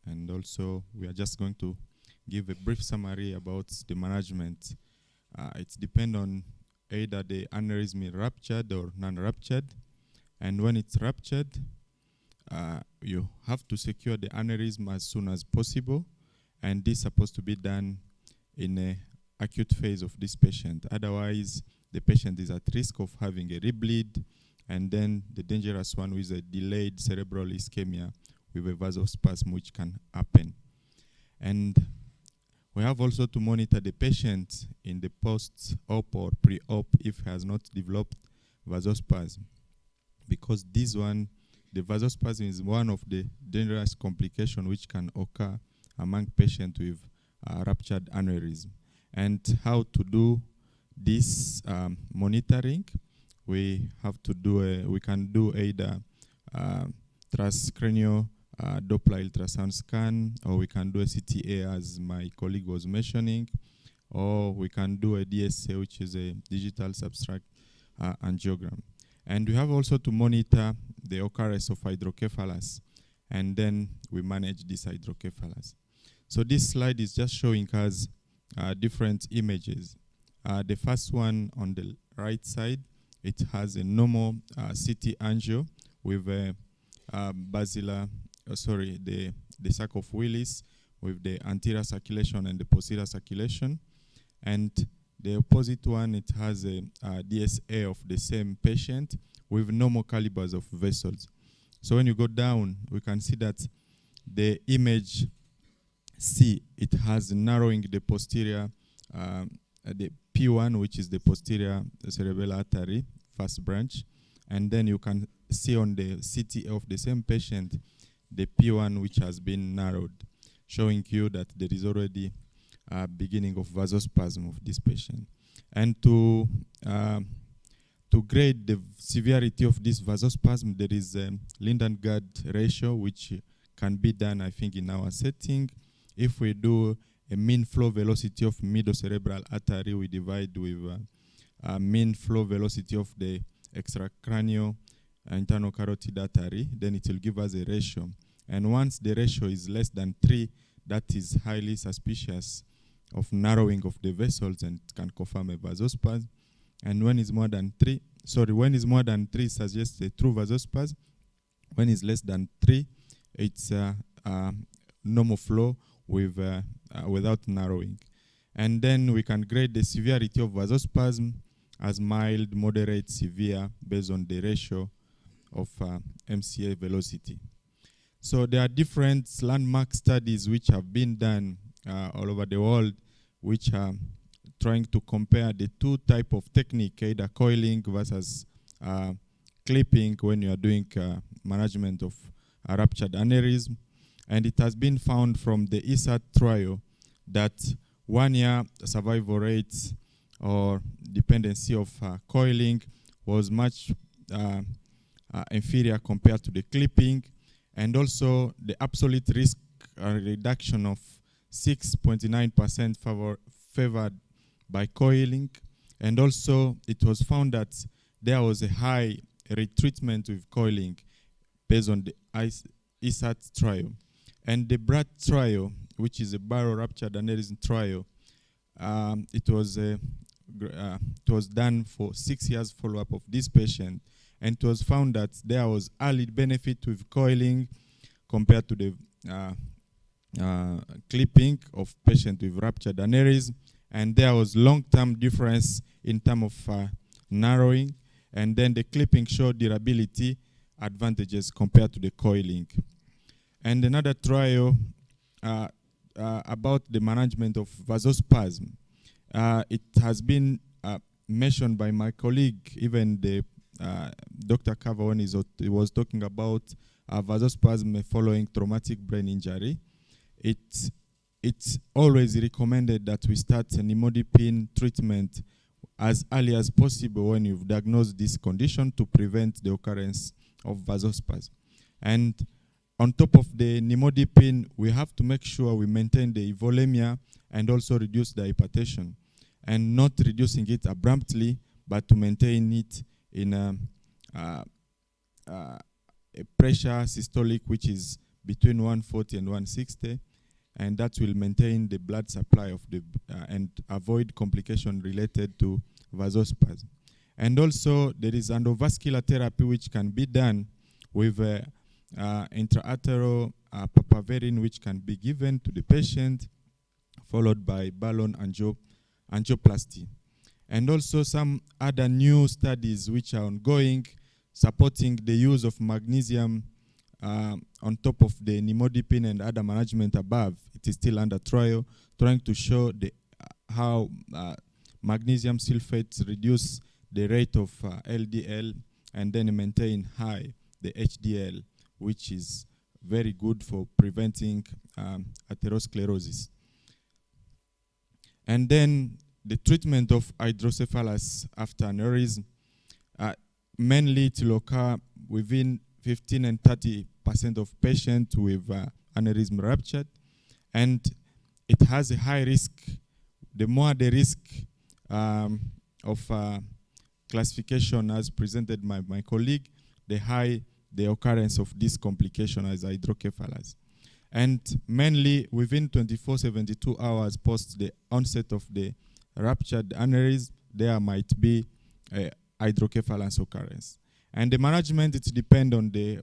Speaker 6: and also we are just going to give a brief summary about the management. It depends on either the aneurysm is ruptured or non-ruptured, and when it's ruptured, you have to secure the aneurysm as soon as possible, and this is supposed to be done in an acute phase of this patient. Otherwise, the patient is at risk of having a rebleed, and then the dangerous one with a delayed cerebral ischemia with a vasospasm, which can happen. And we have also to monitor the patient in the post-op or pre-op if he has not developed vasospasm, because this one, the vasospasm is one of the dangerous complications which can occur among patients with ruptured aneurysm. And how to do this monitoring? We have to do we can do either transcranial Doppler ultrasound scan, or we can do a CTA as my colleague was mentioning, or we can do a DSA, which is a digital subtract angiogram. And we have also to monitor the occurrence of hydrocephalus, and then we manage this hydrocephalus. So this slide is just showing us different images. The first one on the right side, it has a normal CT angio with a basilar, the sac of Willis with the anterior circulation and the posterior circulation. And the opposite one, it has a DSA of the same patient with normal calibers of vessels. So when you go down, we can see that the image C, it has narrowing the posterior, the P1, which is the posterior cerebral artery, first branch. And then you can see on the CT of the same patient, the P1 which has been narrowed, showing you that there is already a beginning of vasospasm of this patient. And to grade the severity of this vasospasm, there is a Lindengard ratio, which can be done, I think, in our setting. If we do a mean flow velocity of middle cerebral artery, we divide with a mean flow velocity of the extracranial internal carotid artery, then it will give us a ratio. And once the ratio is less than 3, that is highly suspicious of narrowing of the vessels and can confirm a vasospasm. And when it's more than 3, suggests a true vasospasm. When it's less than 3, it's normal flow with without narrowing. And then we can grade the severity of vasospasm as mild, moderate, severe, based on the ratio of MCA velocity. So there are different landmark studies which have been done all over the world, which are trying to compare the two type of technique, either coiling versus clipping when you are doing management of a ruptured aneurysm. And it has been found from the ESAT trial that 1 year survival rates or dependency of coiling was much inferior compared to the clipping, and also the absolute risk reduction of 6.9% favored by coiling, and also it was found that there was a high retreatment with coiling based on the ESAT trial. And the BRAT trial, which is a barrel ruptured aneurysm trial, it was done for 6 years follow-up of this patient, and it was found that there was early benefit with coiling compared to the clipping of patient with ruptured aneurysm, and there was long-term difference in terms of narrowing, and then the clipping showed durability advantages compared to the coiling. And another trial about the management of vasospasm. It has been mentioned by my colleague, even the Dr. Kava, when he was talking about vasospasm following traumatic brain injury. It's always recommended that we start nimodipine treatment as early as possible when you've diagnosed this condition to prevent the occurrence of vasospasm. And on top of the nimodipine, we have to make sure we maintain the volemia and also reduce the hypertension, and not reducing it abruptly, but to maintain it in a pressure systolic which is between 140 and 160, and that will maintain the blood supply of the and avoid complication related to vasospasm. And also there is endovascular therapy which can be done with intraarterial papaverine, which can be given to the patient, followed by balloon angioplasty. And also some other new studies which are ongoing supporting the use of magnesium on top of the nimodipine and other management above. It is still under trial, trying to show how magnesium sulfate reduce the rate of LDL and then maintain high the HDL, which is very good for preventing atherosclerosis. And then the treatment of hydrocephalus after aneurysm, mainly it will occur within 15 and 30% of patients with aneurysm ruptured, and it has a high risk. The more the risk of classification as presented by my colleague, the high the occurrence of this complication as hydrocephalus. And mainly within 72 hours post the onset of the ruptured aneurysm, there might be a hydrocephalus occurrence. And the management, it depends on the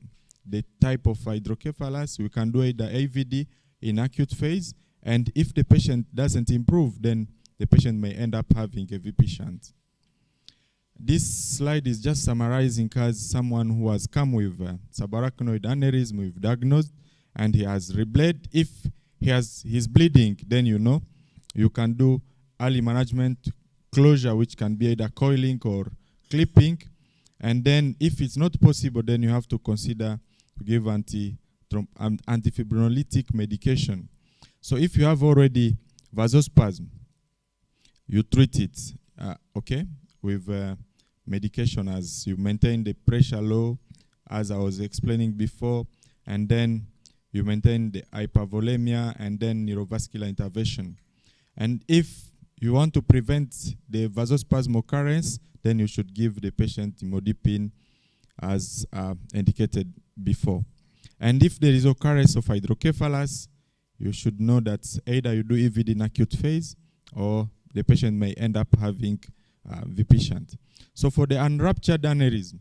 Speaker 6: type of hydrocephalus. We can do either AVD in acute phase, and if the patient doesn't improve, then the patient may end up having a VP shunt. This slide is just summarizing as someone who has come with subarachnoid aneurysm, we've diagnosed, and he has rebled. If he's bleeding, then you can do early management closure, which can be either coiling or clipping. And then if it's not possible, then you have to consider to give antifibrinolytic medication. So if you have already vasospasm, you treat it, with medication as you maintain the pressure low, as I was explaining before, and then you maintain the hypervolemia and then neurovascular intervention. And if you want to prevent the vasospasm occurrence, then you should give the patient nimodipine as indicated before. And if there is occurrence of hydrocephalus, you should know that either you do EVD in acute phase or the patient may end up having VP shunt. So for the unruptured aneurysm,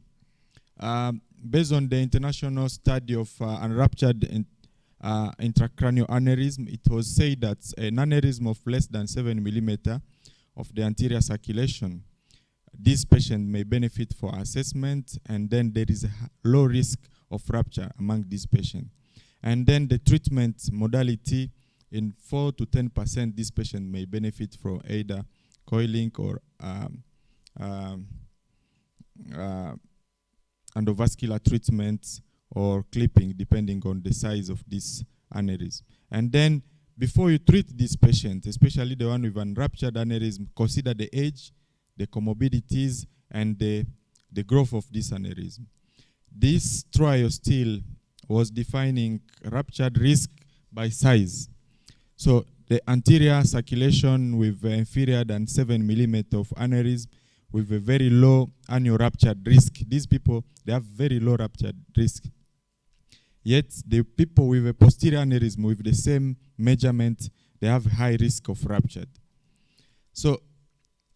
Speaker 6: based on the international study of unruptured intracranial aneurysm, it was said that an aneurysm of less than 7 millimeter of the anterior circulation, this patient may benefit for assessment, and then there is a low risk of rupture among these patients. And then the treatment modality, in 4 to 10%, this patient may benefit from either coiling or um, uh, endovascular treatment or clipping, depending on the size of this aneurysm. And then before you treat this patient, especially the one with an ruptured aneurysm, consider the age, the comorbidities, and the growth of this aneurysm. This trial still was defining ruptured risk by size. So the anterior circulation with inferior than 7 millimeters of aneurysm with a very low annual ruptured risk. These people, they have very low ruptured risk. Yet the people with a posterior aneurysm with the same measurement, they have high risk of rupture. So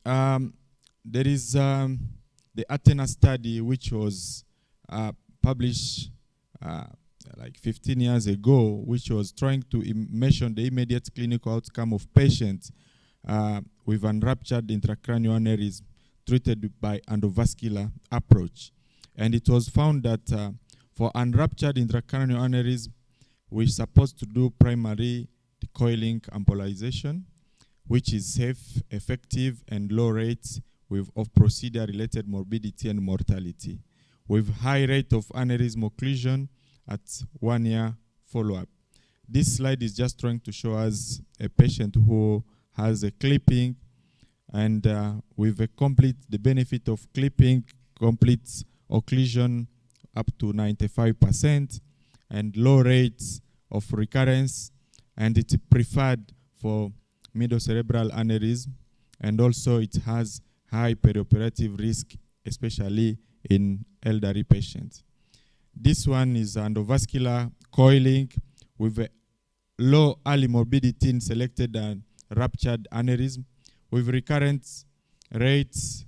Speaker 6: there is the Athena study, which was published like 15 years ago, which was trying to measure the immediate clinical outcome of patients with an ruptured intracranial aneurysm treated by endovascular approach. And it was found that for unruptured intracranial aneurysm, we're supposed to do primary coiling embolization, which is safe, effective, and low rates of procedure-related morbidity and mortality, with high rate of aneurysm occlusion at 1 year follow-up. This slide is just trying to show us a patient who has a clipping, and with the benefit of clipping, complete occlusion up to 95%, and low rates of recurrence, and it's preferred for middle cerebral aneurysm, and also it has high perioperative risk, especially in elderly patients. This one is endovascular coiling with a low early morbidity in selected and ruptured aneurysm, with recurrence rates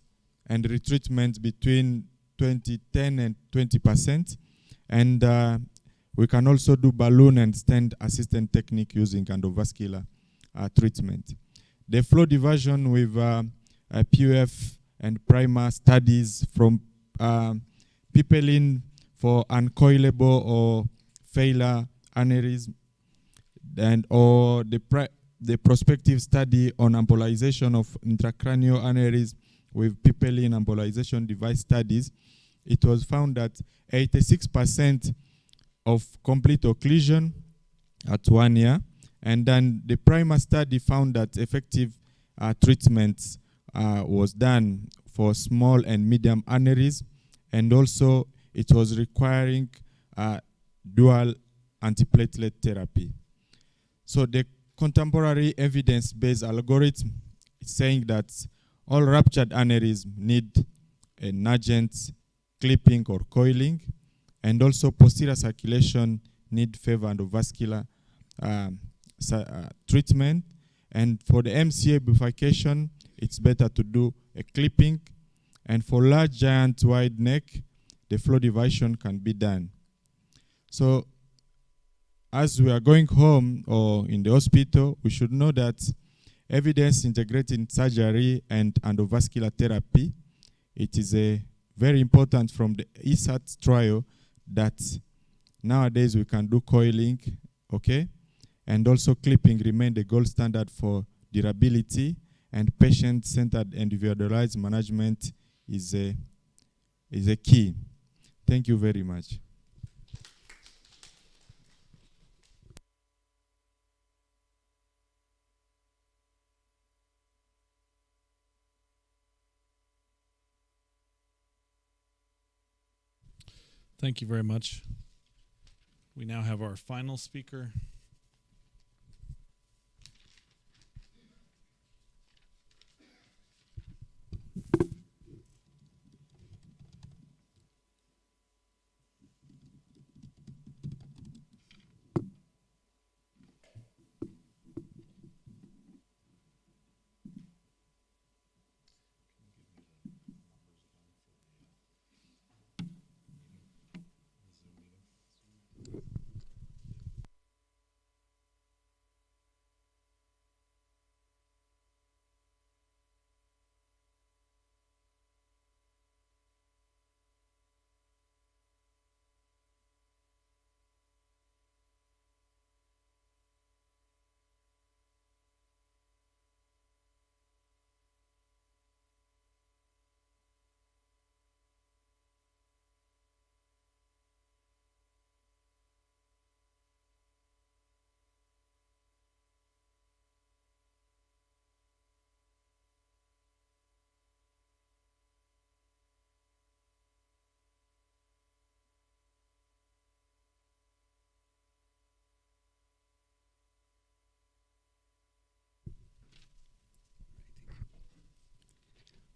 Speaker 6: and retreatment between 10 and 20%. And we can also do balloon and stent assistant technique using endovascular treatment. The flow diversion with PUF and primer studies from pipelline for uncoilable or failure aneurysm, and or the prospective study on embolization of intracranial aneurysm with pipelline embolization device studies. It was found that 86% of complete occlusion at 1 year, and then the primer study found that effective treatments was done for small and medium aneurysm, and also it was requiring dual antiplatelet therapy. So the contemporary evidence-based algorithm is saying that all ruptured aneurysm need an urgent clipping or coiling, and also posterior circulation need favor endovascular treatment. And for the MCA bifurcation, it's better to do a clipping. And for large, giant, wide neck, the flow diversion can be done. So as we are going home or in the hospital, we should know that evidence integrating surgery and endovascular therapy, it is a very important from the ESAT trial that nowadays we can do coiling, okay? And also clipping remain the gold standard for durability, and patient-centered individualized management is a key. Thank you very much.
Speaker 2: Thank you very much. We now have our final speaker.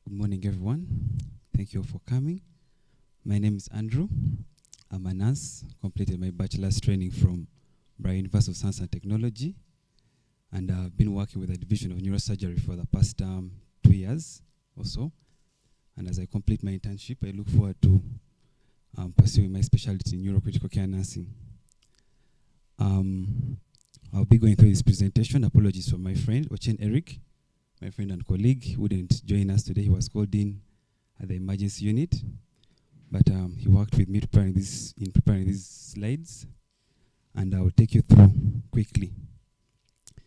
Speaker 7: Good morning, everyone. Thank you for coming. My name is Andrew. I'm a nurse, completed my bachelor's training from Bryan University of Science and Technology, and I've been working with the division of neurosurgery for the past 2 years or so. And as I complete my internship, I look forward to pursuing my specialty in neurocritical care nursing. I'll be going through this presentation. Apologies for my friend, Ochen Eric, my friend and colleague, who wouldn't join us today. He was called in at the emergency unit, but he worked with me preparing these slides, and I will take you through quickly.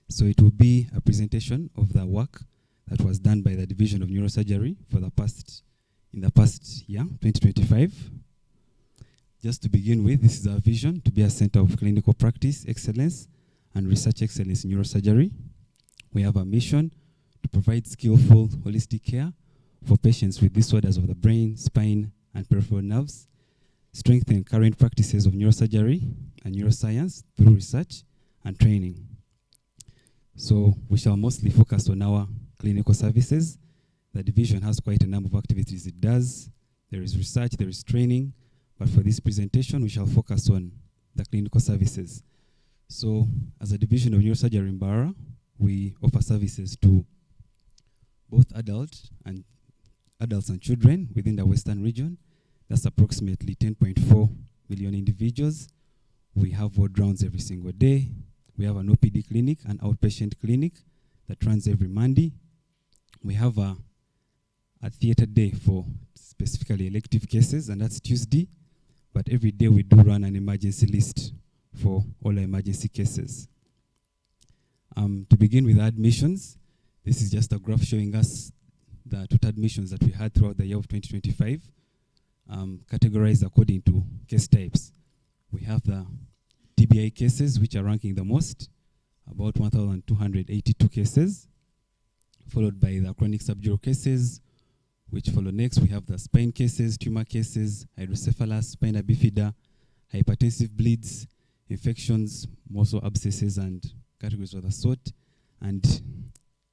Speaker 7: So it will be a presentation of the work that was done by the Division of Neurosurgery in the past year, 2025. Just to begin with, this is our vision: to be a center of clinical practice excellence and research excellence in neurosurgery. We have a mission to provide skillful, holistic care for patients with disorders of the brain, spine, and peripheral nerves, strengthen current practices of neurosurgery and neuroscience through research and training. So we shall mostly focus on our clinical services. The division has quite a number of activities it does. There is research, there is training, but for this presentation, we shall focus on the clinical services. So as a division of neurosurgery in Barra, we offer services to both adults and children within the Western region. That's approximately 10.4 million individuals. We have ward rounds every single day. We have an OPD clinic, an outpatient clinic that runs every Monday. We have a theater day for specifically elective cases, and that's Tuesday. But every day we do run an emergency list for all our emergency cases. To begin with admissions, this is just a graph showing us the total admissions that we had throughout the year of 2025, categorized according to case types. We have the TBI cases, which are ranking the most, about 1,282 cases, followed by the chronic subdural cases, which follow next. We have the spine cases, tumor cases, hydrocephalus, spina bifida, hypertensive bleeds, infections, muscle abscesses, and categories of the sort, and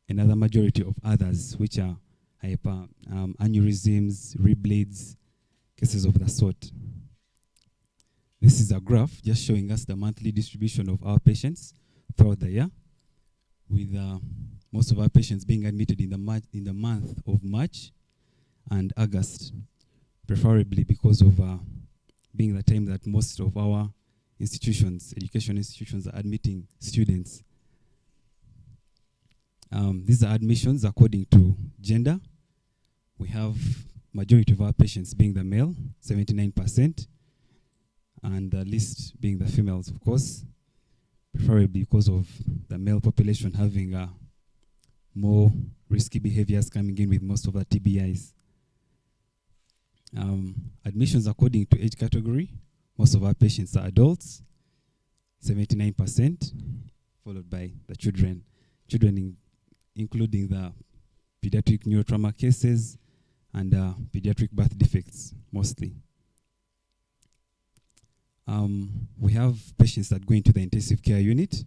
Speaker 7: another majority of others, which are aneurysms, rib bleeds, cases of the sort. This is a graph just showing us the monthly distribution of our patients throughout the year, with most of our patients being admitted in the month of March and August, preferably because of being the time that most of our education institutions are admitting students. These are admissions according to gender. We have majority of our patients being the male, 79%, and the least being the females, of course, preferably because of the male population having more risky behaviors coming in with most of the TBIs. Admissions according to age category, most of our patients are adults, 79%, followed by the children including the pediatric neurotrauma cases and pediatric birth defects, mostly. We have patients that go into the intensive care unit,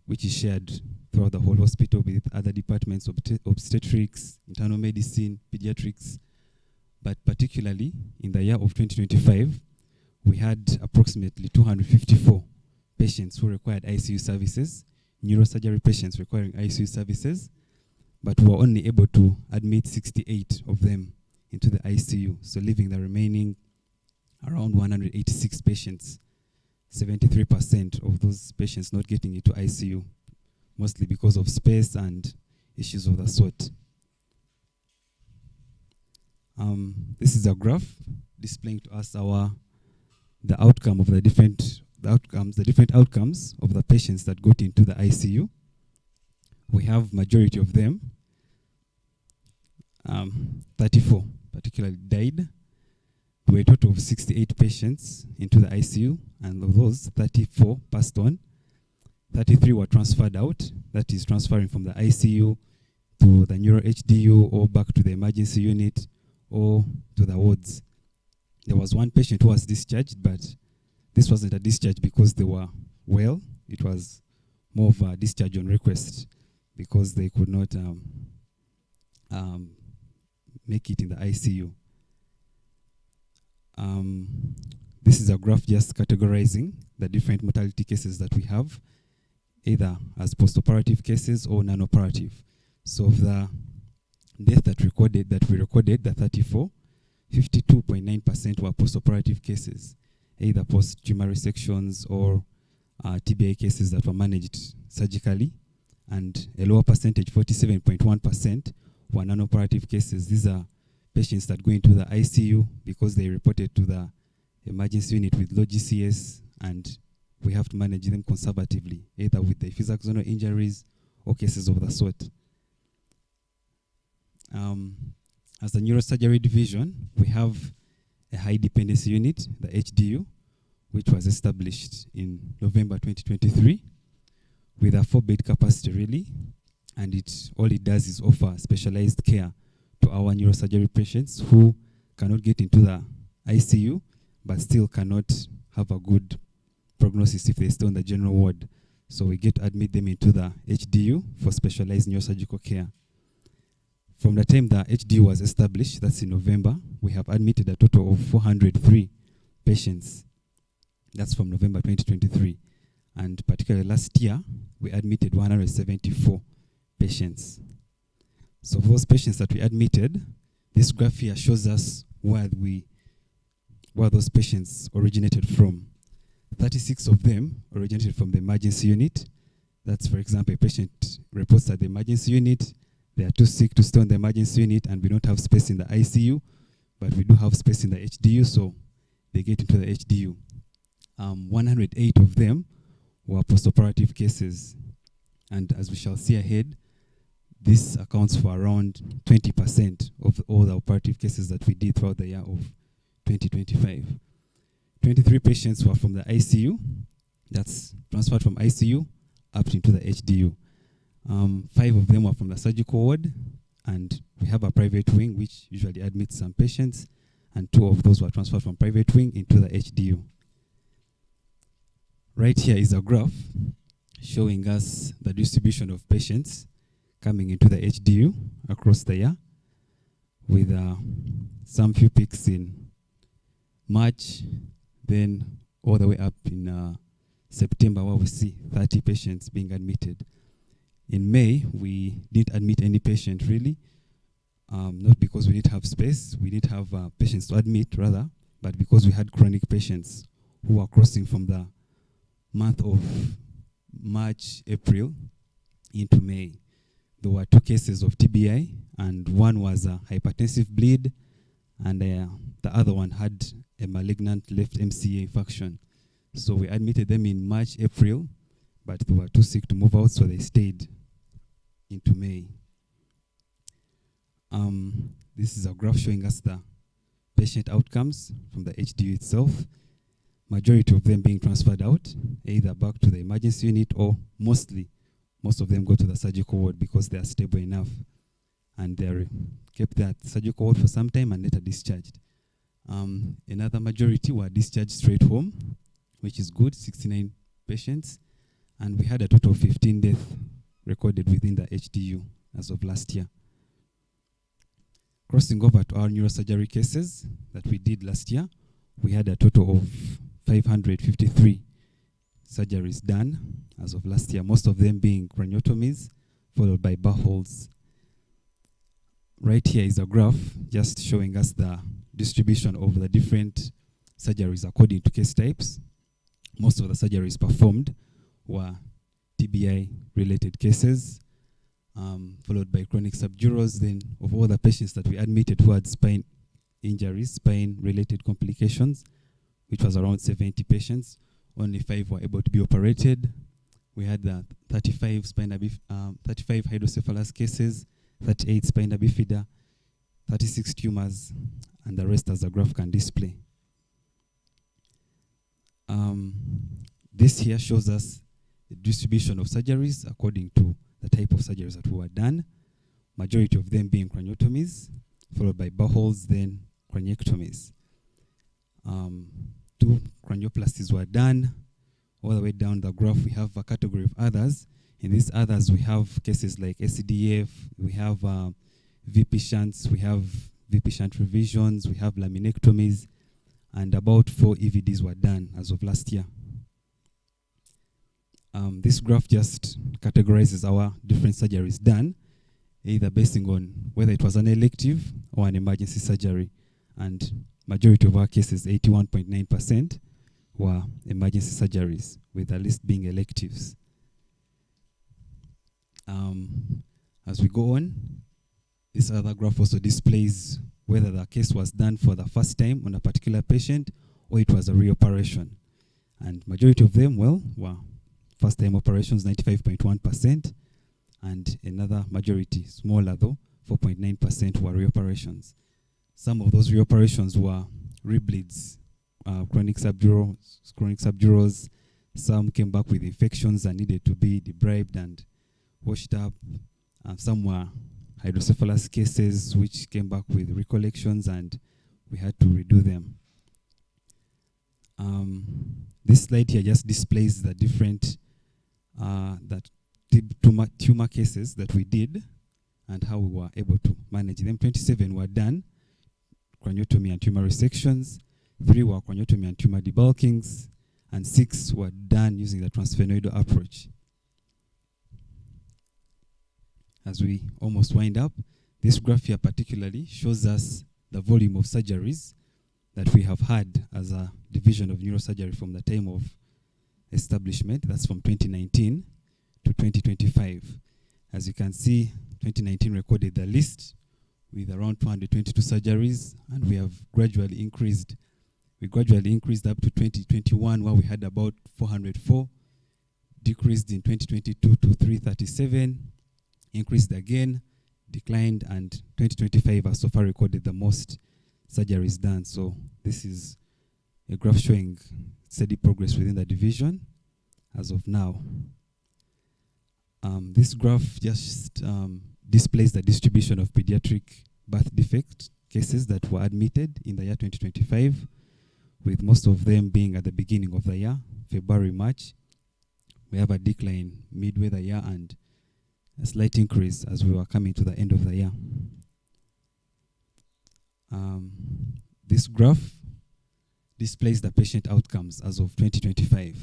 Speaker 7: which is shared throughout the whole hospital with other departments, obstetrics, internal medicine, pediatrics. But particularly in the year of 2025, we had approximately 254 patients who required ICU services, neurosurgery patients requiring ICU services, but we were only able to admit 68 of them into the ICU, so leaving the remaining around 186 patients, 73% of those patients not getting into ICU, mostly because of space and issues of the sort. This is a graph displaying to us the outcome of the different outcomes of the patients that got into the ICU. We have majority of them, 34 particularly died. There were a total of 68 patients into the ICU, and of those, 34 passed on. 33 were transferred out, that is transferring from the ICU to the neuro HDU or back to the emergency unit or to the wards. There was one patient who was discharged, but this wasn't a discharge because they were well. It was more of a discharge on request because they could not make it in the ICU. This is a graph just categorizing the different mortality cases that we have, either as postoperative cases or non-operative. So of the death that we recorded, the 34, 52.9% were postoperative cases, either post-tumor resections or TBI cases that were managed surgically, and a lower percentage, 47.1%, were non-operative cases. These are patients that go into the ICU because they reported to the emergency unit with low GCS, and we have to manage them conservatively, either with the physical injuries or cases of the sort. As the neurosurgery division, we have a high dependency unit, the HDU, which was established in November 2023 with a 4-bed capacity really, and all it does is offer specialized care to our neurosurgery patients who cannot get into the ICU but still cannot have a good prognosis if they stay on the general ward. So we get to admit them into the HDU for specialized neurosurgical care. From the time the HDU was established, that's in November, we have admitted a total of 403 patients. That's from November 2023. And particularly last year, we admitted 174 patients. So for those patients that we admitted, this graph here shows us where those patients originated from. 36 of them originated from the emergency unit. That's, for example, a patient reports at the emergency unit, they are too sick to stay on the emergency unit and we don't have space in the ICU, but we do have space in the HDU, so they get into the HDU. 108 of them were postoperative cases. And as we shall see ahead, this accounts for around 20% of all the operative cases that we did throughout the year of 2025. 23 patients were from the ICU, that's transferred from ICU up into the HDU. 5 of them were from the surgical ward, and we have a private wing which usually admits some patients, and 2 of those were transferred from private wing into the HDU. Right here is a graph showing us the distribution of patients coming into the HDU across the year, with some few peaks in March, then all the way up in September, where we see 30 patients being admitted. In May, we didn't admit any patient really, not because we didn't have space, we didn't have patients to admit rather, but because we had chronic patients who were crossing from the month of March, April into May. There were 2 cases of TBI, and one was a hypertensive bleed, and the other one had a malignant left MCA infarction. So we admitted them in March, April, but they were too sick to move out, so they stayed into May. This is a graph showing us the patient outcomes from the HDU itself. Majority of them being transferred out, either back to the emergency unit or most of them go to the surgical ward because they are stable enough and they are kept at surgical ward for some time and later discharged. Another majority were discharged straight home, which is good, 69 patients, and we had a total of 15 deaths recorded within the HDU as of last year. Crossing over to our neurosurgery cases that we did last year, we had a total of 553 surgeries done as of last year, most of them being craniotomies, followed by burr-holes. Right here is a graph just showing us the distribution of the different surgeries according to case types. Most of the surgeries performed were TBI-related cases, followed by chronic subdurals. Then of all the patients that we admitted who had spine injuries, spine-related complications, which was around 70 patients, only 5 were able to be operated. We had 35 hydrocephalus cases, 38 spina bifida, 36 tumors, and the rest as the graph can display. This here shows us the distribution of surgeries according to the type of surgeries that were done, majority of them being craniotomies, followed by burr-holes, then craniectomies. 2 cranioplasties were done. All the way down the graph, we have a category of others. In these others, we have cases like ACDF, we have VP shunts, we have VP shunt revisions, we have laminectomies, and about 4 EVDs were done as of last year. This graph just categorizes our different surgeries done, either basing on whether it was an elective or an emergency surgery. And majority of our cases, 81.9%, were emergency surgeries, with the least being electives. As we go on, this other graph also displays whether the case was done for the first time on a particular patient or it was a reoperation. And majority of them, well, were first-time operations, 95.1%, and another majority, smaller though, 4.9% were reoperations. Some of those reoperations were rebleeds, chronic subdurals. Some came back with infections and needed to be debribed and washed up. Some were hydrocephalus cases which came back with recollections and we had to redo them. This slide here just displays the different tumor cases that we did and how we were able to manage them. 27 were done, craniotomy and tumor resections, 3 were craniotomy and tumor debulkings, and 6 were done using the transsphenoidal approach. As we almost wind up, this graph here particularly shows us the volume of surgeries that we have had as a division of neurosurgery from the time of establishment. That's from 2019 to 2025. As you can see, 2019 recorded the least with around 222 surgeries, and we have gradually increased. We gradually increased up to 2021, where we had about 404, decreased in 2022 to 337, increased again, declined, and 2025 has so far recorded the most surgeries done. So this is a graph showing steady progress within the division as of now. This graph just displays the distribution of pediatric birth defect cases that were admitted in the year 2025, with most of them being at the beginning of the year, February, March. We have a decline midway the year and a slight increase as we were coming to the end of the year. This graph displays the patient outcomes as of 2025.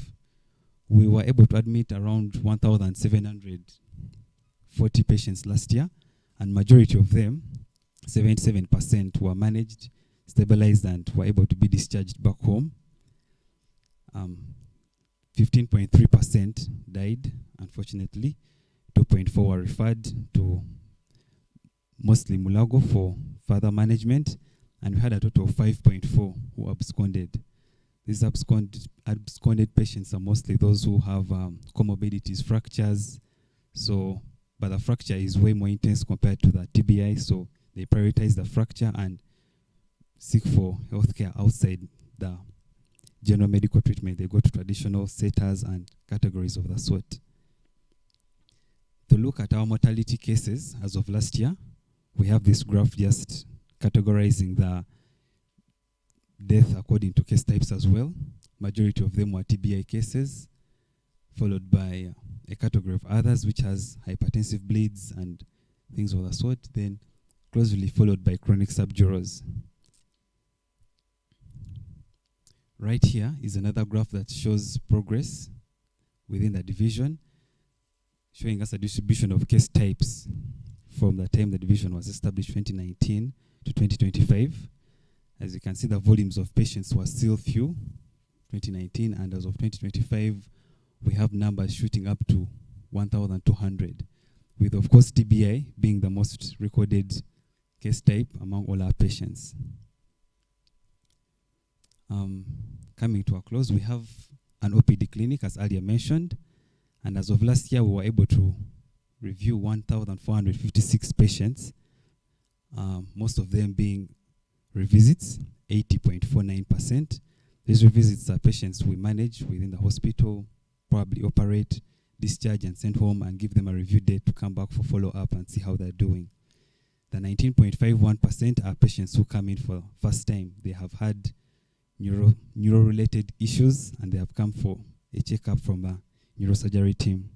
Speaker 7: We were able to admit around 1,740 patients last year, and majority of them, 77%, were managed, stabilized, and were able to be discharged back home. 15.3% died, unfortunately. 2.4 were referred to mostly Mulago for further management, and we had a total of 5.4 who absconded. These absconded patients are mostly those who have comorbidities, fractures. But the fracture is way more intense compared to the TBI, so they prioritize the fracture and seek for healthcare outside the general medical treatment. They go to traditional setters and categories of the sort. To look at our mortality cases as of last year, we have this graph just categorizing the death according to case types as well. Majority of them were TBI cases, followed by a category of others, which has hypertensive bleeds and things of the sort, then closely followed by chronic subdurals. Right here is another graph that shows progress within the division, showing us a distribution of case types from the time the division was established, 2019 to 2025. As you can see, the volumes of patients were still few, 2019, and as of 2025, we have numbers shooting up to 1,200, with, of course, TBI being the most recorded case type among all our patients. Coming to a close, we have an OPD clinic, as earlier mentioned, and as of last year, we were able to review 1,456 patients, most of them being revisits, 80.49%. These revisits are patients we manage within the hospital, probably operate, discharge, and send home and give them a review date to come back for follow-up and see how they're doing. The 19.51% are patients who come in for first time. They have had neuro-related issues and they have come for a checkup from a neurosurgery team.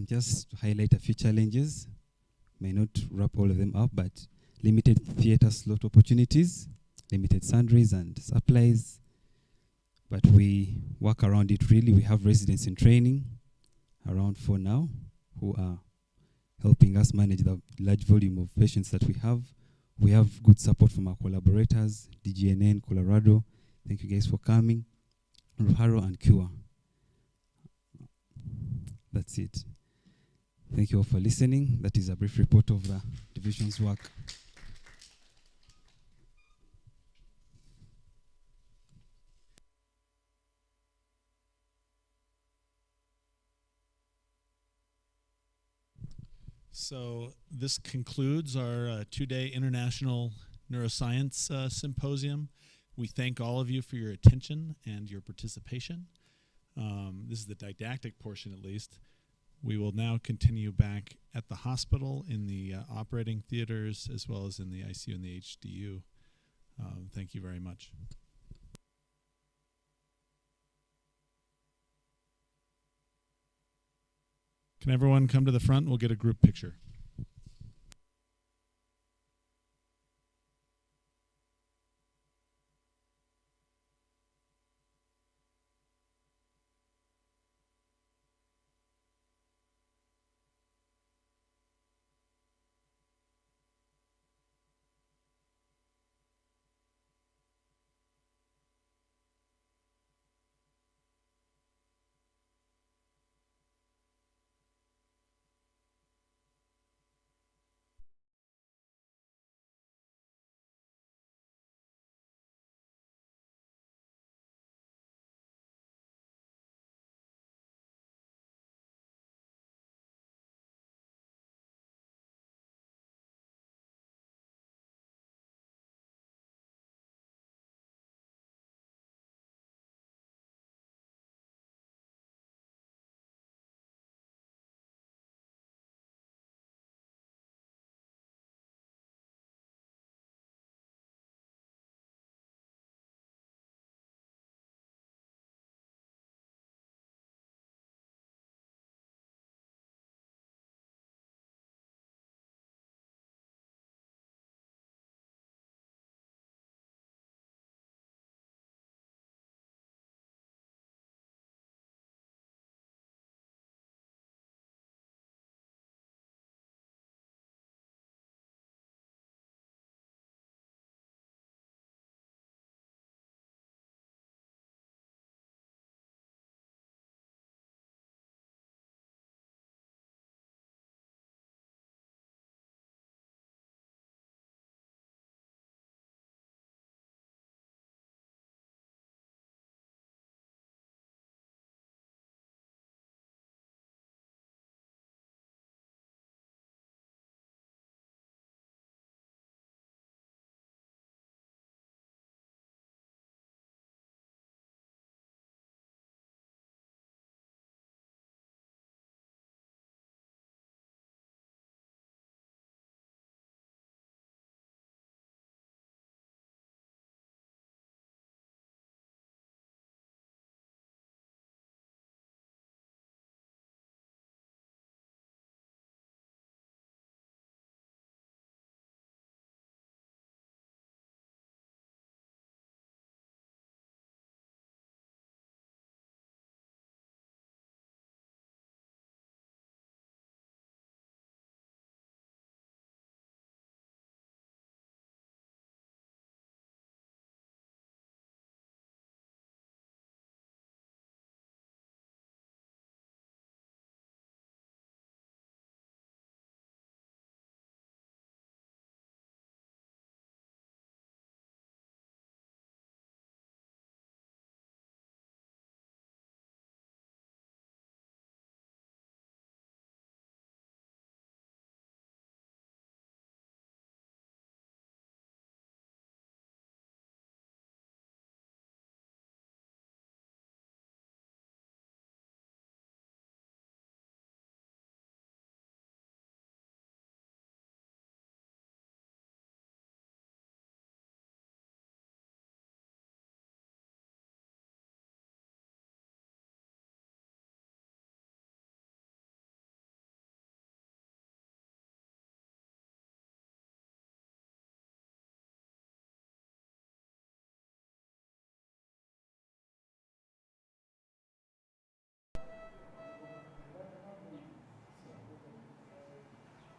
Speaker 7: Just to highlight a few challenges, may not wrap all of them up, but limited theater slot opportunities, limited sundries and supplies, but we work around it really. We have residents in training, around 4 now, who are helping us manage the large volume of patients that we have. We have good support from our collaborators, DGNN, Colorado. Thank you guys for coming. Ruharo and Cure. That's it. Thank you all for listening. That is a brief report of the division's work.
Speaker 2: So this concludes our 2-day International Neuroscience Symposium. We thank all of you for your attention and your participation. This is the didactic portion, at least. We will now continue back at the hospital in the operating theaters as well as in the ICU and the HDU. Thank you very much. Can everyone come to the front? We'll get a group picture.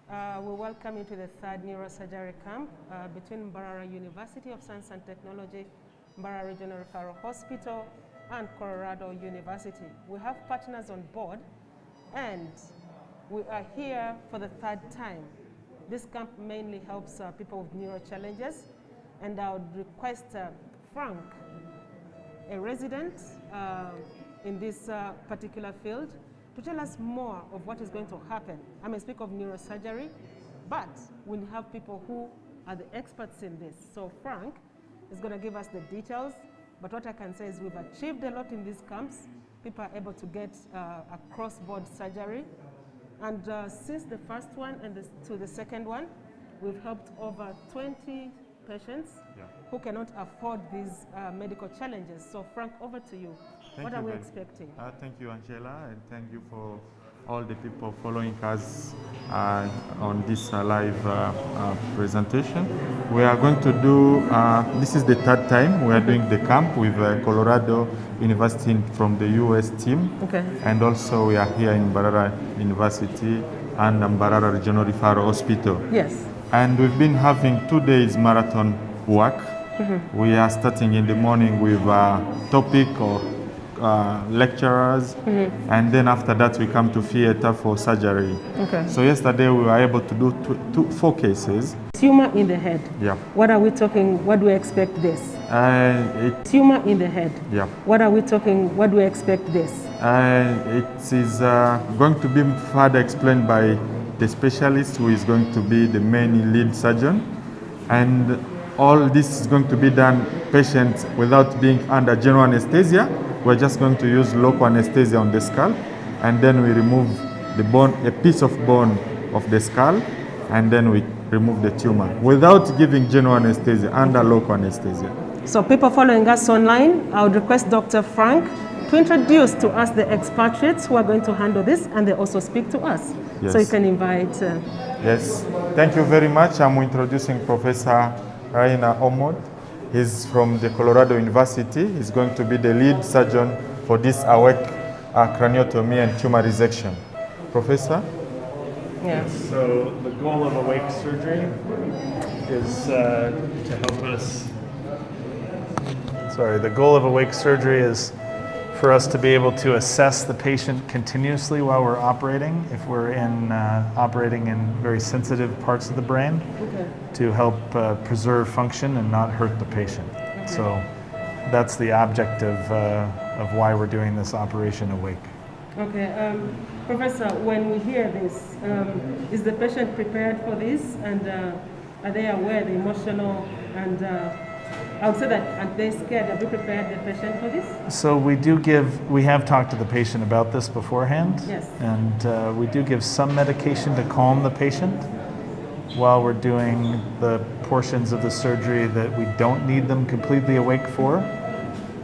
Speaker 8: We welcome you to the third neurosurgery camp between Mbarara University of Science and Technology, Mbarara Regional Referral Hospital, and Colorado University. We have partners on board, and we are here for the third time. This camp mainly helps people with neuro challenges, and I would request Frank, a resident in this particular field, to tell us more of what is going to happen. I may speak of neurosurgery, but we have people who are the experts in this. So Frank is going to give us the details, but what I can say is we've achieved a lot in these camps. People are able to get a cross-board surgery. And since the first one and to the second one, we've helped over 20 patients who cannot afford these medical challenges. So Frank, over to you. What are we expecting?
Speaker 9: Thank you, Angela, and thank you for all the people following us on this live presentation. We are going to do, this is the third time we are doing the camp with Colorado University from the US team. Okay. And also we are here in Mbarara University and Mbarara Regional Referral Hospital.
Speaker 8: Yes.
Speaker 9: And we've been having 2 days marathon work. Mm-hmm. We are starting in the morning with a topic or lecturers, and then after that we come to theater for surgery. Okay. So yesterday we were able to do 4 cases.
Speaker 8: Tumor in the head.
Speaker 9: Yeah.
Speaker 8: What are we talking? What do we expect this? Tumor in the head.
Speaker 9: Yeah.
Speaker 8: What are we talking? What do we expect this?
Speaker 9: It is going to be further explained by the specialist who is going to be the main lead surgeon, and all this is going to be done patient without being under general anesthesia. We're just going to use local anesthesia on the skull, and then we remove the bone, a piece of bone of the skull, and then we remove the tumor without giving general anesthesia, under local anesthesia.
Speaker 8: So people following us online, I would request Dr. Frank to introduce to us the expatriates who are going to handle this, and they also speak to us. Yes. So you can invite.
Speaker 9: Yes, thank you very much. I'm introducing Professor Raina Omod. He's from the Colorado University. He's going to be the lead surgeon for this awake craniotomy and tumor resection. Professor?
Speaker 10: Yes. So the goal of awake surgery is to help us. Sorry, the goal of awake surgery is for us to be able to assess the patient continuously while we're operating, if we're operating in very sensitive parts of the brain, to help preserve function and not hurt the patient. Okay. So that's the object of why we're doing this operation awake.
Speaker 8: Okay, Professor, when we hear this, is the patient prepared for this, and are they aware, the emotional, and I would say that, are they scared? Have you prepared the patient for this?
Speaker 10: So we have talked to the patient about this beforehand. Yes. And we do give some medication to calm the patient while we're doing the portions of the surgery that we don't need them completely awake for.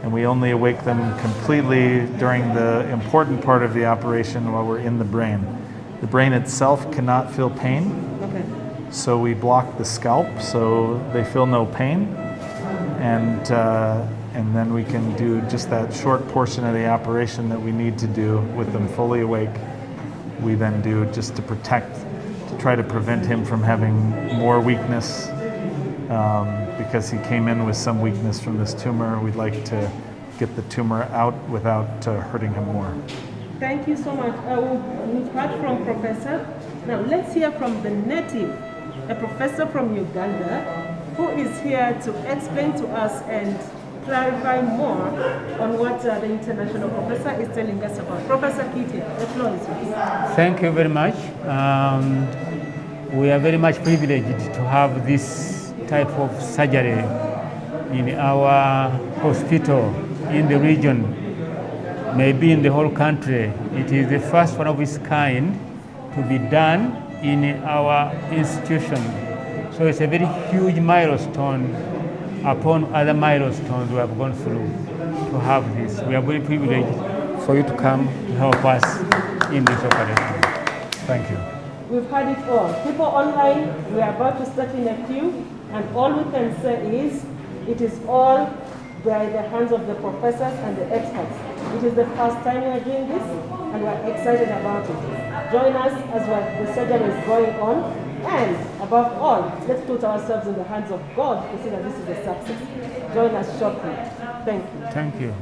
Speaker 10: And we only awake them completely during the important part of the operation while we're in the brain. The brain itself cannot feel pain. Okay. So we block the scalp so they feel no pain. And then we can do just that short portion of the operation that we need to do with them fully awake. We then do just to protect, to try to prevent him from having more weakness, because he came in with some weakness from this tumor. We'd like to get the tumor out without hurting him more.
Speaker 8: Thank you so much. We've heard from Professor. Now let's hear from the native, a professor from Uganda, who is here to explain to us and clarify more on what the international professor is telling us about. Professor Kitia, the floor is yours.
Speaker 11: Thank you very much. We are very much privileged to have this type of surgery in our hospital in the region, maybe in the whole country. It is the first one of its kind to be done in our institution. So it's a very huge milestone upon other milestones we have gone through to have this. We are very privileged for you to come to help us in this operation. Thank you.
Speaker 8: We've had it all. People online, we are about to start in a few, and all we can say is it is all by the hands of the professors and the experts. It is the first time we are doing this, and we're excited about it. Join us as well. The surgery is going on. And above all, let's put ourselves in the hands of God to see that this is a success. Join us shortly. Thank you.
Speaker 11: Thank you.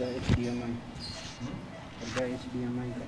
Speaker 12: HDMI. HDMI का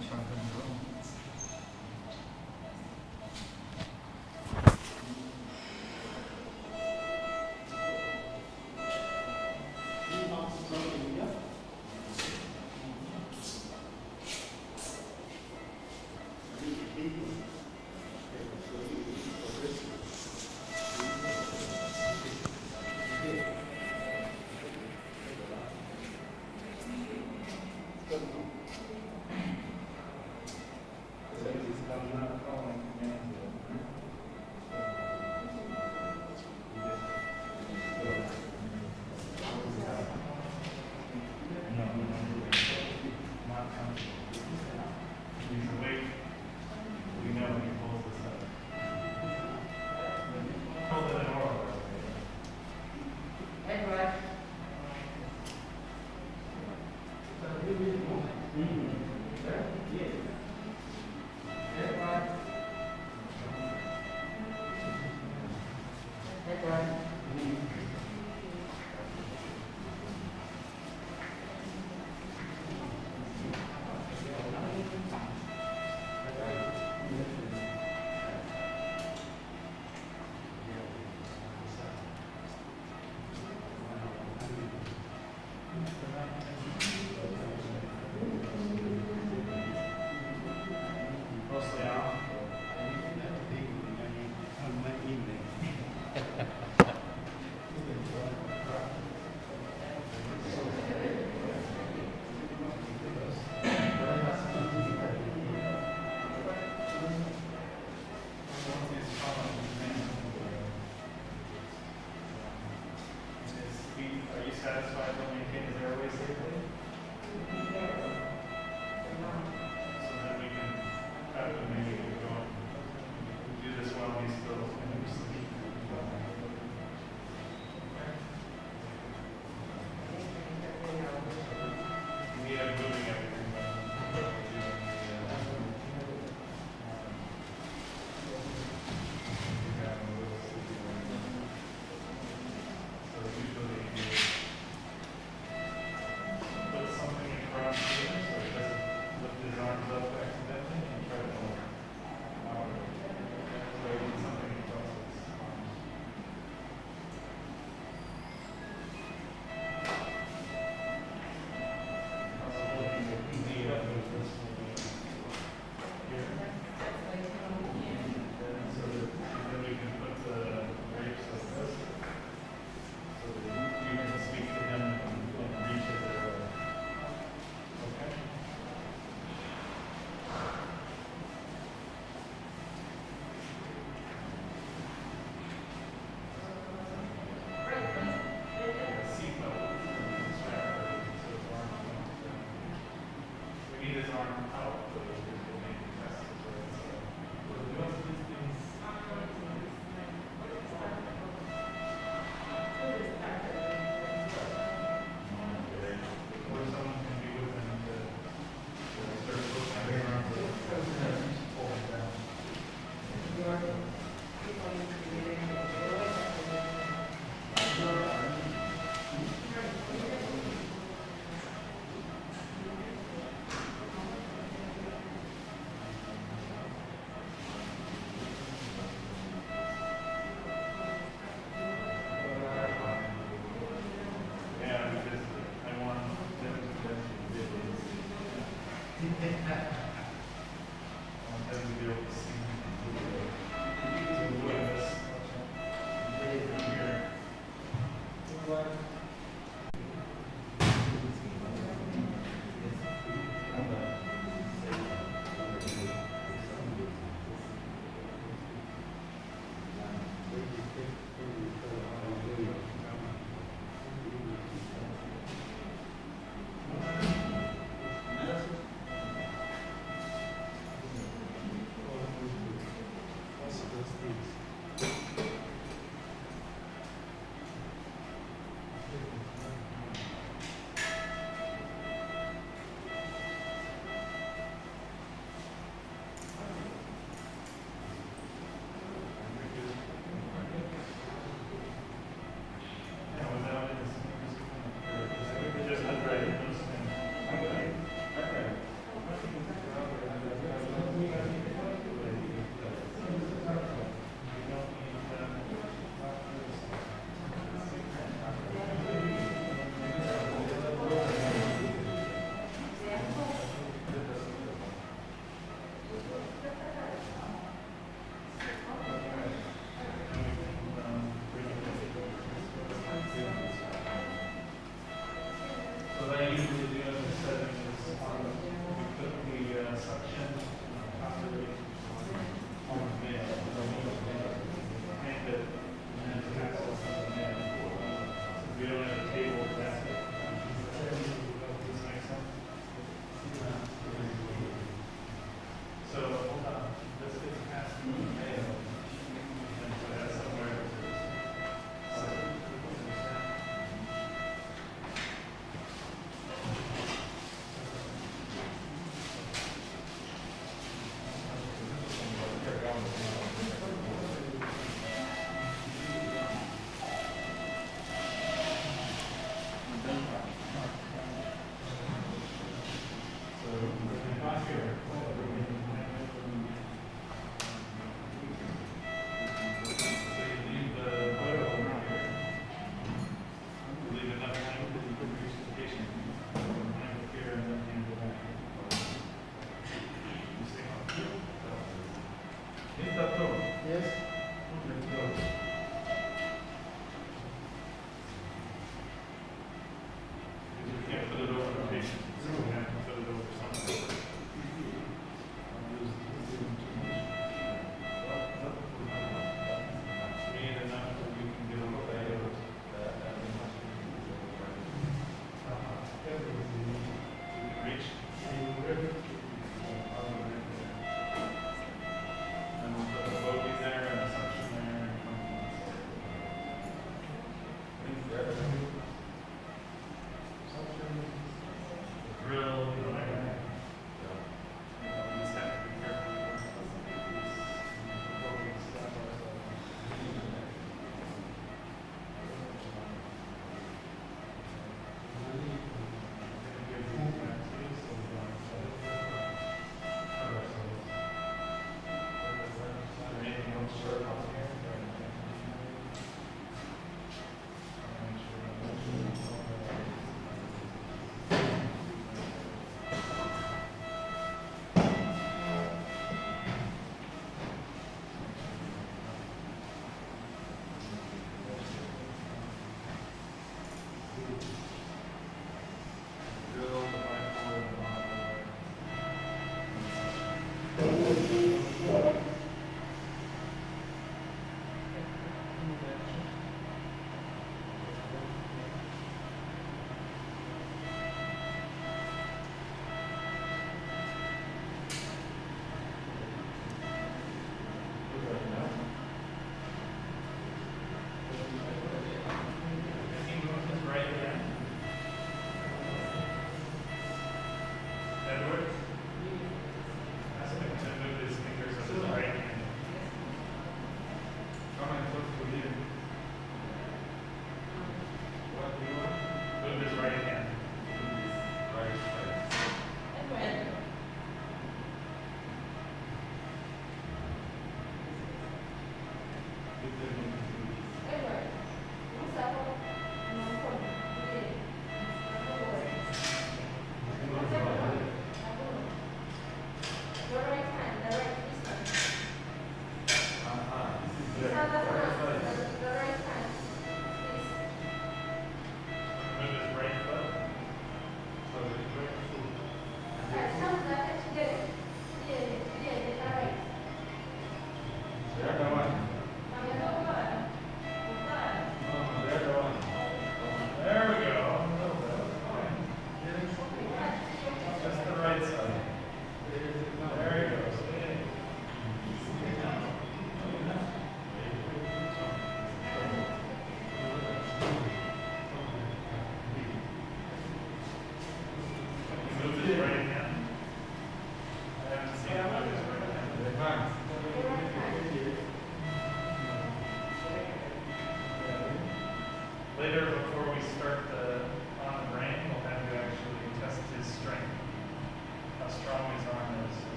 Speaker 10: his arm out.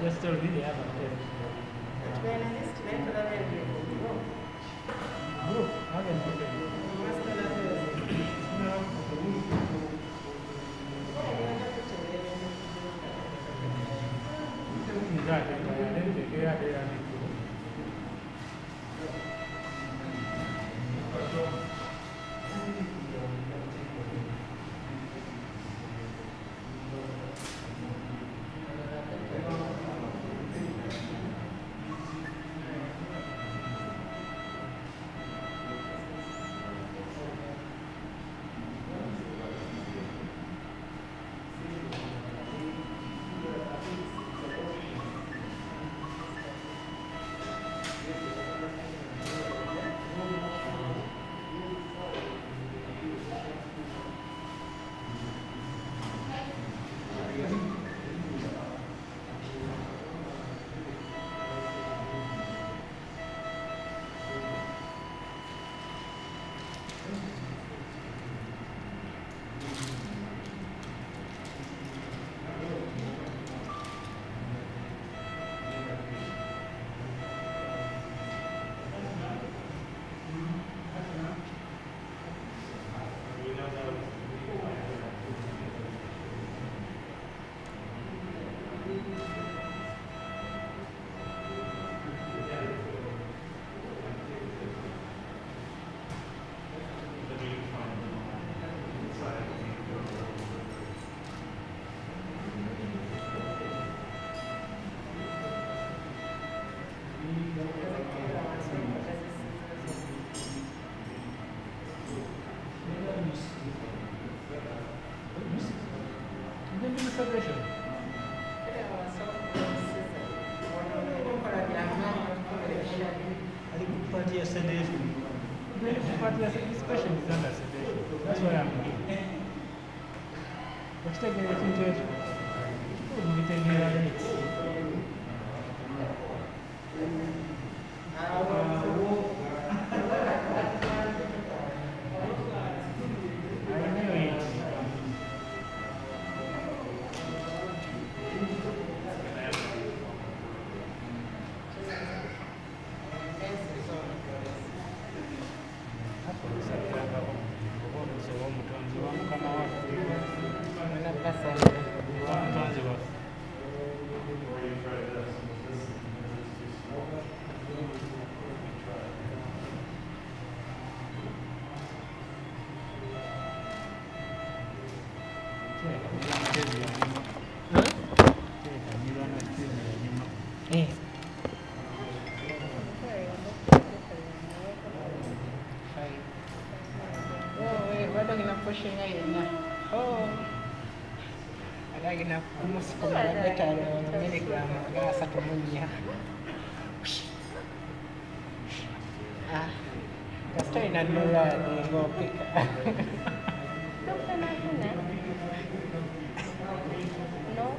Speaker 11: Just already have a test. Group, haven't This question is under sedation. That's why I'm here. But take everything to it. We take care of it.
Speaker 12: Stay na nula di ngopi ka.
Speaker 13: No?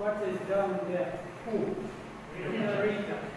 Speaker 12: What is down there? Who?